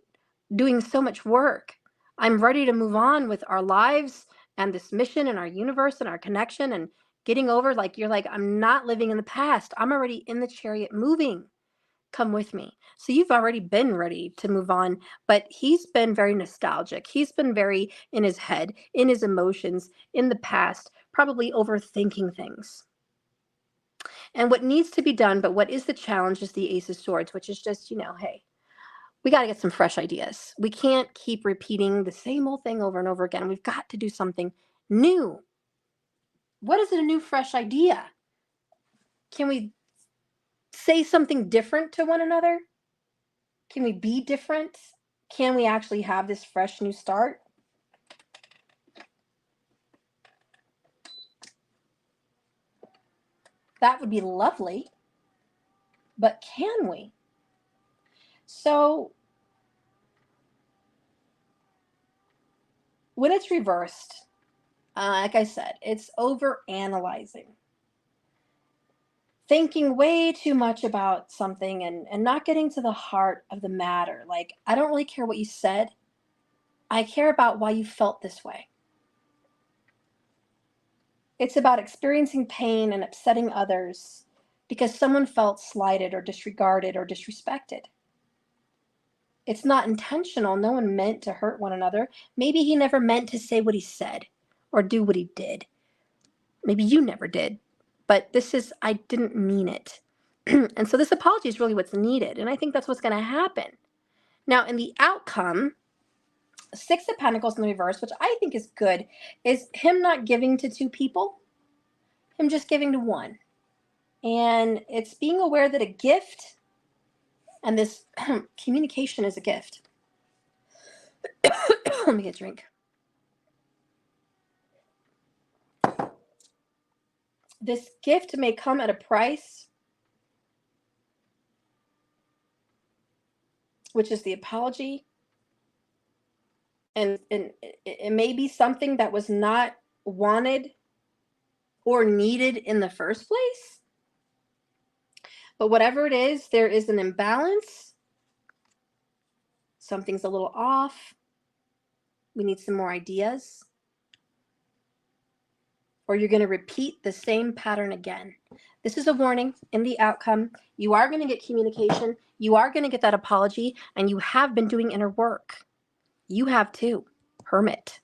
doing so much work. I'm ready to move on with our lives and this mission and our universe and our connection and getting over. Like, you're like, I'm not living in the past. I'm already in the Chariot moving. Come with me. So you've already been ready to move on, but he's been very nostalgic. He's been very in his head, in his emotions, in the past, probably overthinking things. And what needs to be done, but what is the challenge, is the Ace of Swords, which is just, hey, we got to get some fresh ideas. We can't keep repeating the same old thing over and over again. We've got to do something new. What is a new, fresh idea? Can we say something different to one another? Can we be different? Can we actually have this fresh new start? That would be lovely. But can we? So when it's reversed, like I said, it's over analyzing, thinking way too much about something and not getting to the heart of the matter. Like, I don't really care what you said. I care about why you felt this way. It's about experiencing pain and upsetting others because someone felt slighted or disregarded or disrespected. It's not intentional. No one meant to hurt one another. Maybe he never meant to say what he said or do what he did. Maybe you never did. But this is, I didn't mean it. And so this apology is really what's needed. And I think that's what's going to happen. Now, in the outcome, Six of Pentacles in the reverse, which I think is good, is him not giving to two people, him just giving to one. And it's being aware that a gift, and this communication is a gift. Let me get a drink. This gift may come at a price, which is the apology. And it may be something that was not wanted or needed in the first place. But whatever it is, there is an imbalance. Something's a little off. We need some more ideas. Or you're going to repeat the same pattern again. This is a warning in the outcome. You are going to get communication. You are going to get that apology. And you have been doing inner work. You have too, Hermit.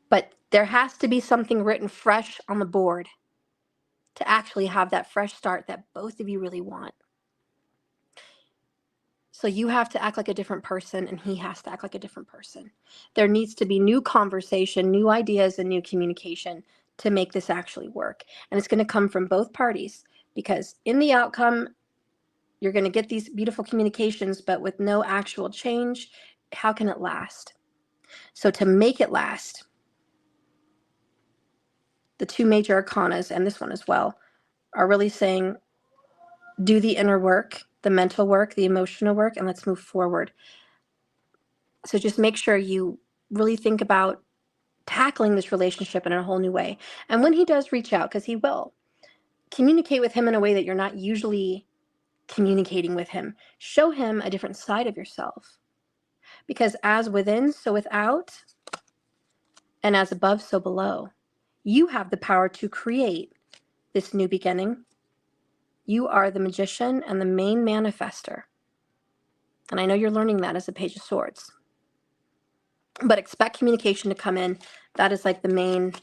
But there has to be something written fresh on the board to actually have that fresh start that both of you really want. So you have to act like a different person and he has to act like a different person. There needs to be new conversation, new ideas, and new communication to make this actually work. And it's going to come from both parties because in the outcome, you're going to get these beautiful communications, but with no actual change, how can it last? So to make it last, the two major arcanas, and this one as well, are really saying, do the inner work, the mental work, the emotional work, and let's move forward. So just make sure you really think about tackling this relationship in a whole new way. And when he does reach out, because he will, communicate with him in a way that you're not usually communicating with him. Show him a different side of yourself. Because as within, so without, and as above, so below. You have the power to create this new beginning. You are the magician and the main manifester. And I know you're learning that as a Page of Swords. But expect communication to come in. That is like the main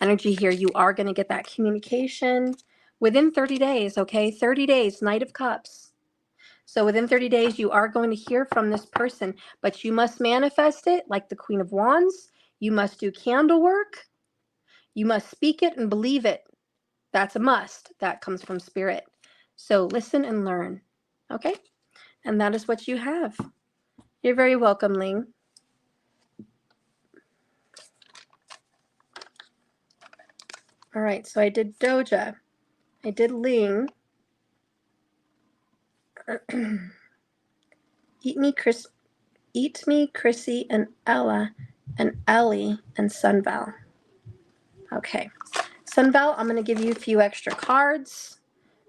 energy here. You are going to get that communication within 30 days, okay? 30 days, Knight of Cups. So within 30 days, you are going to hear from this person, but you must manifest it like the Queen of Wands. You must do candle work. You must speak it and believe it. That's a must. That comes from Spirit. So listen and learn, okay? And that is what you have. You're very welcome, Ling. All right, so I did Doja. I did Ling. Eat Me, Chrissy, and Ella, and Ellie, and Sunval. Okay. Sunval, I'm going to give you a few extra cards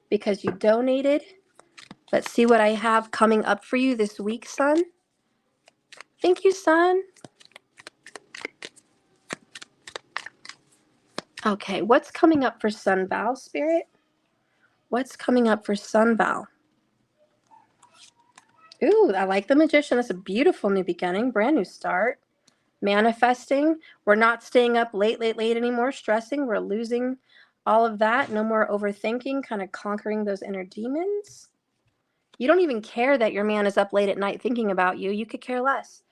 because you donated. Let's see what I have coming up for you this week, Sun. Thank you, Sun. Okay, what's coming up for Sunval, Spirit? What's coming up for Sunval? Ooh, I like the Magician. That's a beautiful new beginning, brand new start. Manifesting. We're not staying up late anymore, stressing. We're losing all of that. No more overthinking, kind of conquering those inner demons. You don't even care that your man is up late at night thinking about you. You could care less.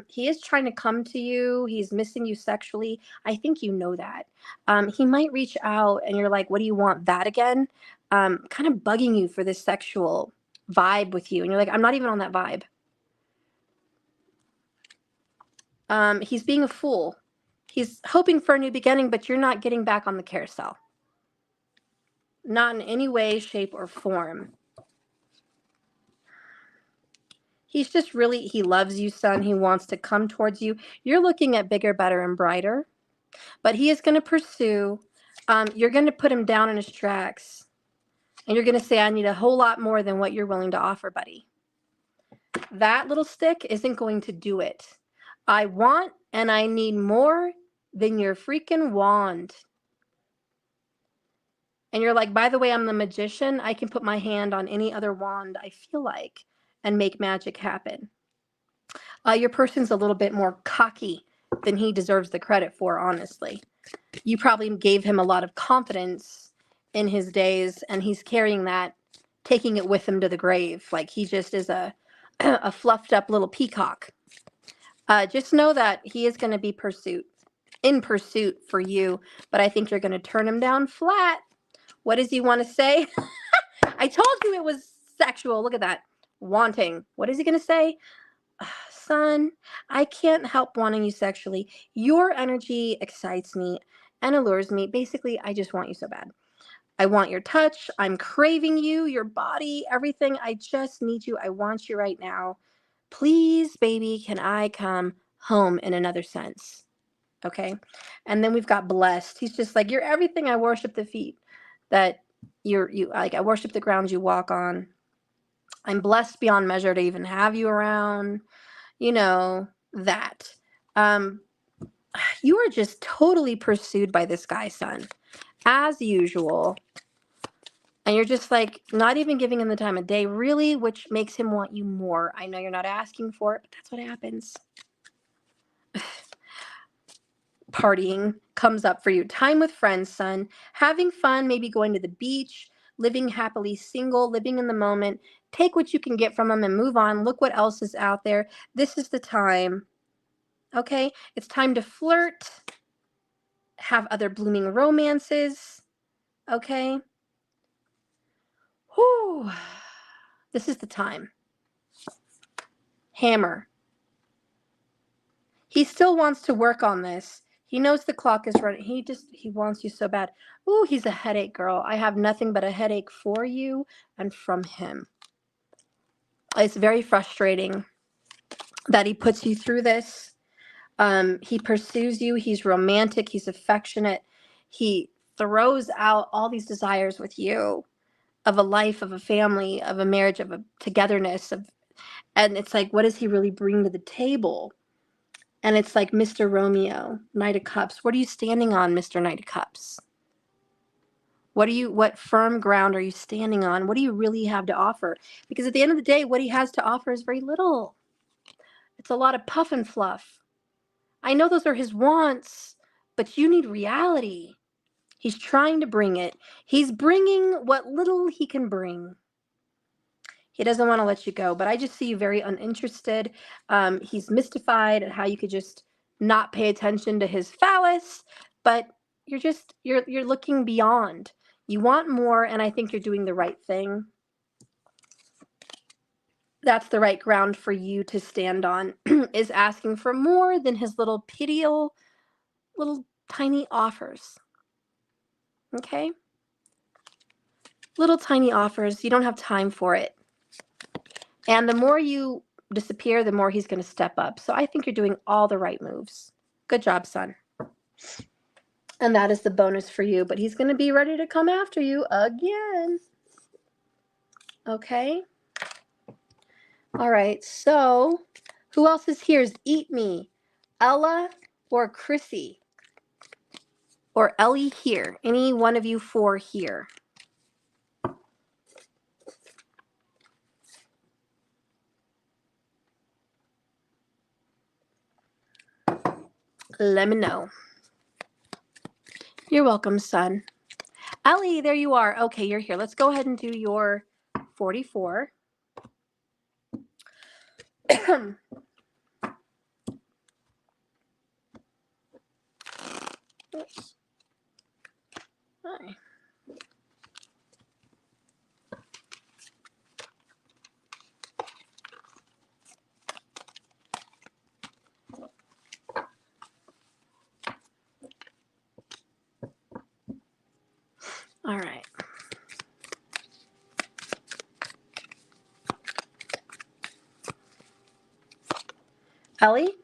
He is trying to come to you. He's missing you sexually. I think you know that. He might reach out and you're like, what do you want? That again? Kind of bugging you for this sexual vibe with you. And you're like, I'm not even on that vibe. He's being a fool. He's hoping for a new beginning, but you're not getting back on the carousel. Not in any way, shape, or form. He's just really, he loves you, son. He wants to come towards you. You're looking at bigger, better, and brighter. But he is going to pursue. You're going to put him down in his tracks. And you're going to say, I need a whole lot more than what you're willing to offer, buddy. That little stick isn't going to do it. I want and I need more than your freaking wand. And you're like, by the way, I'm the magician. I can put my hand on any other wand I feel like and make magic happen. Your person's a little bit more cocky than he deserves the credit for, honestly. You probably gave him a lot of confidence in his days, and he's carrying that, taking it with him to the grave. Like he just is a fluffed up little peacock. Just know that he is going to be in pursuit for you, but I think you're going to turn him down flat. What does he want to say? I told you it was sexual. Look at that. Wanting. What is he going to say? Son, I can't help wanting you sexually. Your energy excites me and allures me. Basically, I just want you so bad. I want your touch. I'm craving you, your body, everything. I just need you. I want you right now. Please, baby, can I come home in another sense? Okay. And then we've got blessed. He's just like, you're everything. I worship the feet that you like. I worship the ground you walk on. I'm blessed beyond measure to even have you around. You know, that. You are just totally pursued by this guy, son, as usual. And you're just like not even giving him the time of day, really, which makes him want you more. I know you're not asking for it, but that's what happens. Partying comes up for you. Time with friends, son. Having fun, maybe going to the beach, living happily single, living in the moment. Take what you can get from them and move on. Look what else is out there. This is the time. Okay? It's time to flirt, have other blooming romances. Okay? Whew. This is the time. Hammer. He still wants to work on this. He knows the clock is running. He wants you so bad. Ooh, he's a headache, girl. I have nothing but a headache for you and from him. It's very frustrating that he puts you through this. He pursues you. He's romantic. He's affectionate. He throws out all these desires with you of a life, of a family, of a marriage, of a togetherness. And it's like, what does he really bring to the table? And it's like, Mr. Romeo, Knight of Cups. What are you standing on, Mr. Knight of Cups? What firm ground are you standing on? What do you really have to offer? Because at the end of the day, what he has to offer is very little. It's a lot of puff and fluff. I know those are his wants, but you need reality. He's trying to bring it. He's bringing what little he can bring. He doesn't want to let you go, but I just see you very uninterested. He's mystified at how you could just not pay attention to his phallus, but you're looking beyond. You want more, and I think you're doing the right thing. That's the right ground for you to stand on, is asking for more than his little pitiable, little tiny offers. Okay? Little tiny offers. You don't have time for it. And the more you disappear, the more he's going to step up. So I think you're doing all the right moves. Good job, son. And that is the bonus for you. But he's going to be ready to come after you again. Okay? All right. So who else is here? Is Eat Me, Ella, or Chrissy? Or Ellie here? Any one of you four here? Let me know. You're welcome, son. Ellie, there you are. Okay, you're here. Let's go ahead and do your 44. Oops. Hi. All right. Ellie,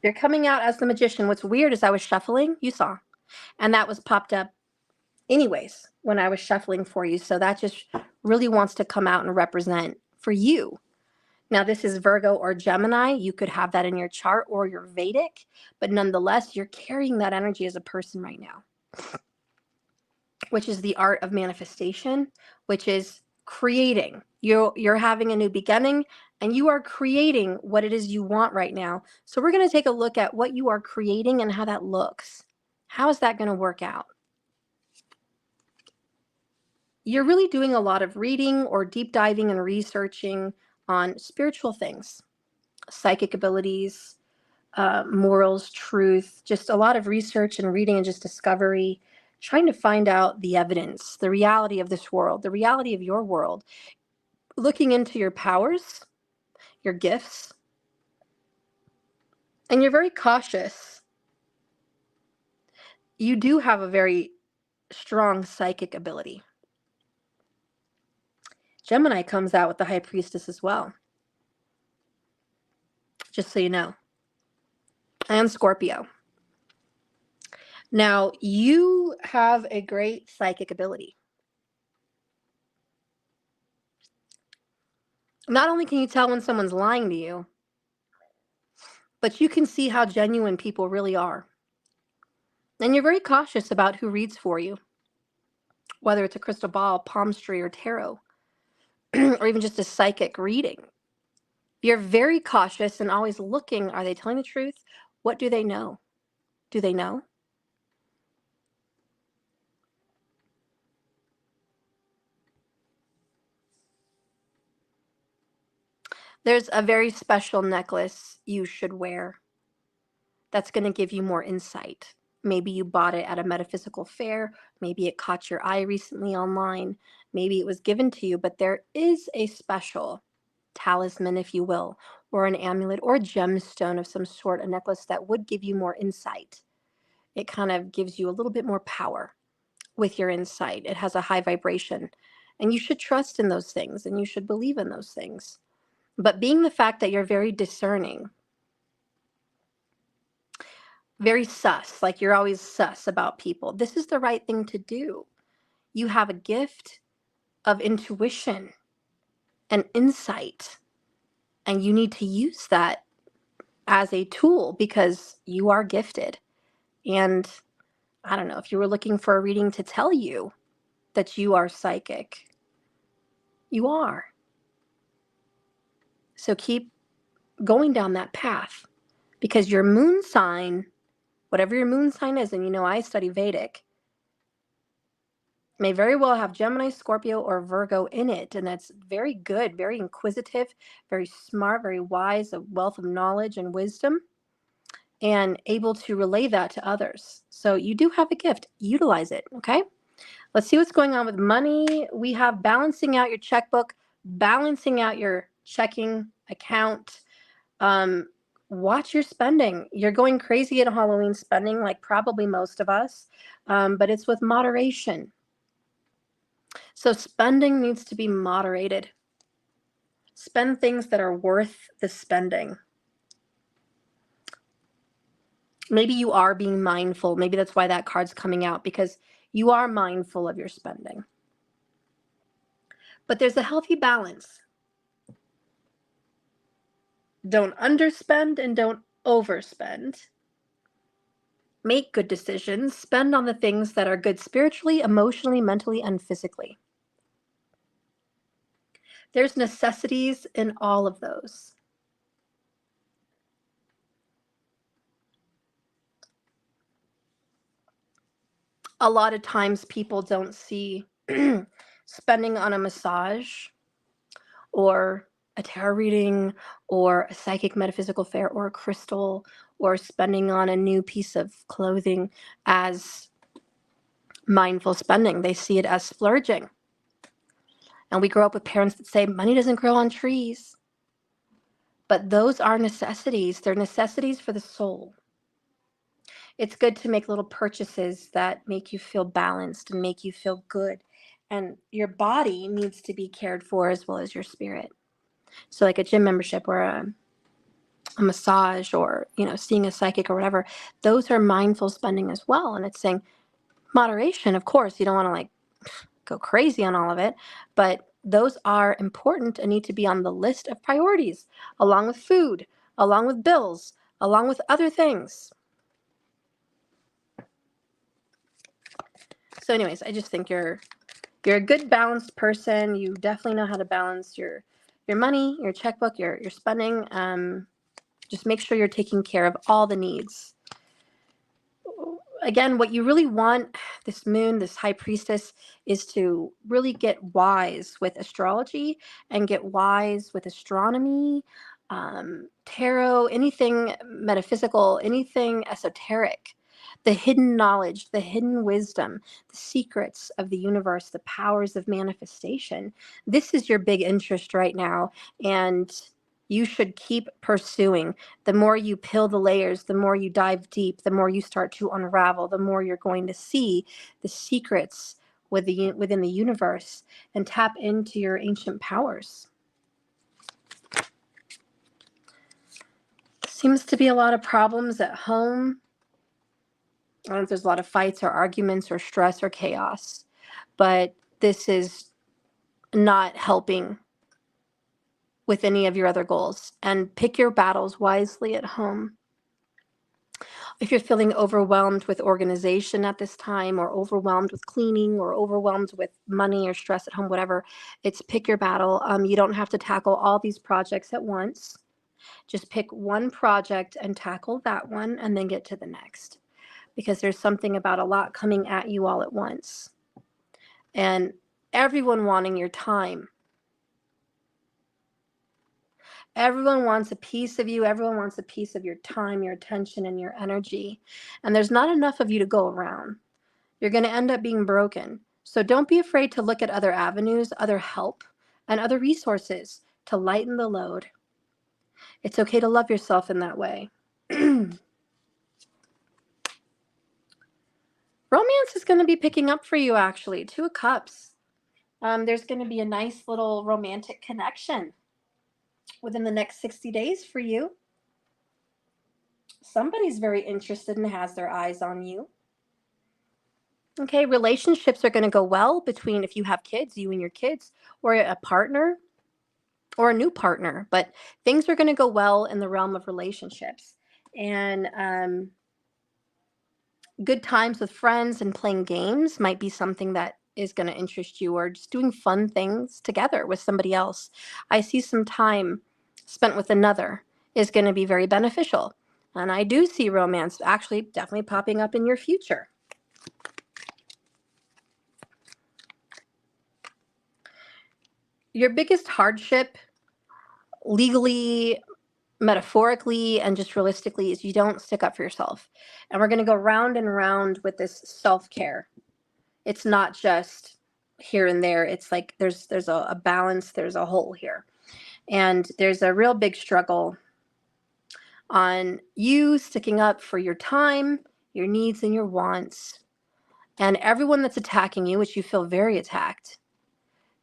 you're coming out as the magician. What's weird is I was shuffling, you saw, and that was popped up anyways when I was shuffling for you. So that just really wants to come out and represent for you. Now, this is Virgo or Gemini. You could have that in your chart or your Vedic, but nonetheless, you're carrying that energy as a person right now, which is the art of manifestation, which is creating. You're having a new beginning and you are creating what it is you want right now. So we're going to take a look at what you are creating and how that looks. How is that going to work out? You're really doing a lot of reading or deep diving and researching on spiritual things, psychic abilities, morals, truth, just a lot of research and reading and just discovery, trying to find out the evidence, the reality of this world, the reality of your world, looking into your powers, your gifts. And you're very cautious. You do have a very strong psychic ability. Gemini comes out with the High Priestess as well, just so you know. And Scorpio. Now, you have a great psychic ability. Not only can you tell when someone's lying to you, but you can see how genuine people really are. And you're very cautious about who reads for you, whether it's a crystal ball, palmistry, or tarot, or even just a psychic reading. You're very cautious and always looking, are they telling the truth? What do they know? Do they know? There's a very special necklace you should wear that's going to give you more insight. Maybe you bought it at a metaphysical fair. Maybe it caught your eye recently online. Maybe it was given to you, but there is a special talisman, if you will, or an amulet or a gemstone of some sort, a necklace that would give you more insight. It kind of gives you a little bit more power with your insight. It has a high vibration, and you should trust in those things and you should believe in those things. But being the fact that you're very discerning, very sus, like you're always sus about people, this is the right thing to do. You have a gift of intuition and insight, and you need to use that as a tool because you are gifted. And I don't know if you were looking for a reading to tell you that you are psychic. You are. So keep going down that path because your moon sign, whatever your moon sign is, and you know I study Vedic, may very well have Gemini, Scorpio, or Virgo in it. And that's very good, very inquisitive, very smart, very wise, a wealth of knowledge and wisdom, and able to relay that to others. So you do have a gift. Utilize it, okay? Let's see what's going on with money. We have balancing out your checkbook, balancing out your checking account. Watch your spending. You're going crazy at Halloween spending, like probably most of us, but it's with moderation. So spending needs to be moderated. Spend things that are worth the spending. Maybe you are being mindful. Maybe that's why that card's coming out, because you are mindful of your spending. But there's a healthy balance. Don't underspend and don't overspend. Make good decisions. Spend on the things that are good spiritually, emotionally, mentally, and physically. There's necessities in all of those. A lot of times people don't see spending on a massage or a tarot reading or a psychic metaphysical fair or a crystal or spending on a new piece of clothing as mindful spending. They see it as splurging. And we grow up with parents that say money doesn't grow on trees. But those are necessities. They're necessities for the soul. It's good to make little purchases that make you feel balanced and make you feel good. And your body needs to be cared for as well as your spirit. So like a gym membership or a massage or, seeing a psychic or whatever, those are mindful spending as well. And it's saying moderation, of course, you don't want to like go crazy on all of it, but those are important and need to be on the list of priorities, along with food, along with bills, along with other things. So anyways, I just think you're a good balanced person. You definitely know how to balance your money, your checkbook, your spending. Just make sure you're taking care of all the needs. Again, what you really want, this moon, this high priestess, is to really get wise with astrology and get wise with astronomy, tarot, anything metaphysical, anything esoteric, the hidden knowledge, the hidden wisdom, the secrets of the universe, the powers of manifestation. This is your big interest right now, and you should keep pursuing. The more you peel the layers, the more you dive deep, the more you start to unravel, the more you're going to see the secrets within the universe and tap into your ancient powers. Seems to be a lot of problems at home. I don't know if there's a lot of fights or arguments or stress or chaos, but this is not helping with any of your other goals. And pick your battles wisely at home. If you're feeling overwhelmed with organization at this time, or overwhelmed with cleaning, or overwhelmed with money or stress at home, whatever, it's pick your battle. You don't have to tackle all these projects at once. Just pick one project and tackle that one and then get to the next. Because there's something about a lot coming at you all at once. And everyone wanting your time. Everyone wants a piece of you. Everyone wants a piece of your time, your attention, and your energy. And there's not enough of you to go around. You're going to end up being broken. So don't be afraid to look at other avenues, other help, and other resources to lighten the load. It's okay to love yourself in that way. Romance is going to be picking up for you, actually. 2 of Cups. There's going to be a nice little romantic connection within the next 60 days for you. Somebody's very interested and has their eyes on you. Okay, relationships are going to go well between, if you have kids, you and your kids, or a partner, or a new partner. But things are going to go well in the realm of relationships. And good times with friends and playing games might be something that is going to interest you, or just doing fun things together with somebody else. I see some time spent with another is going to be very beneficial. And I do see romance actually definitely popping up in your future. Your biggest hardship, legally, metaphorically, and just realistically, is you don't stick up for yourself. And we're going to go round and round with this self-care. It's not just here and there. It's like there's a balance, there's a whole here. And there's a real big struggle on you sticking up for your time, your needs, and your wants. And everyone that's attacking you, which you feel very attacked,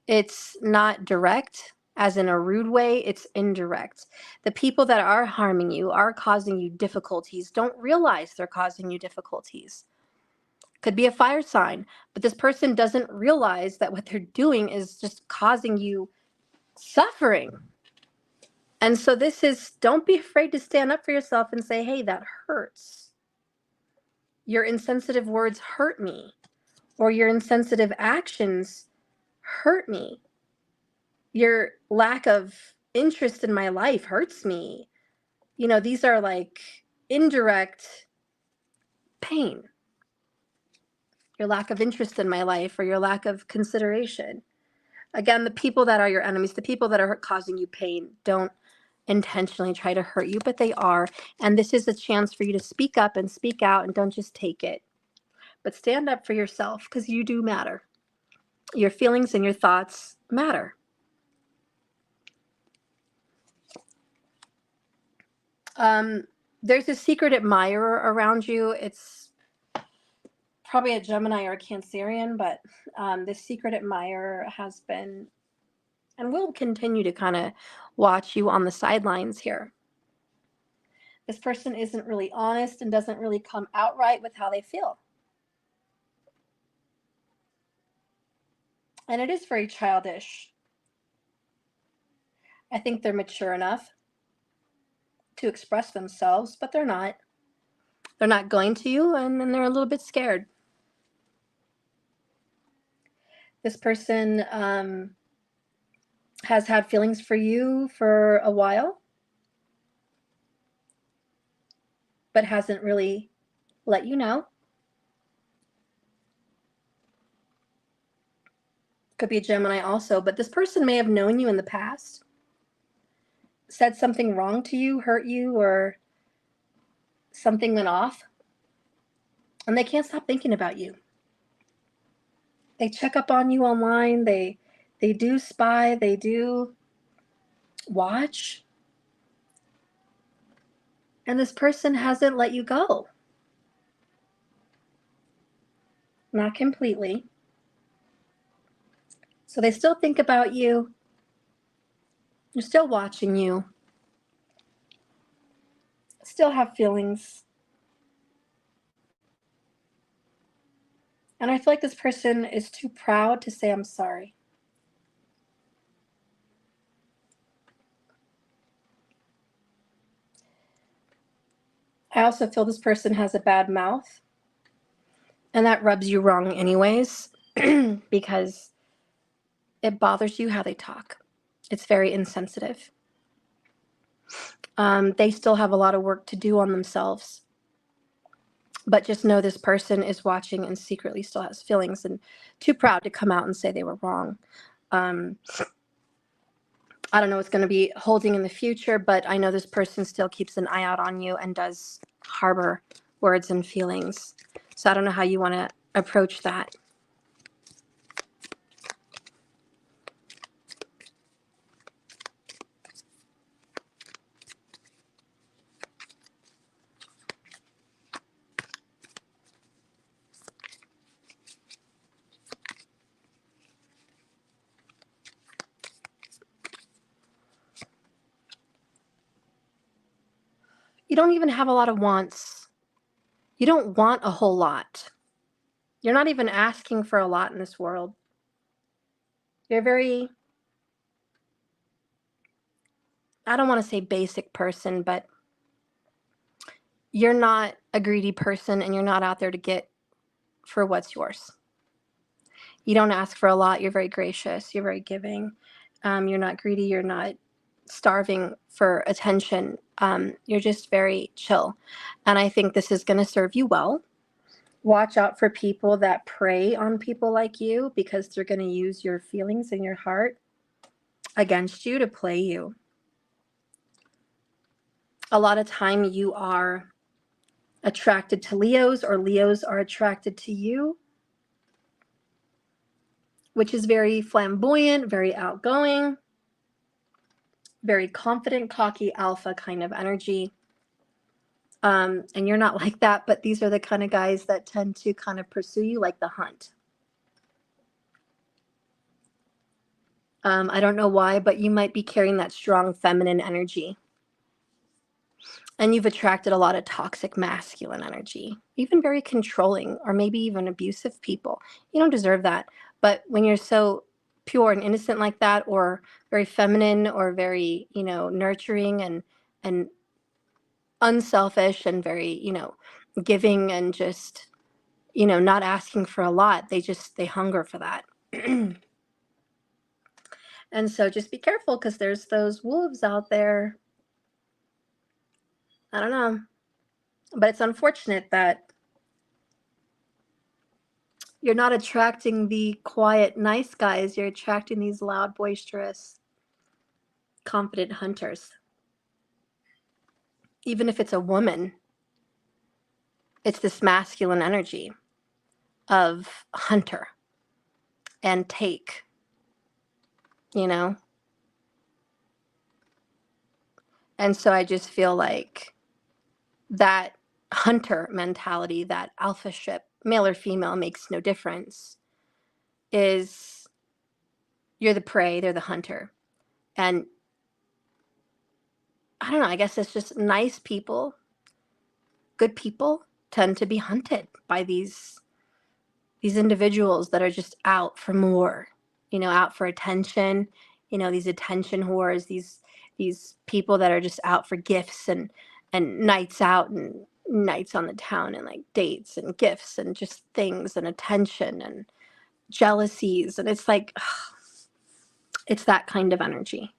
it's not direct, as in a rude way, it's indirect. The people that are harming you, are causing you difficulties, don't realize they're causing you difficulties. Could be a fire sign, but this person doesn't realize that what they're doing is just causing you suffering. And so this is, don't be afraid to stand up for yourself and say, hey, that hurts. Your insensitive words hurt me, or your insensitive actions hurt me. Your lack of interest in my life hurts me. These are like indirect pain. Your lack of interest in my life, or your lack of consideration. Again, the people that are your enemies, the people that are causing you pain, don't intentionally try to hurt you, but they are. And this is a chance for you to speak up and speak out, and don't just take it. But stand up for yourself, because you do matter. Your feelings and your thoughts matter. There's a secret admirer around you. It's probably a Gemini or a Cancerian, but this secret admirer has been and will continue to kind of watch you on the sidelines here. This person isn't really honest and doesn't really come outright with how they feel. And it is very childish. I think they're mature enough to express themselves, but they're not. They're not going to you, and then they're a little bit scared. This person has had feelings for you for a while, but hasn't really let you know. Could be a Gemini also, but this person may have known you in the past, said something wrong to you, hurt you, or something went off, and they can't stop thinking about you. They check up on you online. They do spy. They do watch. And this person hasn't let you go. Not completely. So they still think about you. They're still watching you. Still have feelings. And I feel like this person is too proud to say, I'm sorry. I also feel this person has a bad mouth. And that rubs you wrong anyways, because it bothers you how they talk. It's very insensitive. They still have a lot of work to do on themselves. But just know this person is watching and secretly still has feelings and too proud to come out and say they were wrong. I don't know what's going to be holding in the future, but I know this person still keeps an eye out on you and does harbor words and feelings. So I don't know how you want to approach that. You don't even have a lot of wants. You don't want a whole lot. You're not even asking for a lot in this world. You're very, I don't want to say basic person, but you're not a greedy person and you're not out there to get for what's yours. You don't ask for a lot. You're very gracious. You're very giving. You're not greedy. You're not starving for attention. You're just very chill. And I think this is going to serve you well. Watch out for people that prey on people like you because they're going to use your feelings and your heart against you to play you. A lot of time you are attracted to Leos or Leos are attracted to you, which is very flamboyant, very outgoing, very confident, cocky, alpha kind of energy. And you're not like that, but these are the kind of guys that tend to kind of pursue you like the hunt. I don't know why, but you might be carrying that strong feminine energy. And you've attracted a lot of toxic masculine energy, even very controlling or maybe even abusive people. You don't deserve that. But when you're so pure and innocent like that, or very feminine or very, nurturing and unselfish and very, giving and just, not asking for a lot, they hunger for that. And so just be careful because there's those wolves out there. I don't know. But it's unfortunate that you're not attracting the quiet, nice guys. You're attracting these loud, boisterous, confident hunters. Even if it's a woman, it's this masculine energy of hunter and take, And so I just feel like that hunter mentality, that alpha ship, male or female makes no difference, is you're the prey, they're the hunter. And I don't know, I guess it's just nice people, good people tend to be hunted by these individuals that are just out for more, out for attention, these attention whores, these people that are just out for gifts and nights out and nights on the town and like dates and gifts and just things and attention and jealousies. And it's like, it's that kind of energy.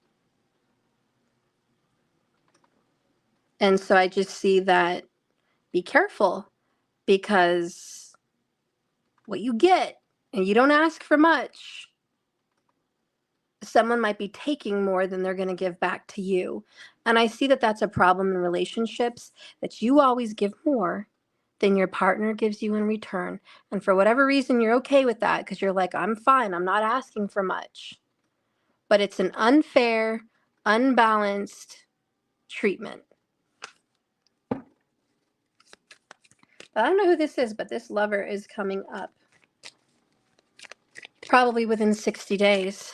And so I just see that, be careful, because what you get, and you don't ask for much, someone might be taking more than they're going to give back to you. And I see that that's a problem in relationships, that you always give more than your partner gives you in return. And for whatever reason, you're okay with that because you're like, I'm fine, I'm not asking for much. But it's an unfair, unbalanced treatment. But I don't know who this is, but this lover is coming up. Probably within 60 days.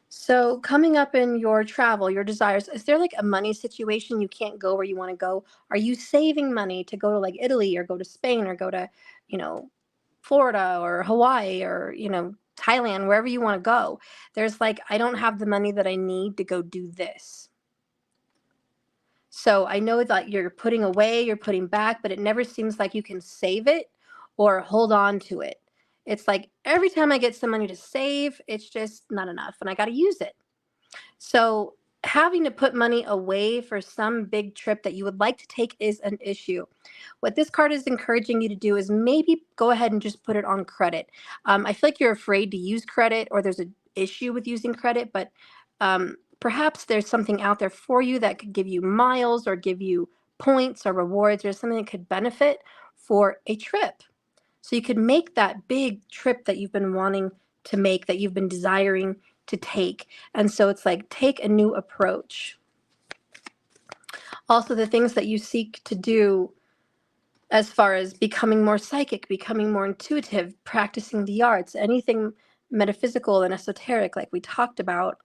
So coming up in your travel, your desires, is there like a money situation you can't go where you want to go? Are you saving money to go to like Italy or go to Spain or go to, Florida or Hawaii or, Thailand, wherever you want to go? There's like, I don't have the money that I need to go do this. So I know that you're putting away, you're putting back, but it never seems like you can save it or hold on to it. It's like every time I get some money to save, it's just not enough and I got to use it. So having to put money away for some big trip that you would like to take is an issue. What this card is encouraging you to do is maybe go ahead and just put it on credit. I feel like you're afraid to use credit, or there's an issue with using credit, but perhaps there's something out there for you that could give you miles or give you points or rewards or something that could benefit for a trip. So you could make that big trip that you've been wanting to make, that you've been desiring to take. And so it's like, take a new approach. Also, the things that you seek to do as far as becoming more psychic, becoming more intuitive, practicing the arts, anything metaphysical and esoteric like we talked about.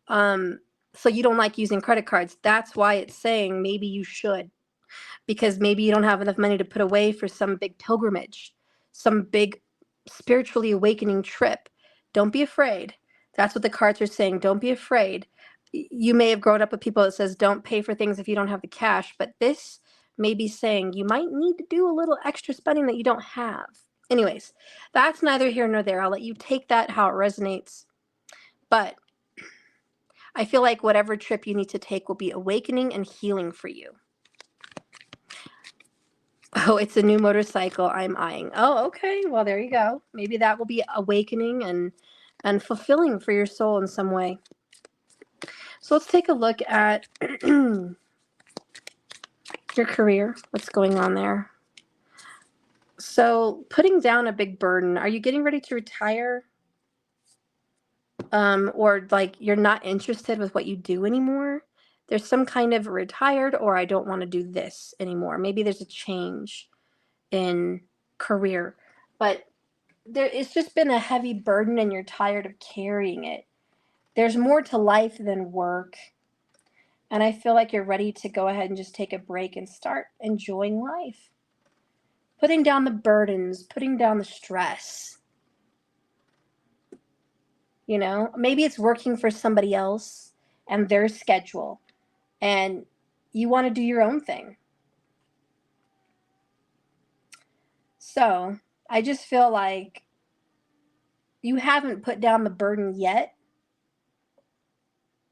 So you don't like using credit cards. That's why it's saying maybe you should, because maybe you don't have enough money to put away for some big pilgrimage, some big spiritually awakening trip. Don't be afraid. That's what the cards are saying. Don't be afraid. You may have grown up with people that says don't pay for things if you don't have the cash, but this may be saying you might need to do a little extra spending that you don't have. Anyways, that's neither here nor there. I'll let you take that how it resonates. But I feel like whatever trip you need to take will be awakening and healing for you. Oh, it's a new motorcycle I'm eyeing. Oh, okay. Well, there you go. Maybe that will be awakening and fulfilling for your soul in some way. So let's take a look at your career. What's going on there? So putting down a big burden. Are you getting ready to retire? Or like you're not interested with what you do anymore? There's some kind of retired, or I don't want to do this anymore. Maybe there's a change in career, but it's just been a heavy burden and you're tired of carrying it. There's more to life than work. And I feel like you're ready to go ahead and just take a break and start enjoying life. Putting down the burdens, putting down the stress. Maybe it's working for somebody else and their schedule, and you want to do your own thing. So I just feel like you haven't put down the burden yet.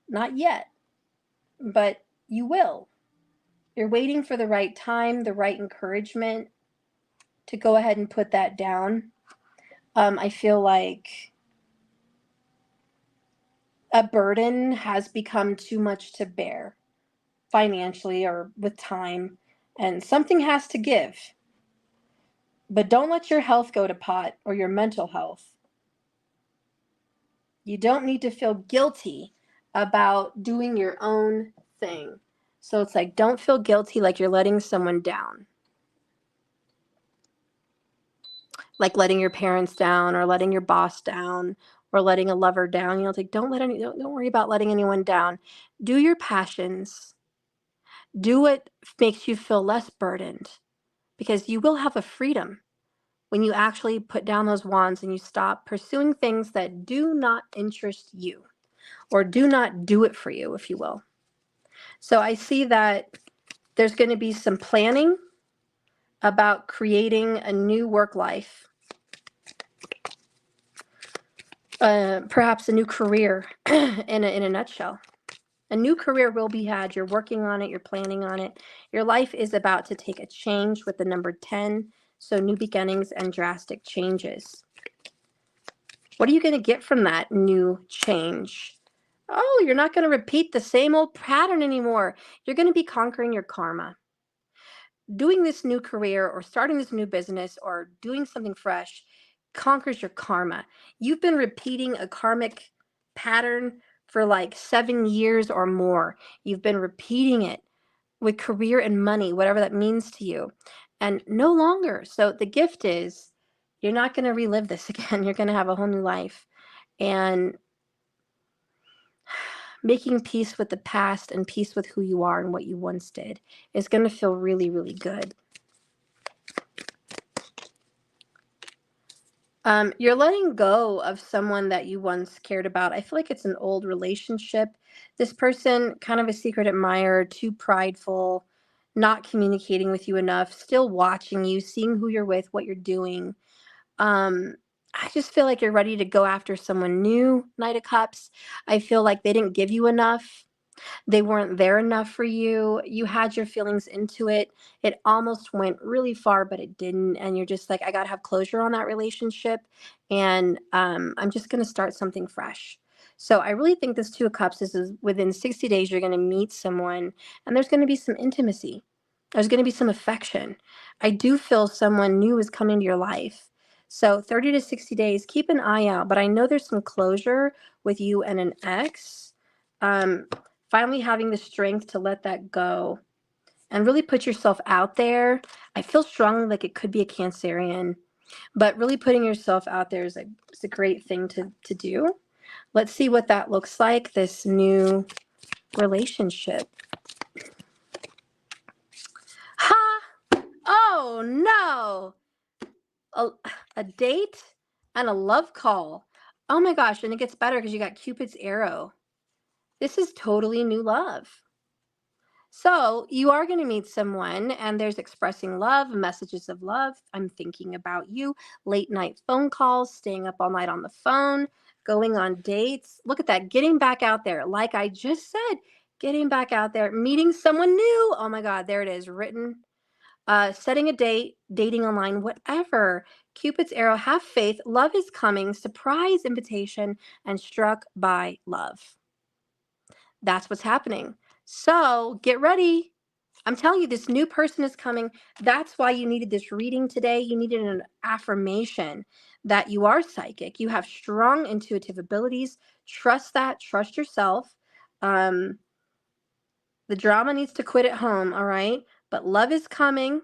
Not yet, but you will. You're waiting for the right time, the right encouragement to go ahead and put that down. I feel like a burden has become too much to bear financially or with time, and something has to give. But don't let your health go to pot, or your mental health. You don't need to feel guilty about doing your own thing. So it's like, don't feel guilty like you're letting someone down. Like letting your parents down or letting your boss down or letting a lover down. It's like, don't worry about letting anyone down. Do your passions. Do what makes you feel less burdened, because you will have a freedom when you actually put down those wands and you stop pursuing things that do not interest you or do not do it for you, if you will. So I see that there's going to be some planning about creating a new work life, perhaps a new career in a nutshell. A new career will be had. You're working on it. You're planning on it. Your life is about to take a change with the number 10. So new beginnings and drastic changes. What are you going to get from that new change? Oh, you're not going to repeat the same old pattern anymore. You're going to be conquering your karma. Doing this new career or starting this new business or doing something fresh conquers your karma. You've been repeating a karmic pattern for like 7 years or more. You've been repeating it with career and money, whatever that means to you, and no longer. So the gift is you're not going to relive this again. You're going to have a whole new life. And making peace with the past and peace with who you are and what you once did is going to feel really, really good. You're letting go of someone that you once cared about. I feel like it's an old relationship. This person, kind of a secret admirer, too prideful, not communicating with you enough, still watching you, seeing who you're with, what you're doing. I just feel like you're ready to go after someone new, Knight of Cups. I feel like they didn't give you enough. They weren't there enough for you. You had your feelings into it. It almost went really far, but it didn't. And you're just like, I got to have closure on that relationship. And I'm just going to start something fresh. So I really think this Two of Cups is within 60 days, you're going to meet someone and there's going to be some intimacy. There's going to be some affection. I do feel someone new is coming to your life. So 30 to 60 days, keep an eye out. But I know there's some closure with you and an ex. Finally having the strength to let that go and really put yourself out there. I feel strongly like it could be a Cancerian, but really putting yourself out there is a great thing to do. Let's see what that looks like, this new relationship. Ha! Oh no! A date and a love call. Oh my gosh, and it gets better because you got Cupid's arrow. This is totally new love. So you are going to meet someone and there's expressing love, messages of love. I'm thinking about you, late night phone calls, staying up all night on the phone, going on dates. Look at that, getting back out there. Like I just said, getting back out there, meeting someone new. Oh my God, there it is written. Setting a date, dating online, whatever. Cupid's arrow, have faith. Love is coming. Surprise invitation and struck by love. That's what's happening. So get ready. I'm telling you, this new person is coming. That's why you needed this reading today. You needed an affirmation that you are psychic. You have strong intuitive abilities. Trust that. Trust yourself. The drama needs to quit at home, all right? But love is coming.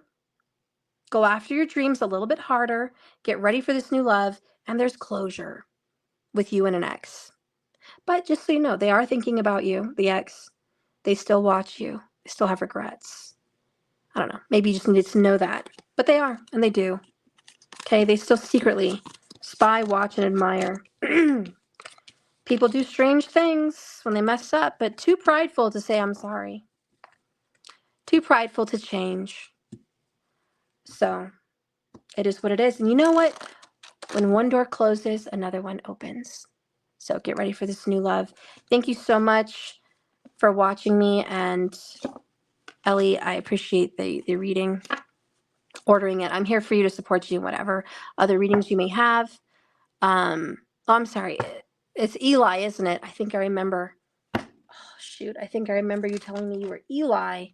Go after your dreams a little bit harder. Get ready for this new love. And there's closure with you and an ex. But just so you know, they are thinking about you, the ex. They still watch you. They still have regrets. I don't know. Maybe you just needed to know that. But they are, and they do. Okay, they still secretly spy, watch, and admire. People do strange things when they mess up, but too prideful to say I'm sorry. Too prideful to change. So it is what it is. And you know what? When one door closes, another one opens. So get ready for this new love. Thank you so much for watching me. And Ellie, I appreciate the reading, ordering it. I'm here for you to support you in whatever other readings you may have. Oh, I'm sorry. It's Eli, isn't it? I think I remember. Oh, shoot. I think I remember you telling me you were Eli,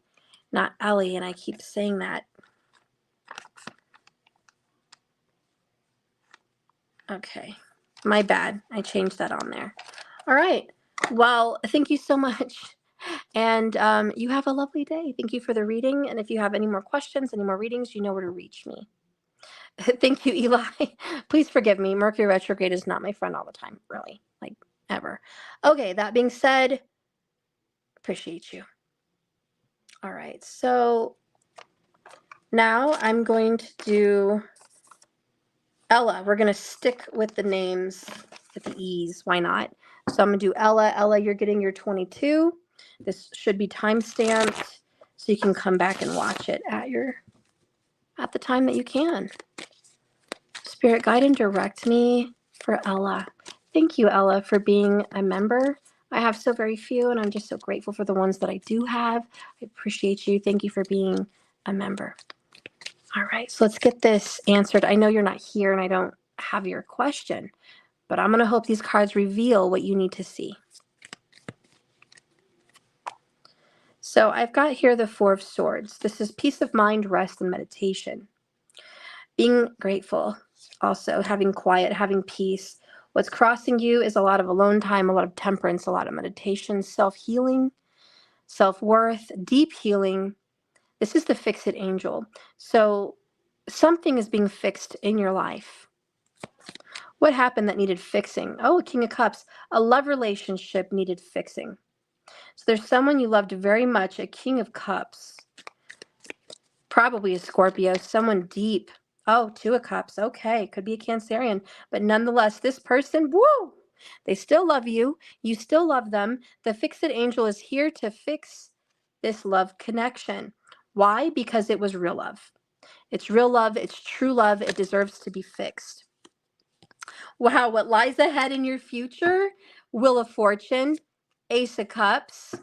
not Ellie, and I keep saying that. Okay. My bad. I changed that on there. All right. Well, thank you so much. And you have a lovely day. Thank you for the reading. And if you have any more questions, any more readings, you know where to reach me. Thank you, Eli. Please forgive me. Mercury retrograde is not my friend all the time, really, like ever. Okay, that being said, appreciate you. All right, so now I'm going to do Ella. We're going to stick with the names with the E's. Why not? So I'm going to do Ella. Ella, you're getting your 22. This should be time stamped so you can come back and watch it at the time that you can. Spirit, guide and direct me for Ella. Thank you, Ella, for being a member. I have so very few, and I'm just so grateful for the ones that I do have. I appreciate you. Thank you for being a member. All right, so let's get this answered. I know you're not here, and I don't have your question, but I'm going to hope these cards reveal what you need to see. So I've got here the Four of Swords. This is peace of mind, rest, and meditation. Being grateful, also having quiet, having peace. What's crossing you is a lot of alone time, a lot of temperance, a lot of meditation, self-healing, self-worth, deep healing. This is the Fix-It Angel. So something is being fixed in your life. What happened that needed fixing? Oh, King of Cups. A love relationship needed fixing. So there's someone you loved very much, a King of Cups. Probably a Scorpio, someone deep. Oh, Two of Cups. Okay, could be a Cancerian. But nonetheless, this person, woo, they still love you. You still love them. The Fix-It Angel is here to fix this love connection. Why? Because it was real love. It's real love. It's true love. It deserves to be fixed. Wow, what lies ahead in your future? Wheel of Fortune, Ace of Cups.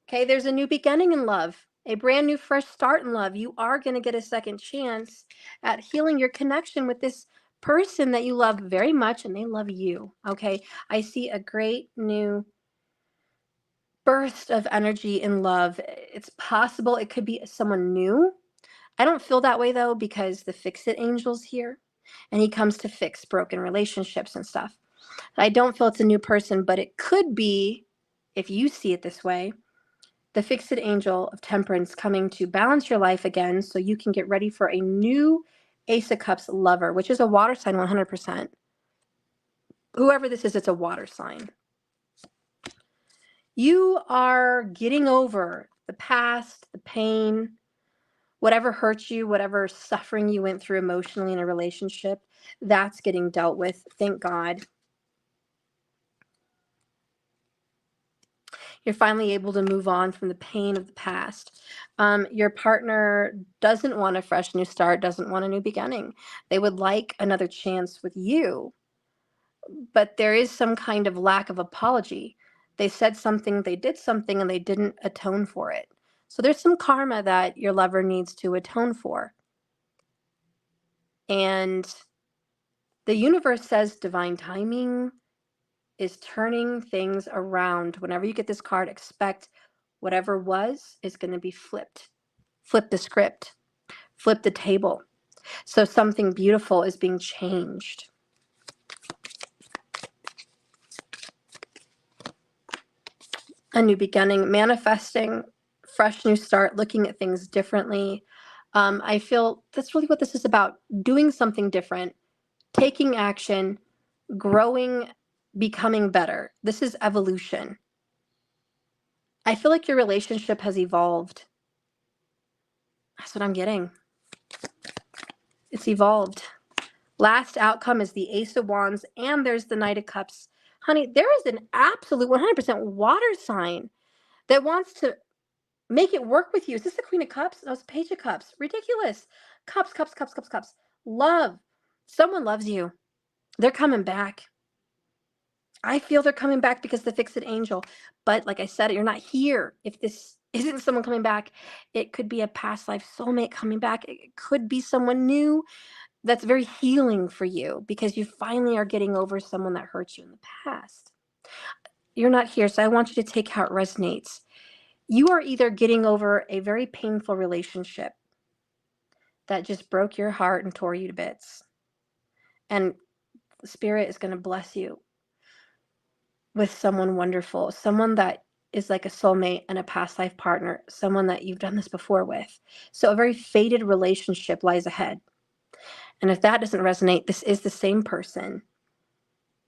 Okay, there's a new beginning in love, a brand new fresh start in love. You are going to get a second chance at healing your connection with this person that you love very much and they love you. Okay, I see a great new burst of energy in love. It's possible it could be someone new. I don't feel that way though, because the Fix-It Angel's here and he comes to fix broken relationships and stuff. I don't feel it's a new person, but it could be, if you see it this way, the Fix-It Angel of Temperance coming to balance your life again so you can get ready for a new Ace of Cups lover, which is a water sign 100%. Whoever this is, it's a water sign. You are getting over the past, the pain, whatever hurt you, whatever suffering you went through emotionally in a relationship, that's getting dealt with. Thank God. You're finally able to move on from the pain of the past. Your partner doesn't want a fresh new start, doesn't want a new beginning. They would like another chance with you, but there is some kind of lack of apology. They said something, they did something, and they didn't atone for it. So there's some karma that your lover needs to atone for. And the universe says divine timing is turning things around. Whenever you get this card, expect whatever was is going to be flipped. Flip the script, flip the table. So something beautiful is being changed. A new beginning, manifesting, fresh new start, looking at things differently. I feel that's really what this is about, doing something different, taking action, growing, becoming better. This is evolution. I feel like your relationship has evolved. That's what I'm getting. It's evolved. Last outcome is the Ace of Wands, and there's the Knight of Cups. Honey, there is an absolute 100% water sign that wants to make it work with you. Is this the Queen of Cups? No, it's Page of Cups. Ridiculous. Cups, cups, cups, cups, cups. Love. Someone loves you. They're coming back. I feel they're coming back because the Fix-It Angel. But like I said, you're not here. If this isn't someone coming back, it could be a past life soulmate coming back. It could be someone new that's very healing for you because you finally are getting over someone that hurt you in the past. You're not here, so I want you to take how it resonates. You are either getting over a very painful relationship that just broke your heart and tore you to bits. And Spirit is going to bless you with someone wonderful, someone that is like a soulmate and a past life partner, someone that you've done this before with. So a very fated relationship lies ahead. And if that doesn't resonate, this is the same person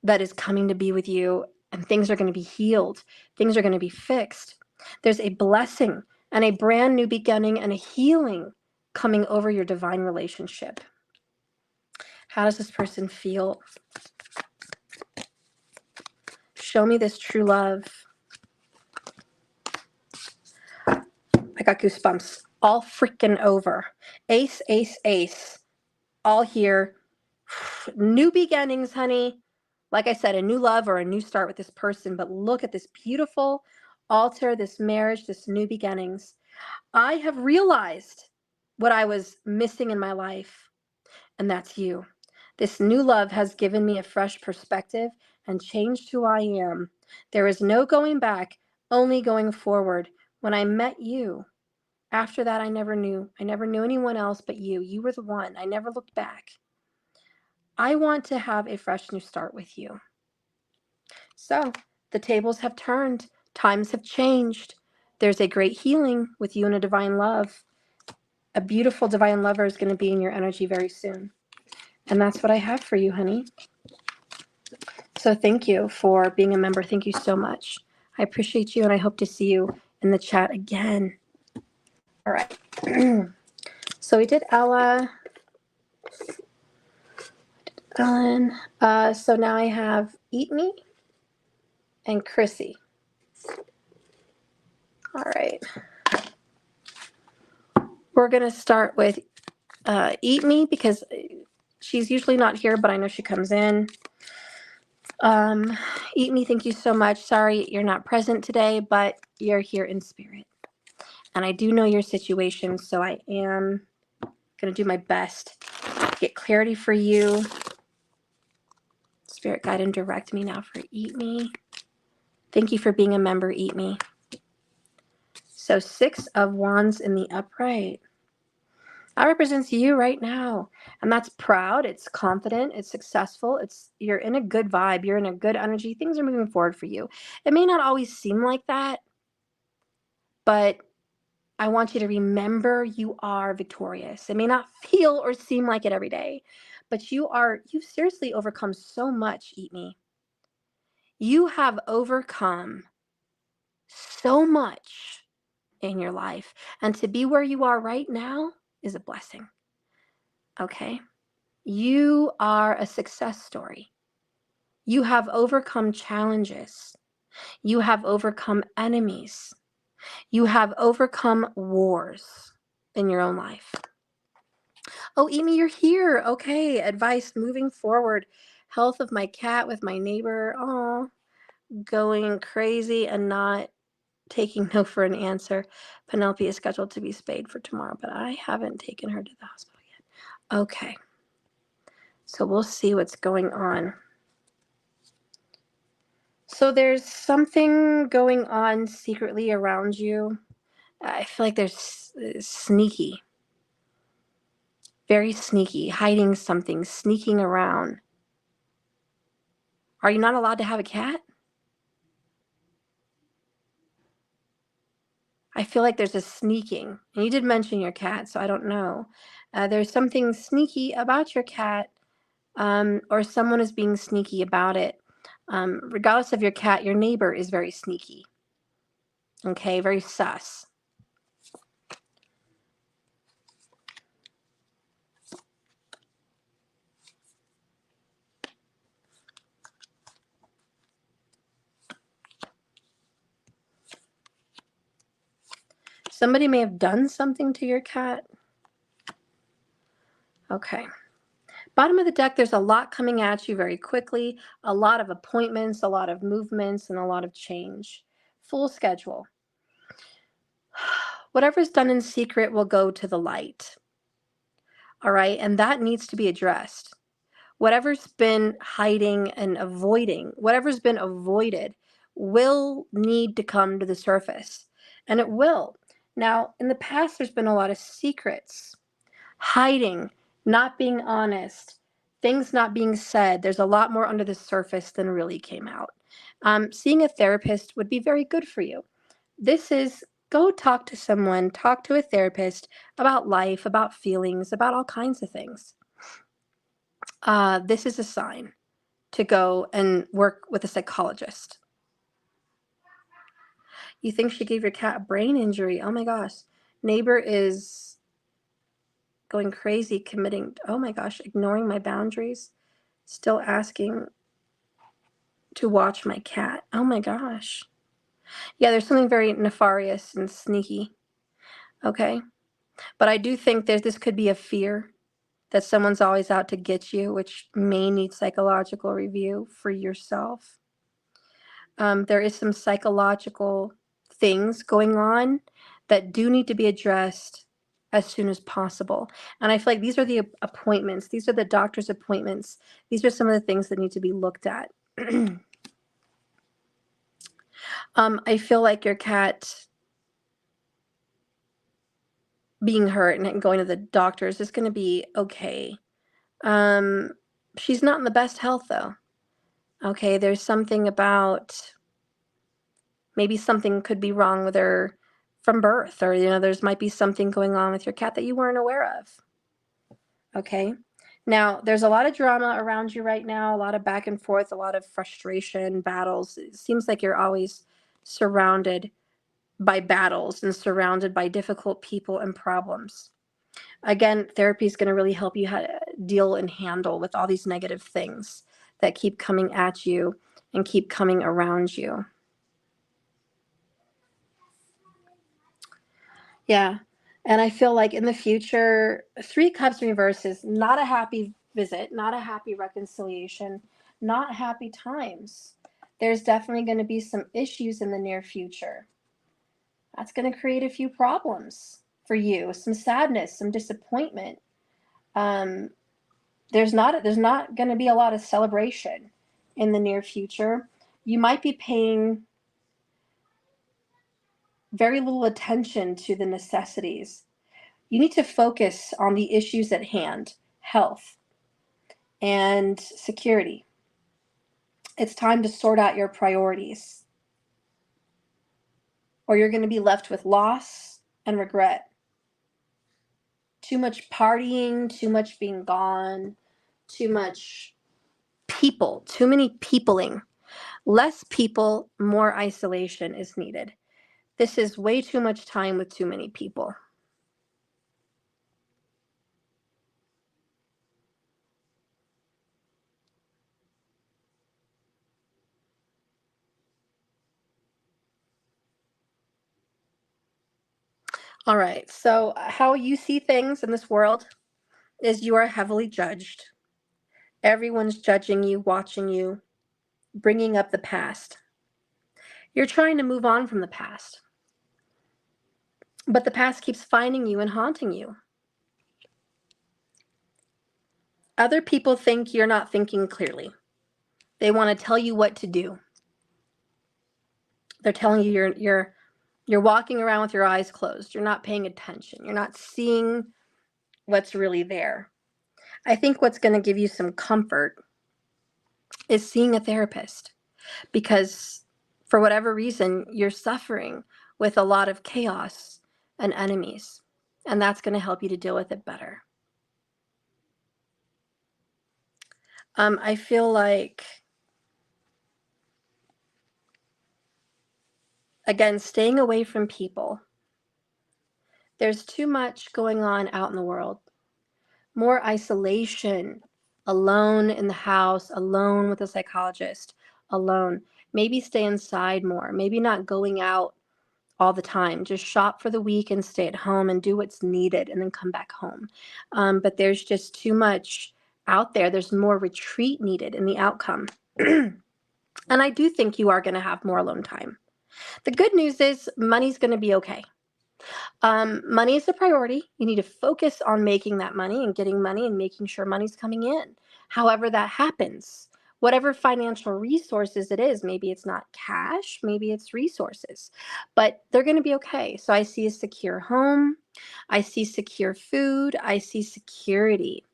that is coming to be with you, and things are going to be healed. Things are going to be fixed. There's a blessing and a brand new beginning and a healing coming over your divine relationship. How does this person feel? Show me this true love. I got goosebumps all freaking over. Ace, ace, ace. All here. New beginnings, honey. Like I said, a new love or a new start with this person. But look at this beautiful altar, this marriage, this new beginnings. I have realized what I was missing in my life, and that's you. This new love has given me a fresh perspective and changed who I am. There is no going back, only going forward. When I met you, after that, I never knew anyone else but you. You were the one. I never looked back. I want to have a fresh new start with you. So the tables have turned. Times have changed. There's a great healing with you and a divine love. A beautiful divine lover is going to be in your energy very soon. And that's what I have for you, honey. So thank you for being a member. Thank you so much. I appreciate you, and I hope to see you in the chat again. All right. So we did Ella. Ellen. So now I have Eat Me and Chrissy. All right. We're going to start with Eat Me because she's usually not here, but I know she comes in. Eat Me, thank you so much. Sorry you're not present today, but you're here in spirit. And I do know your situation, so I am going to do my best to get clarity for you. Spirit, guide and direct me now for Eat Me. Thank you for being a member, Eat Me. So 6 of Wands in the upright. That represents you right now. And that's proud, it's confident, it's successful, you're in a good vibe, you're in a good energy, things are moving forward for you. It may not always seem like that, but I want you to remember you are victorious. It may not feel or seem like it every day, but you've seriously overcome so much, Eat Me. You have overcome so much in your life. And to be where you are right now is a blessing. Okay? You are a success story. You have overcome challenges. You have overcome enemies. You have overcome wars in your own life. Oh, Amy, you're here. Okay. Advice moving forward. Health of my cat with my neighbor. Oh, going crazy and not taking no for an answer. Penelope is scheduled to be spayed for tomorrow, but I haven't taken her to the hospital yet. Okay. So we'll see what's going on. So there's something going on secretly around you. I feel like there's sneaky. Very sneaky, hiding something, sneaking around. Are you not allowed to have a cat? I feel like there's a sneaking. And you did mention your cat, so I don't know. There's something sneaky about your cat, or someone is being sneaky about it. Regardless of your cat, your neighbor is very sneaky. Okay, very sus. Somebody may have done something to your cat. Okay. Bottom of the deck, there's a lot coming at you very quickly, a lot of appointments, a lot of movements, and a lot of change. Full schedule. Whatever's done in secret will go to the light. All right, and that needs to be addressed. Whatever's been hiding and avoiding, whatever's been avoided will need to come to the surface, and it will. Now, in the past, there's been a lot of secrets, hiding, not being honest, things not being said. There's a lot more under the surface than really came out. Seeing a therapist would be very good for you. This is go talk to someone, talk to a therapist about life, about feelings, about all kinds of things. This is a sign to go and work with a psychologist. You think she gave your cat a brain injury? Oh my gosh. Neighbor is going crazy, committing, oh my gosh, ignoring my boundaries, still asking to watch my cat. Oh my gosh. Yeah, there's something very nefarious and sneaky. Okay. But I do think this could be a fear that someone's always out to get you, which may need psychological review for yourself. There is some psychological things going on that do need to be addressed as soon as possible. And I feel like these are the appointments. These are the doctor's appointments. These are some of the things that need to be looked at. I feel like your cat being hurt and going to the doctors is going to be okay. She's not in the best health though. Okay, there's something about maybe something could be wrong with her from birth, or there's might be something going on with your cat that you weren't aware of. Okay. Now, there's a lot of drama around you right now, a lot of back and forth, a lot of frustration, battles. It seems like you're always surrounded by battles and surrounded by difficult people and problems. Again, therapy is going to really help you deal and handle with all these negative things that keep coming at you and keep coming around you. Yeah. And I feel like in the future, 3 Cups reverse is not a happy visit, not a happy reconciliation, not happy times. There's definitely going to be some issues in the near future. That's going to create a few problems for you, some sadness, some disappointment. There's not going to be a lot of celebration in the near future. You might be paying very little attention to the necessities. You need to focus on the issues at hand, health and security. It's time to sort out your priorities, or you're going to be left with loss and regret. Too much partying, too much being gone, too much people, too many peopling. Less people, more isolation is needed. This is way too much time with too many people. All right, so how you see things in this world is you are heavily judged. Everyone's judging you, watching you, bringing up the past. You're trying to move on from the past, but the past keeps finding you and haunting you. Other people think you're not thinking clearly. They want to tell you what to do. They're telling you you're walking around with your eyes closed. You're not paying attention. You're not seeing what's really there. I think what's going to give you some comfort is seeing a therapist, because for whatever reason, you're suffering with a lot of chaos and enemies, and that's going to help you to deal with it better. I feel like, again, staying away from people. There's too much going on out in the world. More isolation, alone in the house, alone with a psychologist, alone. Maybe stay inside more, maybe not going out all the time. Just shop for the week and stay at home and do what's needed and then come back home. But there's just too much out there. There's more retreat needed in the outcome. And I do think you are going to have more alone time. The good news is money's going to be okay. Money is a priority. You need to focus on making that money and getting money and making sure money's coming in. However that happens, whatever financial resources it is, maybe it's not cash, maybe it's resources, but they're going to be okay. So I see a secure home. I see secure food. I see security.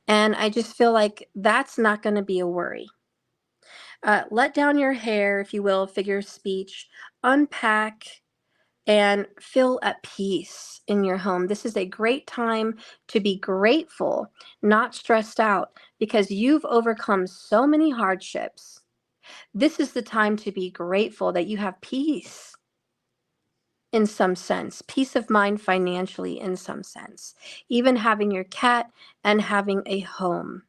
And I just feel like that's not going to be a worry. Let down your hair, if you will, figure of speech, unpack, and feel at peace in your home. This is a great time to be grateful, not stressed out, because you've overcome so many hardships. This is the time to be grateful that you have peace in some sense, peace of mind financially in some sense, even having your cat and having a home.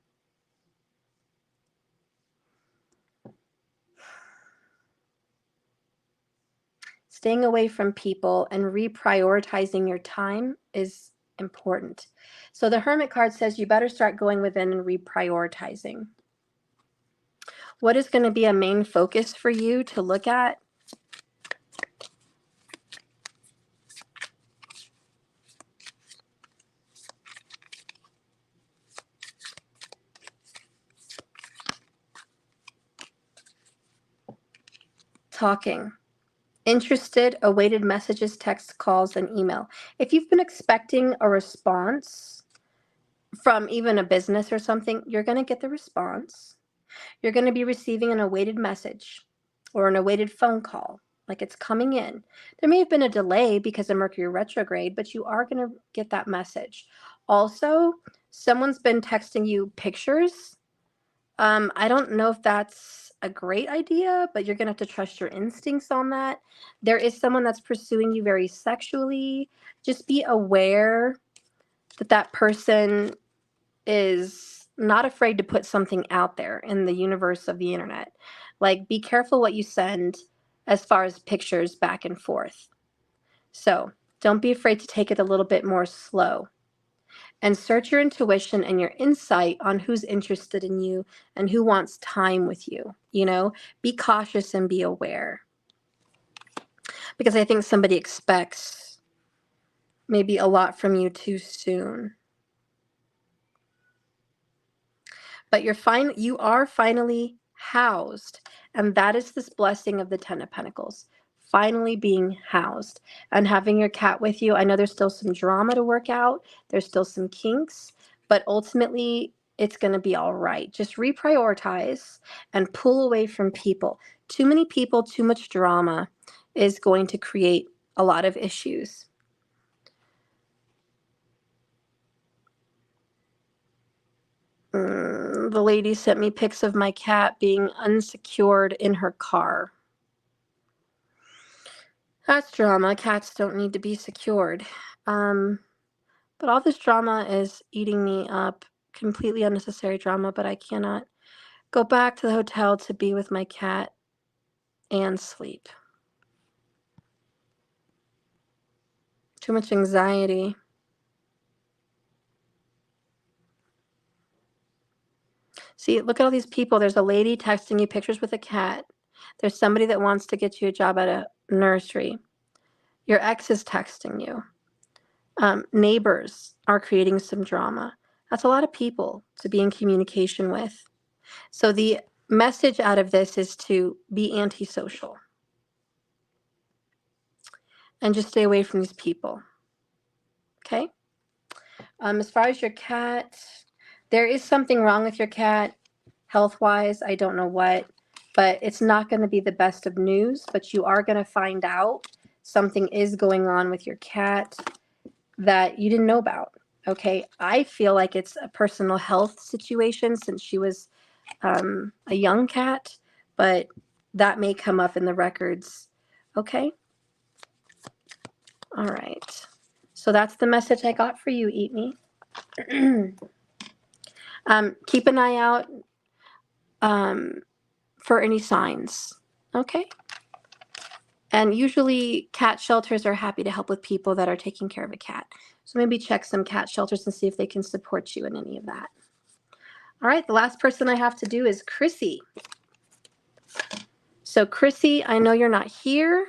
Staying away from people and reprioritizing your time is important. So the Hermit card says you better start going within and reprioritizing. What is going to be a main focus for you to look at? Talking. Interested, awaited messages, texts, calls, and email. If you've been expecting a response from even a business or something, you're going to get the response. You're going to be receiving an awaited message or an awaited phone call, like it's coming in. There may have been a delay because of Mercury retrograde, but you are going to get that message. Also, someone's been texting you pictures. I don't know if that's a great idea, but you're going to have to trust your instincts on that. There is someone that's pursuing you very sexually. Just be aware that that person is not afraid to put something out there in the universe of the internet. Like, be careful what you send as far as pictures back and forth. So don't be afraid to take it a little bit more slow. And search your intuition and your insight on who's interested in you and who wants time with you. You know, be cautious and be aware. Because I think somebody expects maybe a lot from you too soon. But you are finally housed, and that is this blessing of the Ten of Pentacles. Finally being housed and having your cat with you. I know there's still some drama to work out. There's still some kinks, but ultimately it's going to be all right. Just reprioritize and pull away from people. Too many people, too much drama is going to create a lot of issues. The lady sent me pics of my cat being unsecured in her car. That's drama. Cats don't need to be secured. But all this drama is eating me up. Completely unnecessary drama, but I cannot go back to the hotel to be with my cat and sleep. Too much anxiety. See, look at all these people. There's a lady texting you pictures with a cat. There's somebody that wants to get you a job at a nursery. Your ex is texting you. Neighbors are creating some drama. That's a lot of people to be in communication with. So the message out of this is to be antisocial and just stay away from these people. Okay? As far as your cat, there is something wrong with your cat health-wise. I don't know what, but it's not going to be the best of news, but you are going to find out something is going on with your cat that you didn't know about. Okay? I feel like it's a personal health situation since she was a young cat, but that may come up in the records. Okay? All right. So that's the message I got for you, Eat Me. Keep an eye out for any signs. Okay? And usually cat shelters are happy to help with people that are taking care of a cat. So maybe check some cat shelters and see if they can support you in any of that. All right, the last person I have to do is Chrissy. So Chrissy, I know you're not here.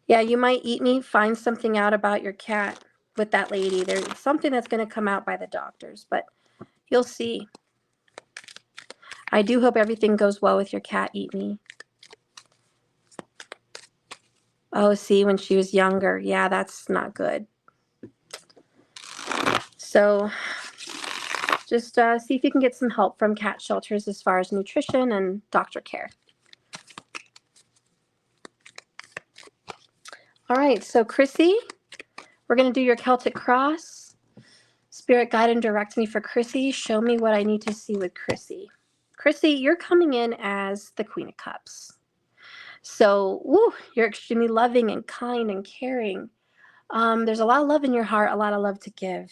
Yeah, you might Eat Me, find something out about your cat with that lady. There's something that's going to come out by the doctors, but you'll see. I do hope everything goes well with your cat, Eat Me. Oh, see, when she was younger. Yeah, that's not good. So just see if you can get some help from cat shelters as far as nutrition and doctor care. All right, so Chrissy, we're going to do your Celtic Cross. Spirit, guide and direct me for Chrissy. Show me what I need to see with Chrissy. Chrissy, you're coming in as the Queen of Cups. So, you're extremely loving and kind and caring. There's a lot of love in your heart, a lot of love to give.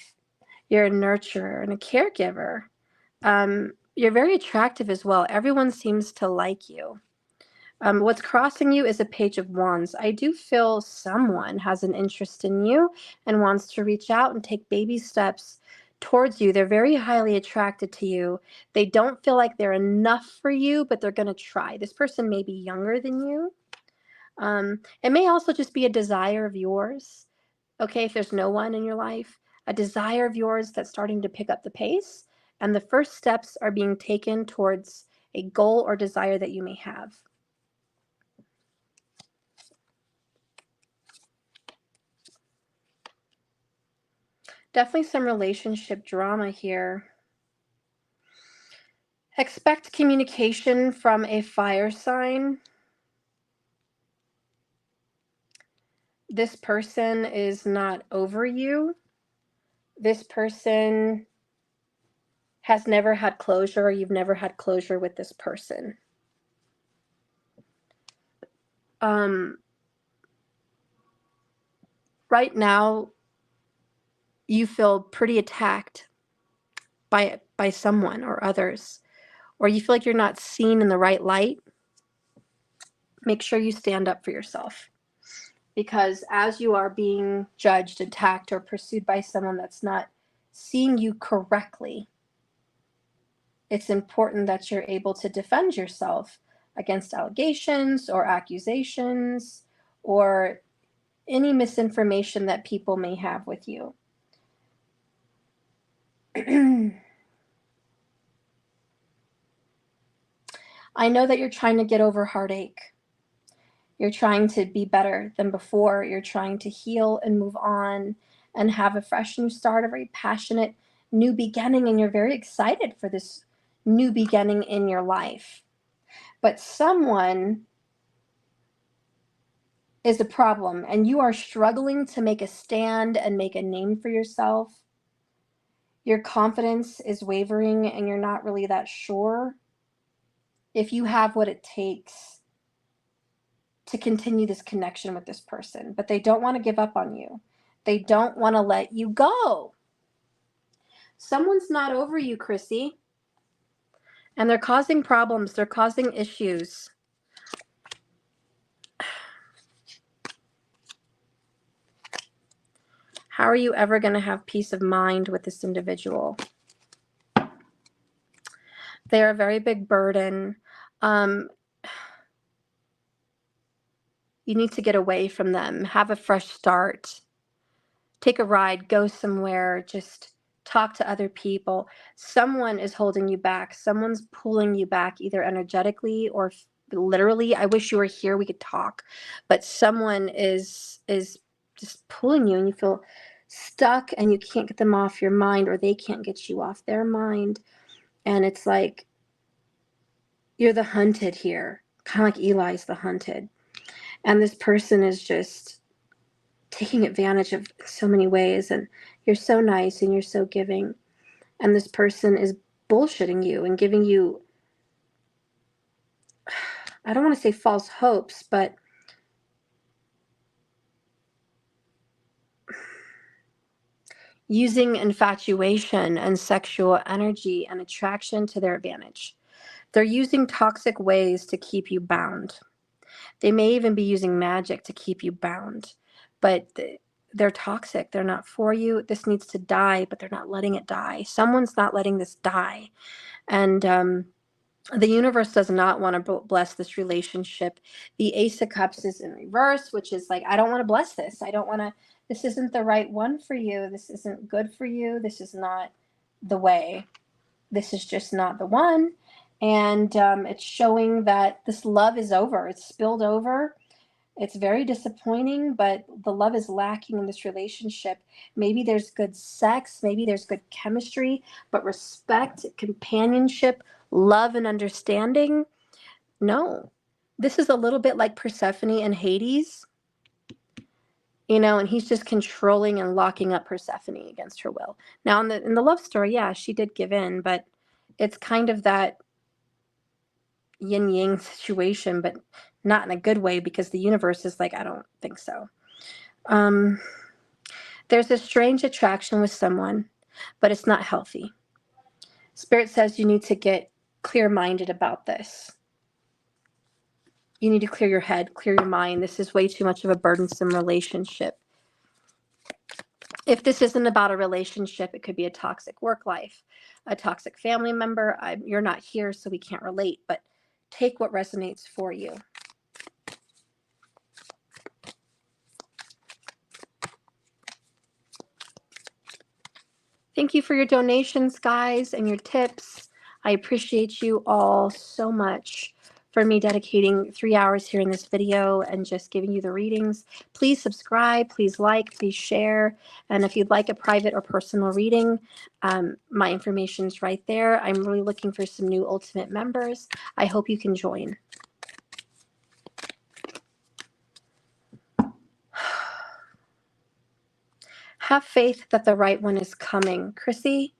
You're a nurturer and a caregiver. You're very attractive as well. Everyone seems to like you. What's crossing you is a Page of Wands. I do feel someone has an interest in you and wants to reach out and take baby steps towards you. They're very highly attracted to you. They don't feel like they're enough for you, but they're going to try. This person may be younger than you. It may also just be a desire of yours. Okay, if there's no one in your life, a desire of yours that's starting to pick up the pace, and the first steps are being taken towards a goal or desire that you may have. Definitely some relationship drama here. Expect communication from a fire sign. This person is not over you. This person has never had closure, or you've never had closure with this person. Right now, you feel pretty attacked by someone or others, or you feel like you're not seen in the right light. Make sure you stand up for yourself, because as you are being judged, attacked, or pursued by someone that's not seeing you correctly, it's important that you're able to defend yourself against allegations or accusations or any misinformation that people may have with you. I know that you're trying to get over heartache. You're trying to be better than before. You're trying to heal and move on and have a fresh new start, a very passionate new beginning, and you're very excited for this new beginning in your life. But someone is a problem, and you are struggling to make a stand and make a name for yourself. Your confidence is wavering, and you're not really that sure if you have what it takes to continue this connection with this person, but they don't want to give up on you. They don't want to let you go. Someone's not over you, Chrissy, and they're causing problems. They're causing issues. How are you ever going to have peace of mind with this individual? They're a very big burden. You need to get away from them. Have a fresh start. Take a ride. Go somewhere. Just talk to other people. Someone is holding you back. Someone's pulling you back, either energetically or literally. I wish you were here. We could talk. But someone is just pulling you, and you feel stuck, and you can't get them off your mind, or they can't get you off their mind. And it's like you're the hunted here, kind of like Eli's the hunted. And this person is just taking advantage of so many ways. And you're so nice and you're so giving. And this person is bullshitting you and giving you, I don't want to say false hopes, but using infatuation and sexual energy and attraction to their advantage. They're using toxic ways to keep you bound. They may even be using magic to keep you bound, but they're toxic. They're not for you. This needs to die, but they're not letting it die. Someone's not letting this die. And the universe does not want to bless this relationship. The Ace of Cups is in reverse, which is like, I don't want to bless this. I don't want to, this isn't the right one for you. This isn't good for you. This is not the way. This is just not the one. And it's showing that this love is over. It's spilled over. It's very disappointing, but the love is lacking in this relationship. Maybe there's good sex, maybe there's good chemistry, but respect, companionship, love, and understanding, no. This is a little bit like Persephone and Hades, and he's just controlling and locking up Persephone against her will. Now, in the love story, yeah, she did give in, but it's kind of that yin yang situation, but not in a good way, because the universe is like, I don't think so. There's a strange attraction with someone, but it's not healthy. Spirit says you need to get clear-minded about this. You need to clear your head, clear your mind. This is way too much of a burdensome relationship. If this isn't about a relationship, it could be a toxic work life, a toxic family member. You're not here, so we can't relate, but take what resonates for you. Thank you for your donations, guys, and your tips. I appreciate you all so much for me dedicating 3 hours here in this video and just giving you the readings. Please subscribe, please like, please share. And if you'd like a private or personal reading, my information's right there. I'm really looking for some new Ultimate members. I hope you can join. Have faith that the right one is coming. Chrissy,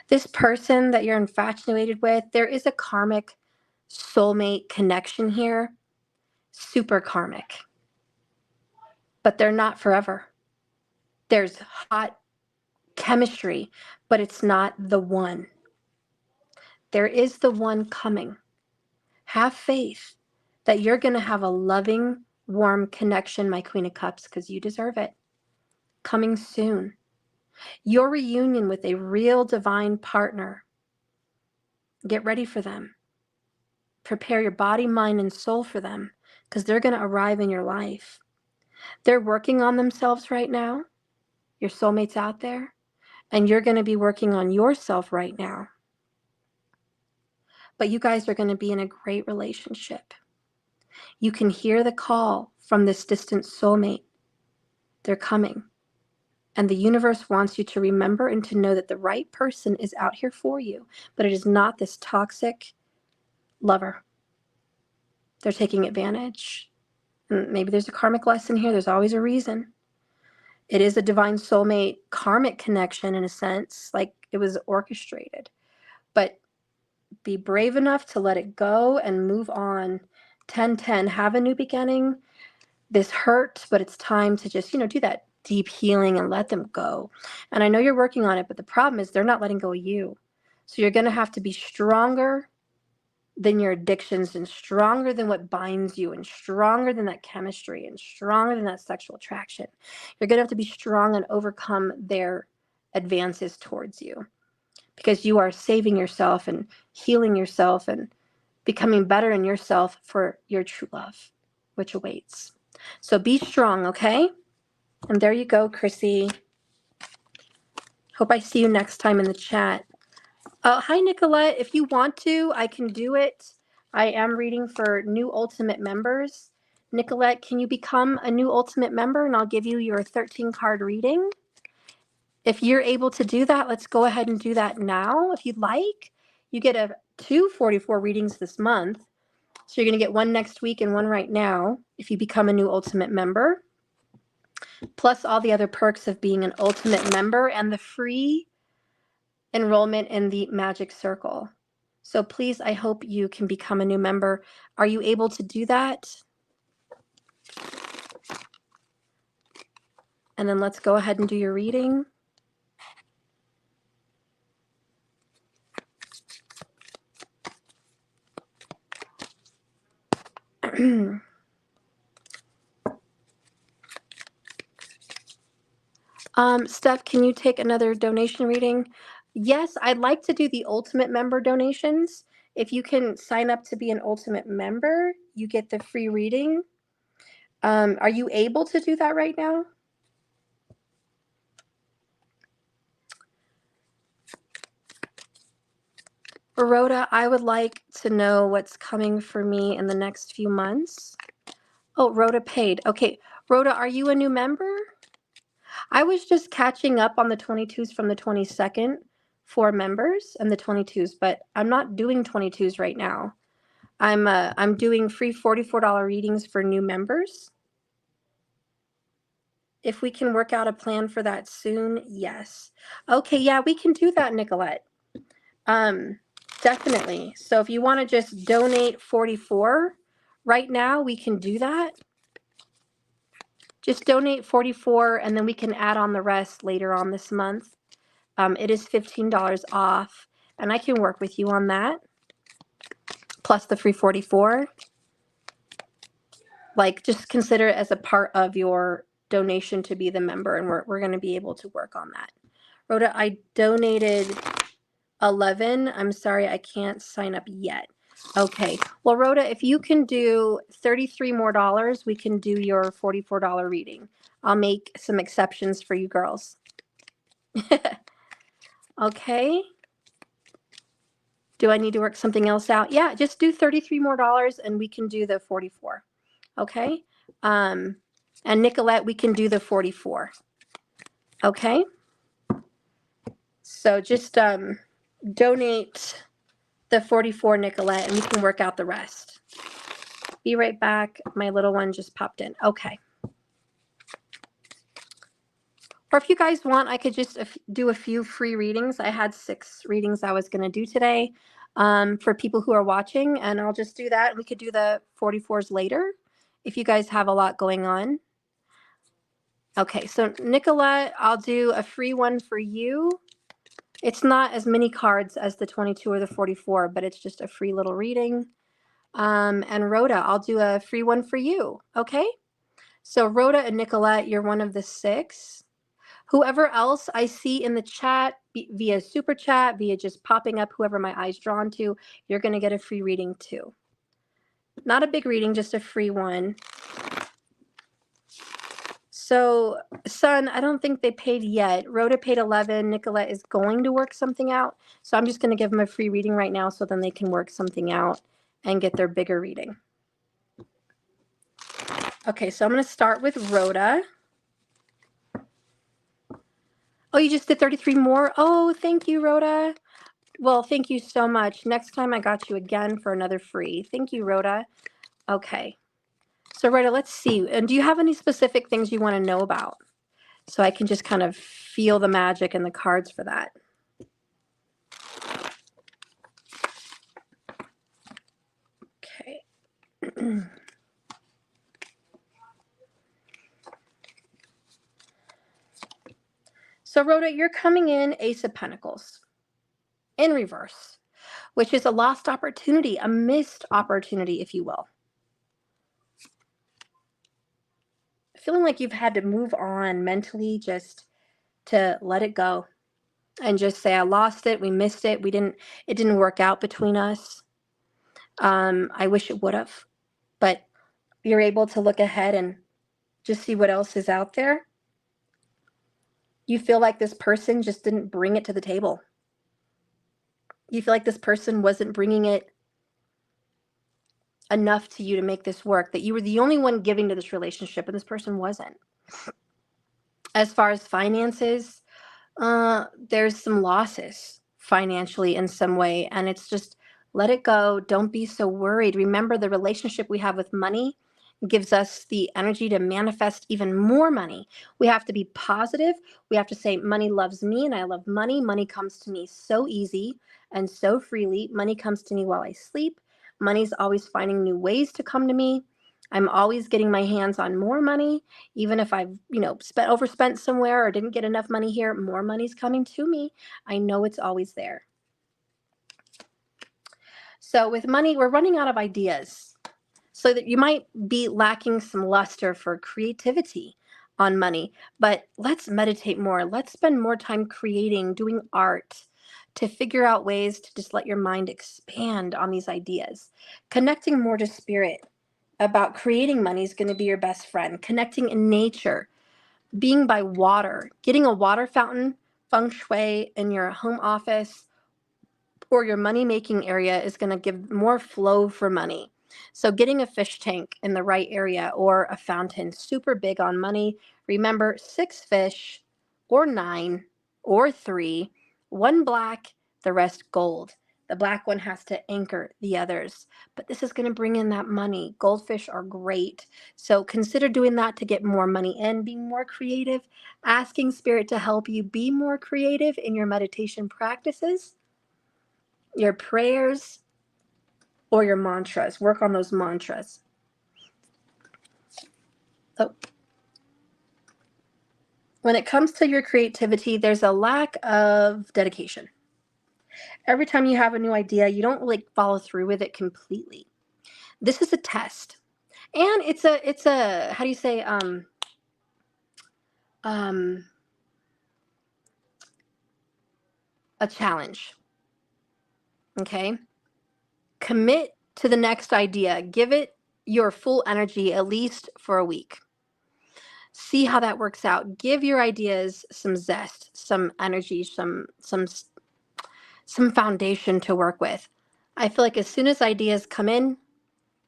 this person that you're infatuated with, there is a karmic soulmate connection here. Super karmic. But they're not forever. There's hot chemistry, but it's not the one. There is the one coming. Have faith that you're going to have a loving, warm connection, my Queen of Cups, because you deserve it. Coming soon. Your reunion with a real divine partner. Get ready for them. Prepare your body, mind, and soul for them, because they're going to arrive in your life. They're working on themselves right now. Your soulmate's out there. And you're going to be working on yourself right now. But you guys are going to be in a great relationship. You can hear the call from this distant soulmate. They're coming. And the universe wants you to remember and to know that the right person is out here for you. But it is not this toxic lover. They're taking advantage. And maybe there's a karmic lesson here. There's always a reason. It is a divine soulmate karmic connection in a sense, like it was orchestrated. But be brave enough to let it go and move on. 10-10, have a new beginning. This hurt, but it's time to just, do that deep healing and let them go. And I know you're working on it, but the problem is they're not letting go of you. So you're going to have to be stronger than your addictions and stronger than what binds you and stronger than that chemistry and stronger than that sexual attraction. You're going to have to be strong and overcome their advances towards you, because you are saving yourself and healing yourself and becoming better in yourself for your true love, which awaits. So be strong, okay? And there you go, Chrissy. Hope I see you next time in the chat. Hi, Nicolette. If you want to, I can do it. I am reading for new Ultimate members. Nicolette, can you become a new Ultimate member and I'll give you your 13-card reading? If you're able to do that, let's go ahead and do that now. If you'd like, you get 2 44 readings this month. So you're going to get one next week and one right now if you become a new Ultimate member. Plus all the other perks of being an Ultimate member and the free enrollment in the Magic Circle. So please, I hope you can become a new member. Are you able to do that? And then let's go ahead and do your reading. Steph, can you take another donation reading? Yes, I'd like to do the Ultimate member donations. If you can sign up to be an Ultimate member, you get the free reading. Are you able to do that right now? Rhoda, I would like to know what's coming for me in the next few months. Oh, Rhoda paid. Okay. Rhoda, are you a new member? I was just catching up on the 22s from the 22nd for members and the 22s, but I'm not doing 22s right now. I'm doing free $44 readings for new members. If we can work out a plan for that soon, yes. Okay, yeah, we can do that, Nicolette. Definitely. So if you want to just donate 44 right now, we can do that. Just donate 44 and then we can add on the rest later on this month. It is $15 off and I can work with you on that. Plus the free 44. Like just consider it as a part of your donation to be the member and we're going to be able to work on that. Rhoda, I donated 11. I'm sorry, I can't sign up yet. Okay. Well, Rhoda, if you can do $33 more, we can do your $44 reading. I'll make some exceptions for you girls. Okay. Do I need to work something else out? Yeah, just do $33 more and we can do the 44. Okay. And Nicolette, we can do the 44. Okay. So just donate the 44, Nicolette, and we can work out the rest. Be right back. My little one just popped in. Okay. Or if you guys want, I could just do a few free readings. I had 6 readings I was going to do today for people who are watching, and I'll just do that. We could do the 44s later if you guys have a lot going on. Okay, so Nicolette, I'll do a free one for you. It's not as many cards as the 22 or the 44, but it's just a free little reading. And Rhoda, I'll do a free one for you. Okay. So Rhoda and Nicolette, you're one of the 6. Whoever else I see in the chat via super chat, via just popping up, whoever my eye's drawn to, you're going to get a free reading too. Not a big reading, just a free one. So, Sun, I don't think they paid yet. Rhoda paid 11. Nicolette is going to work something out. So I'm just going to give them a free reading right now so then they can work something out and get their bigger reading. Okay, so I'm going to start with Rhoda. Oh, you just did 33 more? Oh, thank you, Rhoda. Well, thank you so much. Next time I got you again for another free. Thank you, Rhoda. Okay. So, Rhoda, let's see. And do you have any specific things you want to know about? So I can just kind of feel the magic in the cards for that. Okay. So, Rhoda, you're coming in Ace of Pentacles in reverse, which is a lost opportunity, a missed opportunity, if you will. Feeling like you've had to move on mentally, just to let it go and just say, I lost it, we missed it, it didn't work out between us. I wish it would have, but you're able to look ahead and just see what else is out there. You feel like this person just didn't bring it to the table. You feel like this person wasn't bringing it enough to you to make this work, that you were the only one giving to this relationship and this person wasn't. As far as finances, there's some losses financially in some way, and it's just let it go. Don't be so worried. Remember, the relationship we have with money gives us the energy to manifest even more money. We have to be positive. We have to say, money loves me and I love money. Money comes to me so easy and so freely. Money comes to me while I sleep. Money's always finding new ways to come to me. I'm always getting my hands on more money. Even if I've, overspent somewhere or didn't get enough money here, more money's coming to me. I know it's always there. So with money, we're running out of ideas. So that you might be lacking some luster for creativity on money, but let's meditate more. Let's spend more time creating, doing art, to figure out ways to just let your mind expand on these ideas. Connecting more to spirit about creating money is going to be your best friend. Connecting in nature, being by water, getting a water fountain, feng shui in your home office or your money-making area is going to give more flow for money. So getting a fish tank in the right area or a fountain, super big on money. Remember, 6 fish or 9 or 3, 1 black, the rest gold. The black one has to anchor the others, but this is going to bring in that money. Goldfish are great. So consider doing that to get more money in, being more creative, asking Spirit to help you be more creative in your meditation practices, your prayers, or your mantras. Work on those mantras. Oh. When it comes to your creativity, there's a lack of dedication. Every time you have a new idea, you don't like follow through with it completely. This is a test. And it's a how do you say a challenge. Okay? Commit to the next idea. Give it your full energy at least for a week. See how that works out. Give your ideas some zest, some energy, some foundation to work with. I feel like as soon as ideas come in,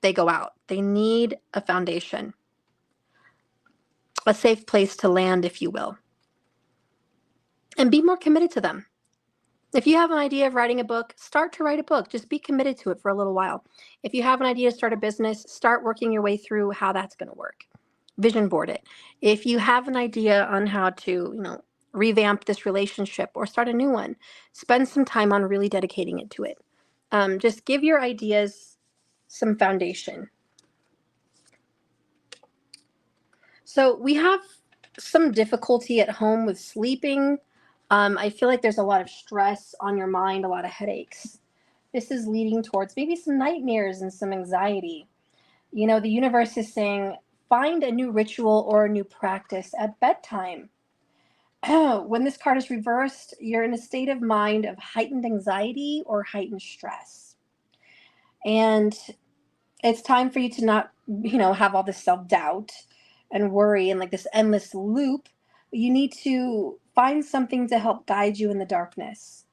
they go out. They need a foundation, a safe place to land, if you will, and be more committed to them. If you have an idea of writing a book, start to write a book. Just be committed to it for a little while. If you have an idea to start a business, start working your way through how that's going to work. Vision board it. If you have an idea on how to, revamp this relationship or start a new one, spend some time on really dedicating it to it. Just give your ideas some foundation. So we have some difficulty at home with sleeping. I feel like there's a lot of stress on your mind, a lot of headaches. This is leading towards maybe some nightmares and some anxiety. The universe is saying, find a new ritual or a new practice at bedtime. When this card is reversed, you're in a state of mind of heightened anxiety or heightened stress. And it's time for you to not, have all this self-doubt and worry and like this endless loop. You need to find something to help guide you in the darkness.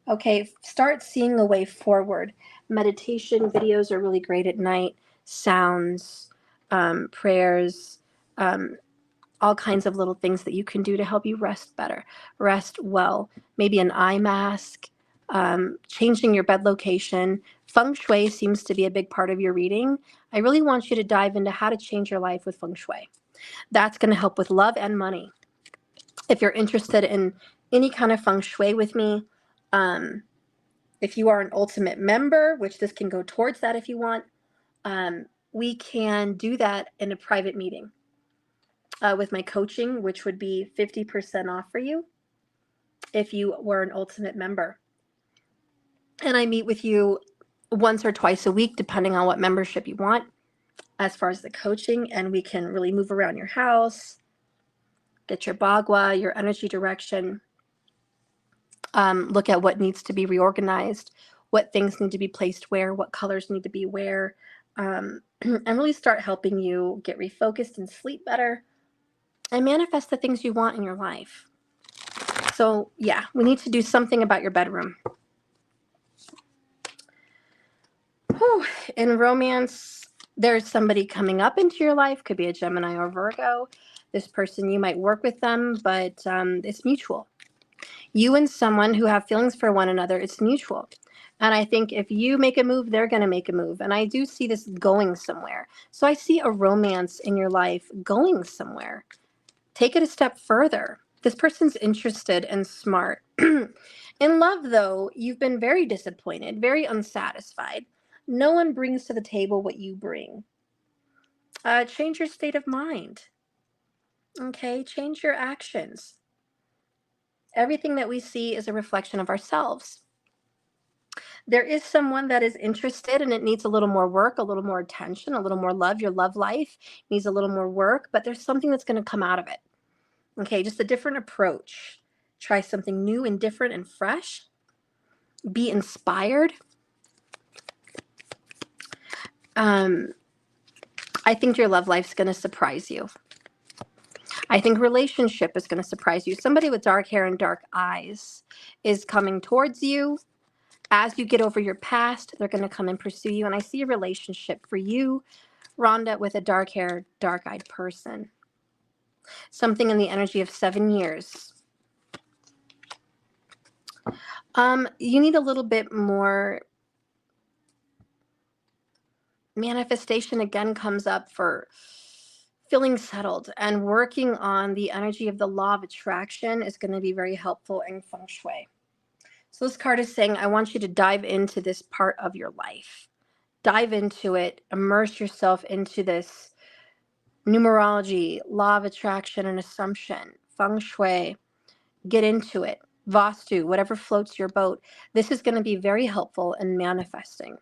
Okay, start seeing a way forward. Meditation videos are really great at night. Sounds, prayers, all kinds of little things that you can do to help you rest better, rest well. Maybe an eye mask, changing your bed location. Feng Shui seems to be a big part of your reading. I really want you to dive into how to change your life with Feng Shui. That's going to help with love and money. If you're interested in any kind of Feng Shui with me, if you are an Ultimate member, which this can go towards that if you want, we can do that in a private meeting with my coaching, which would be 50% off for you if you were an Ultimate member. And I meet with you once or twice a week, depending on what membership you want, as far as the coaching, and we can really move around your house, get your bagua, your energy direction, look at what needs to be reorganized, what things need to be placed where, what colors need to be where, and really start helping you get refocused and sleep better and manifest the things you want in your life. So yeah, we need to do something about your bedroom. Whew. In romance, there's somebody coming up into your life, could be a Gemini or Virgo. This person, you might work with them, but it's mutual. You and someone who have feelings for one another, it's mutual. And I think if you make a move, they're going to make a move. And I do see this going somewhere. So I see a romance in your life going somewhere. Take it a step further. This person's interested and smart. In love, though, you've been very disappointed, very unsatisfied. No one brings to the table what you bring. Change your state of mind. Okay, change your actions. Everything that we see is a reflection of ourselves. There is someone that is interested and it needs a little more work, a little more attention, a little more love. Your love life needs a little more work, but there's something that's going to come out of it. Okay, just a different approach. Try something new and different and fresh. Be inspired. I think your love life's going to surprise you. I think relationship is going to surprise you. Somebody with dark hair and dark eyes is coming towards you. As you get over your past, they're going to come and pursue you. And I see a relationship for you, Rhonda, with a dark-haired, dark-eyed person. Something in the energy of 7 years. You need a little bit more manifestation. Again, comes up for feeling settled, and working on the energy of the law of attraction is going to be very helpful in feng shui. So this card is saying, I want you to dive into this part of your life. Dive into it, immerse yourself into this numerology, law of attraction and assumption, feng shui. Get into it. Vastu, whatever floats your boat. This is going to be very helpful in manifesting.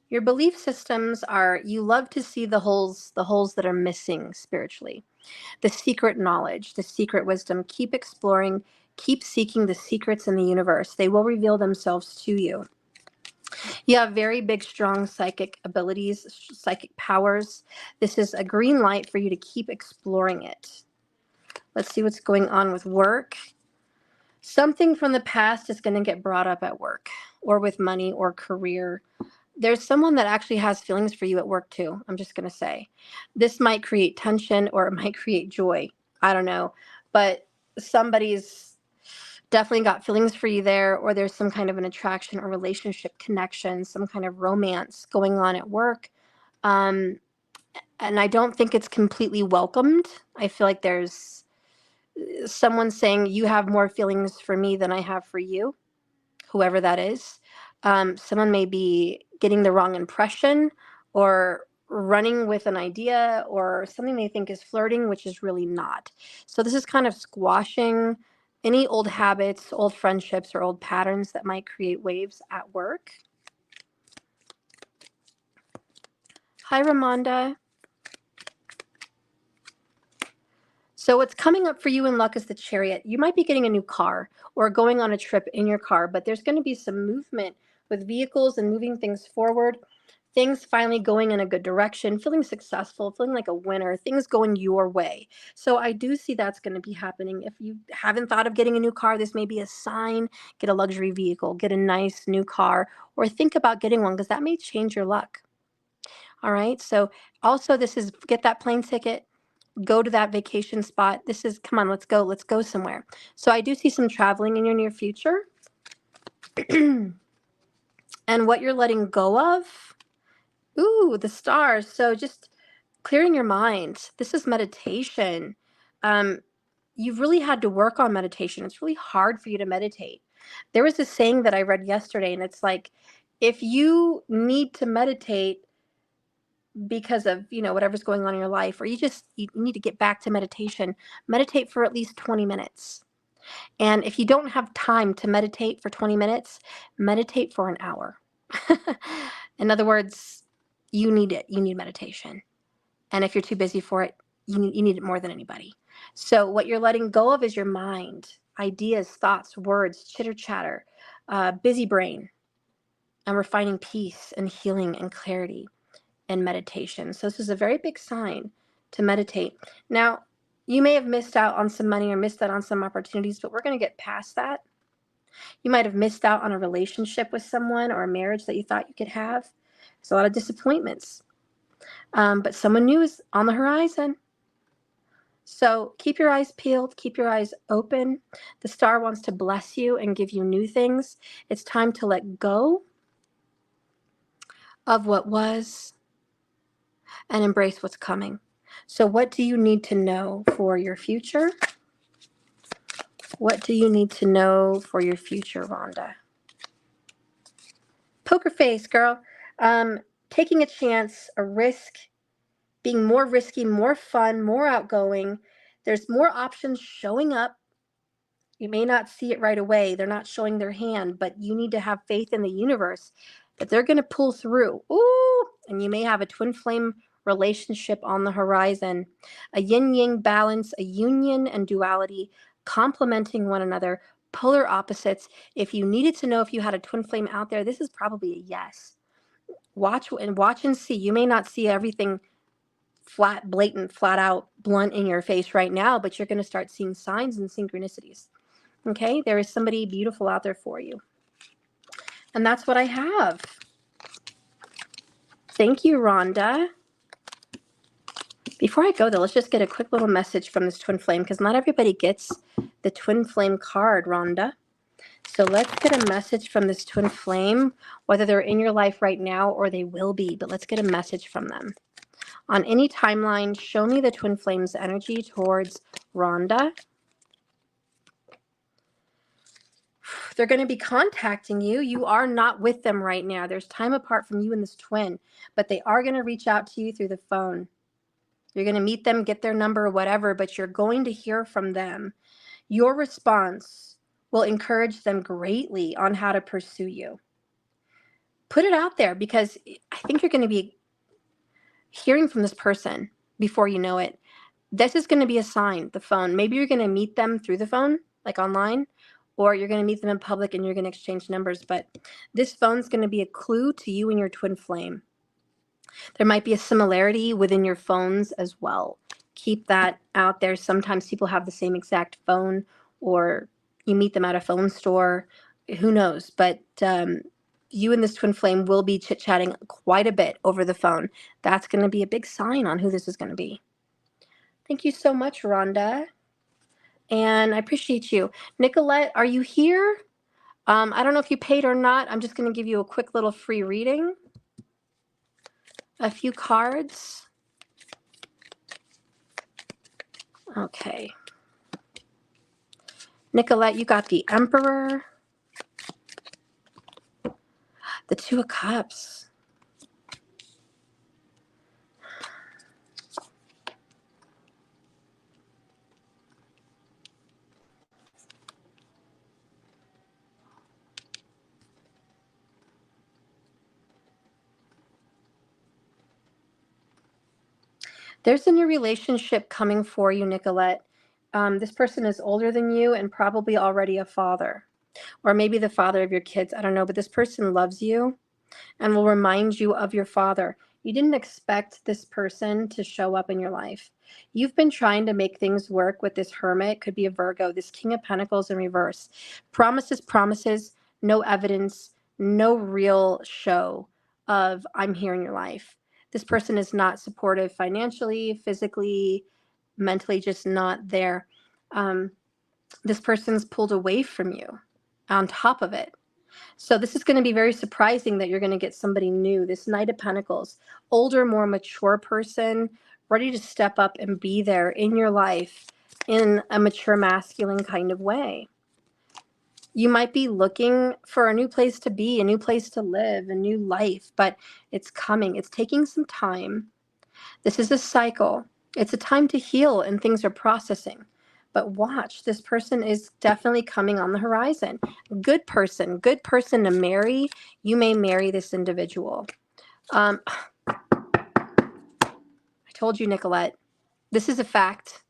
Your belief systems are, you love to see the holes that are missing spiritually. The secret knowledge, the secret wisdom. Keep exploring, keep seeking the secrets in the universe. They will reveal themselves to you. You have very big, strong psychic abilities, psychic powers. This is a green light for you to keep exploring it. Let's see what's going on with work. Something from the past is going to get brought up at work, or with money or career. There's someone that actually has feelings for you at work too. I'm just going to say this might create tension, or it might create joy. I don't know, but somebody's definitely got feelings for you there, or there's some kind of an attraction or relationship connection, some kind of romance going on at work. And I don't think it's completely welcomed. I feel like there's someone saying, you have more feelings for me than I have for you, whoever that is. Someone may be getting the wrong impression, or running with an idea, or something they think is flirting, which is really not. So this is kind of squashing any old habits, old friendships, or old patterns that might create waves at work. Hi, Ramonda. So what's coming up for you in luck is the Chariot. You might be getting a new car or going on a trip in your car, but there's going to be some movement with vehicles and moving things forward. Things finally going in a good direction, feeling successful, feeling like a winner, things going your way. So I do see that's going to be happening. If you haven't thought of getting a new car, this may be a sign. Get a luxury vehicle, get a nice new car, or think about getting one, because that may change your luck. All right. So also this is, get that plane ticket, go to that vacation spot. This is, come on, let's go somewhere. So I do see some traveling in your near future. And what you're letting go of, ooh, the stars. So just clearing your mind. This is meditation. You've really had to work on meditation. It's really hard for you to meditate. There was this saying that I read yesterday, and it's like, if you need to meditate because of, whatever's going on in your life, or you need to get back to meditation, meditate for at least 20 minutes. And if you don't have time to meditate for 20 minutes, meditate for an hour. In other words, you need it. You need meditation. And if you're too busy for it, you need it more than anybody. So what you're letting go of is your mind, ideas, thoughts, words, chitter chatter, busy brain. And we're finding peace and healing and clarity in meditation. So this is a very big sign to meditate. Now, you may have missed out on some money or missed out on some opportunities, but we're going to get past that. You might have missed out on a relationship with someone or a marriage that you thought you could have. There's a lot of disappointments. But someone new is on the horizon. So keep your eyes peeled, keep your eyes open. The star wants to bless you and give you new things. It's time to let go of what was and embrace what's coming. So what do you need to know for your future? What do you need to know for your future, Rhonda? Poker face, girl. Taking a chance, a risk, being more risky, more fun, more outgoing. There's more options showing up. You may not see it right away. They're not showing their hand, but you need to have faith in the universe that they're going to pull through. Ooh, and you may have a twin flame relationship on the horizon, a yin-yang balance, a union and duality, complementing one another, polar opposites. If you needed to know if you had a twin flame out there, this is probably a yes. Watch and see. You may not see everything flat, blatant, flat out, blunt in your face right now, but you're going to start seeing signs and synchronicities. Okay, there is somebody beautiful out there for you. And that's what I have. Thank you, Rhonda. Before I go, though, let's just get a quick little message from this twin flame, because not everybody gets the twin flame card, Rhonda. So let's get a message from this twin flame, whether they're in your life right now or they will be, but let's get a message from them. On any timeline, show me the twin flame's energy towards Rhonda. They're going to be contacting you. You are not with them right now. There's time apart from you and this twin, but they are going to reach out to you through the phone. You're going to meet them, get their number or whatever, but you're going to hear from them. Your response will encourage them greatly on how to pursue you. Put it out there, because I think you're going to be hearing from this person before you know it. This is going to be a sign, the phone. Maybe you're going to meet them through the phone, like online, or you're going to meet them in public and you're going to exchange numbers. But this phone's going to be a clue to you and your twin flame. There might be a similarity within your phones as well. Keep that out there. Sometimes people have the same exact phone, or you meet them at a phone store. Who knows? But you and this twin flame will be chit-chatting quite a bit over the phone. That's going to be a big sign on who this is going to be. Thank you so much, Rhonda. And I appreciate you. Nicolette, are you here? I don't know if you paid or not. I'm just going to give you a quick little free reading. A few cards. Okay. Nicolette, you got the Emperor. The Two of Cups. There's a new relationship coming for you, Nicolette. This person is older than you and probably already a father, or maybe the father of your kids. I don't know, but this person loves you and will remind you of your father. You didn't expect this person to show up in your life. You've been trying to make things work with this Hermit. Could be a Virgo, this King of Pentacles in reverse. Promises, promises, no evidence, no real show of I'm here in your life. This person is not supportive financially, physically, mentally, just not there. This person's pulled away from you on top of it. So this is going to be very surprising that you're going to get somebody new. This Knight of Pentacles, older, more mature person, ready to step up and be there in your life in a mature masculine kind of way. You might be looking for a new place to be, a new place to live, a new life, but it's coming. It's taking some time. This is a cycle. It's a time to heal and things are processing. But watch, this person is definitely coming on the horizon. Good person to marry. You may marry this individual. I told you, Nicolette, this is a fact.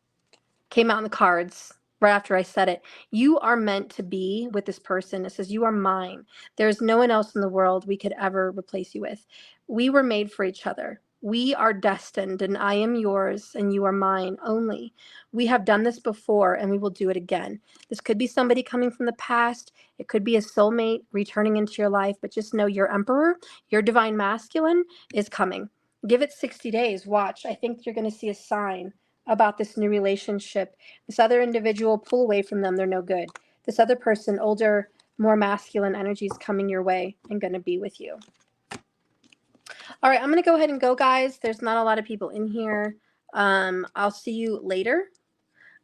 Came out in the cards right after I said it. You are meant to be with this person. It says you are mine. There's no one else in the world we could ever replace you with. We were made for each other. We are destined, and I am yours and you are mine only. We have done this before and we will do it again. This could be somebody coming from the past. It could be a soulmate returning into your life, but just know your Emperor, your divine masculine is coming. Give it 60 days. Watch. I think you're going to see a sign about this new relationship. This other individual, pull away from them. They're no good. This other person, older, more masculine energy is coming your way and going to be with you. All right, I'm going to go ahead and go, guys. There's not a lot of people in here. I'll see you later.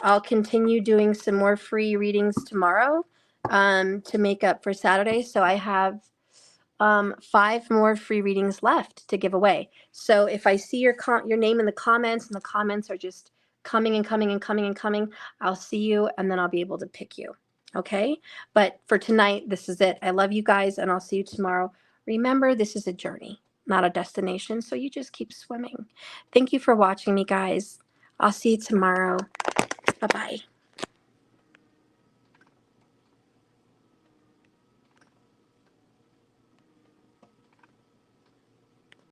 I'll continue doing some more free readings tomorrow to make up for Saturday. So I have 5 more free readings left to give away. So if I see your name in the comments and the comments are just coming and coming and coming and coming, I'll see you and then I'll be able to pick you. Okay? But for tonight, this is it. I love you guys and I'll see you tomorrow. Remember, this is a journey, not a destination. So you just keep swimming. Thank you for watching me, guys. I'll see you tomorrow. Bye-bye.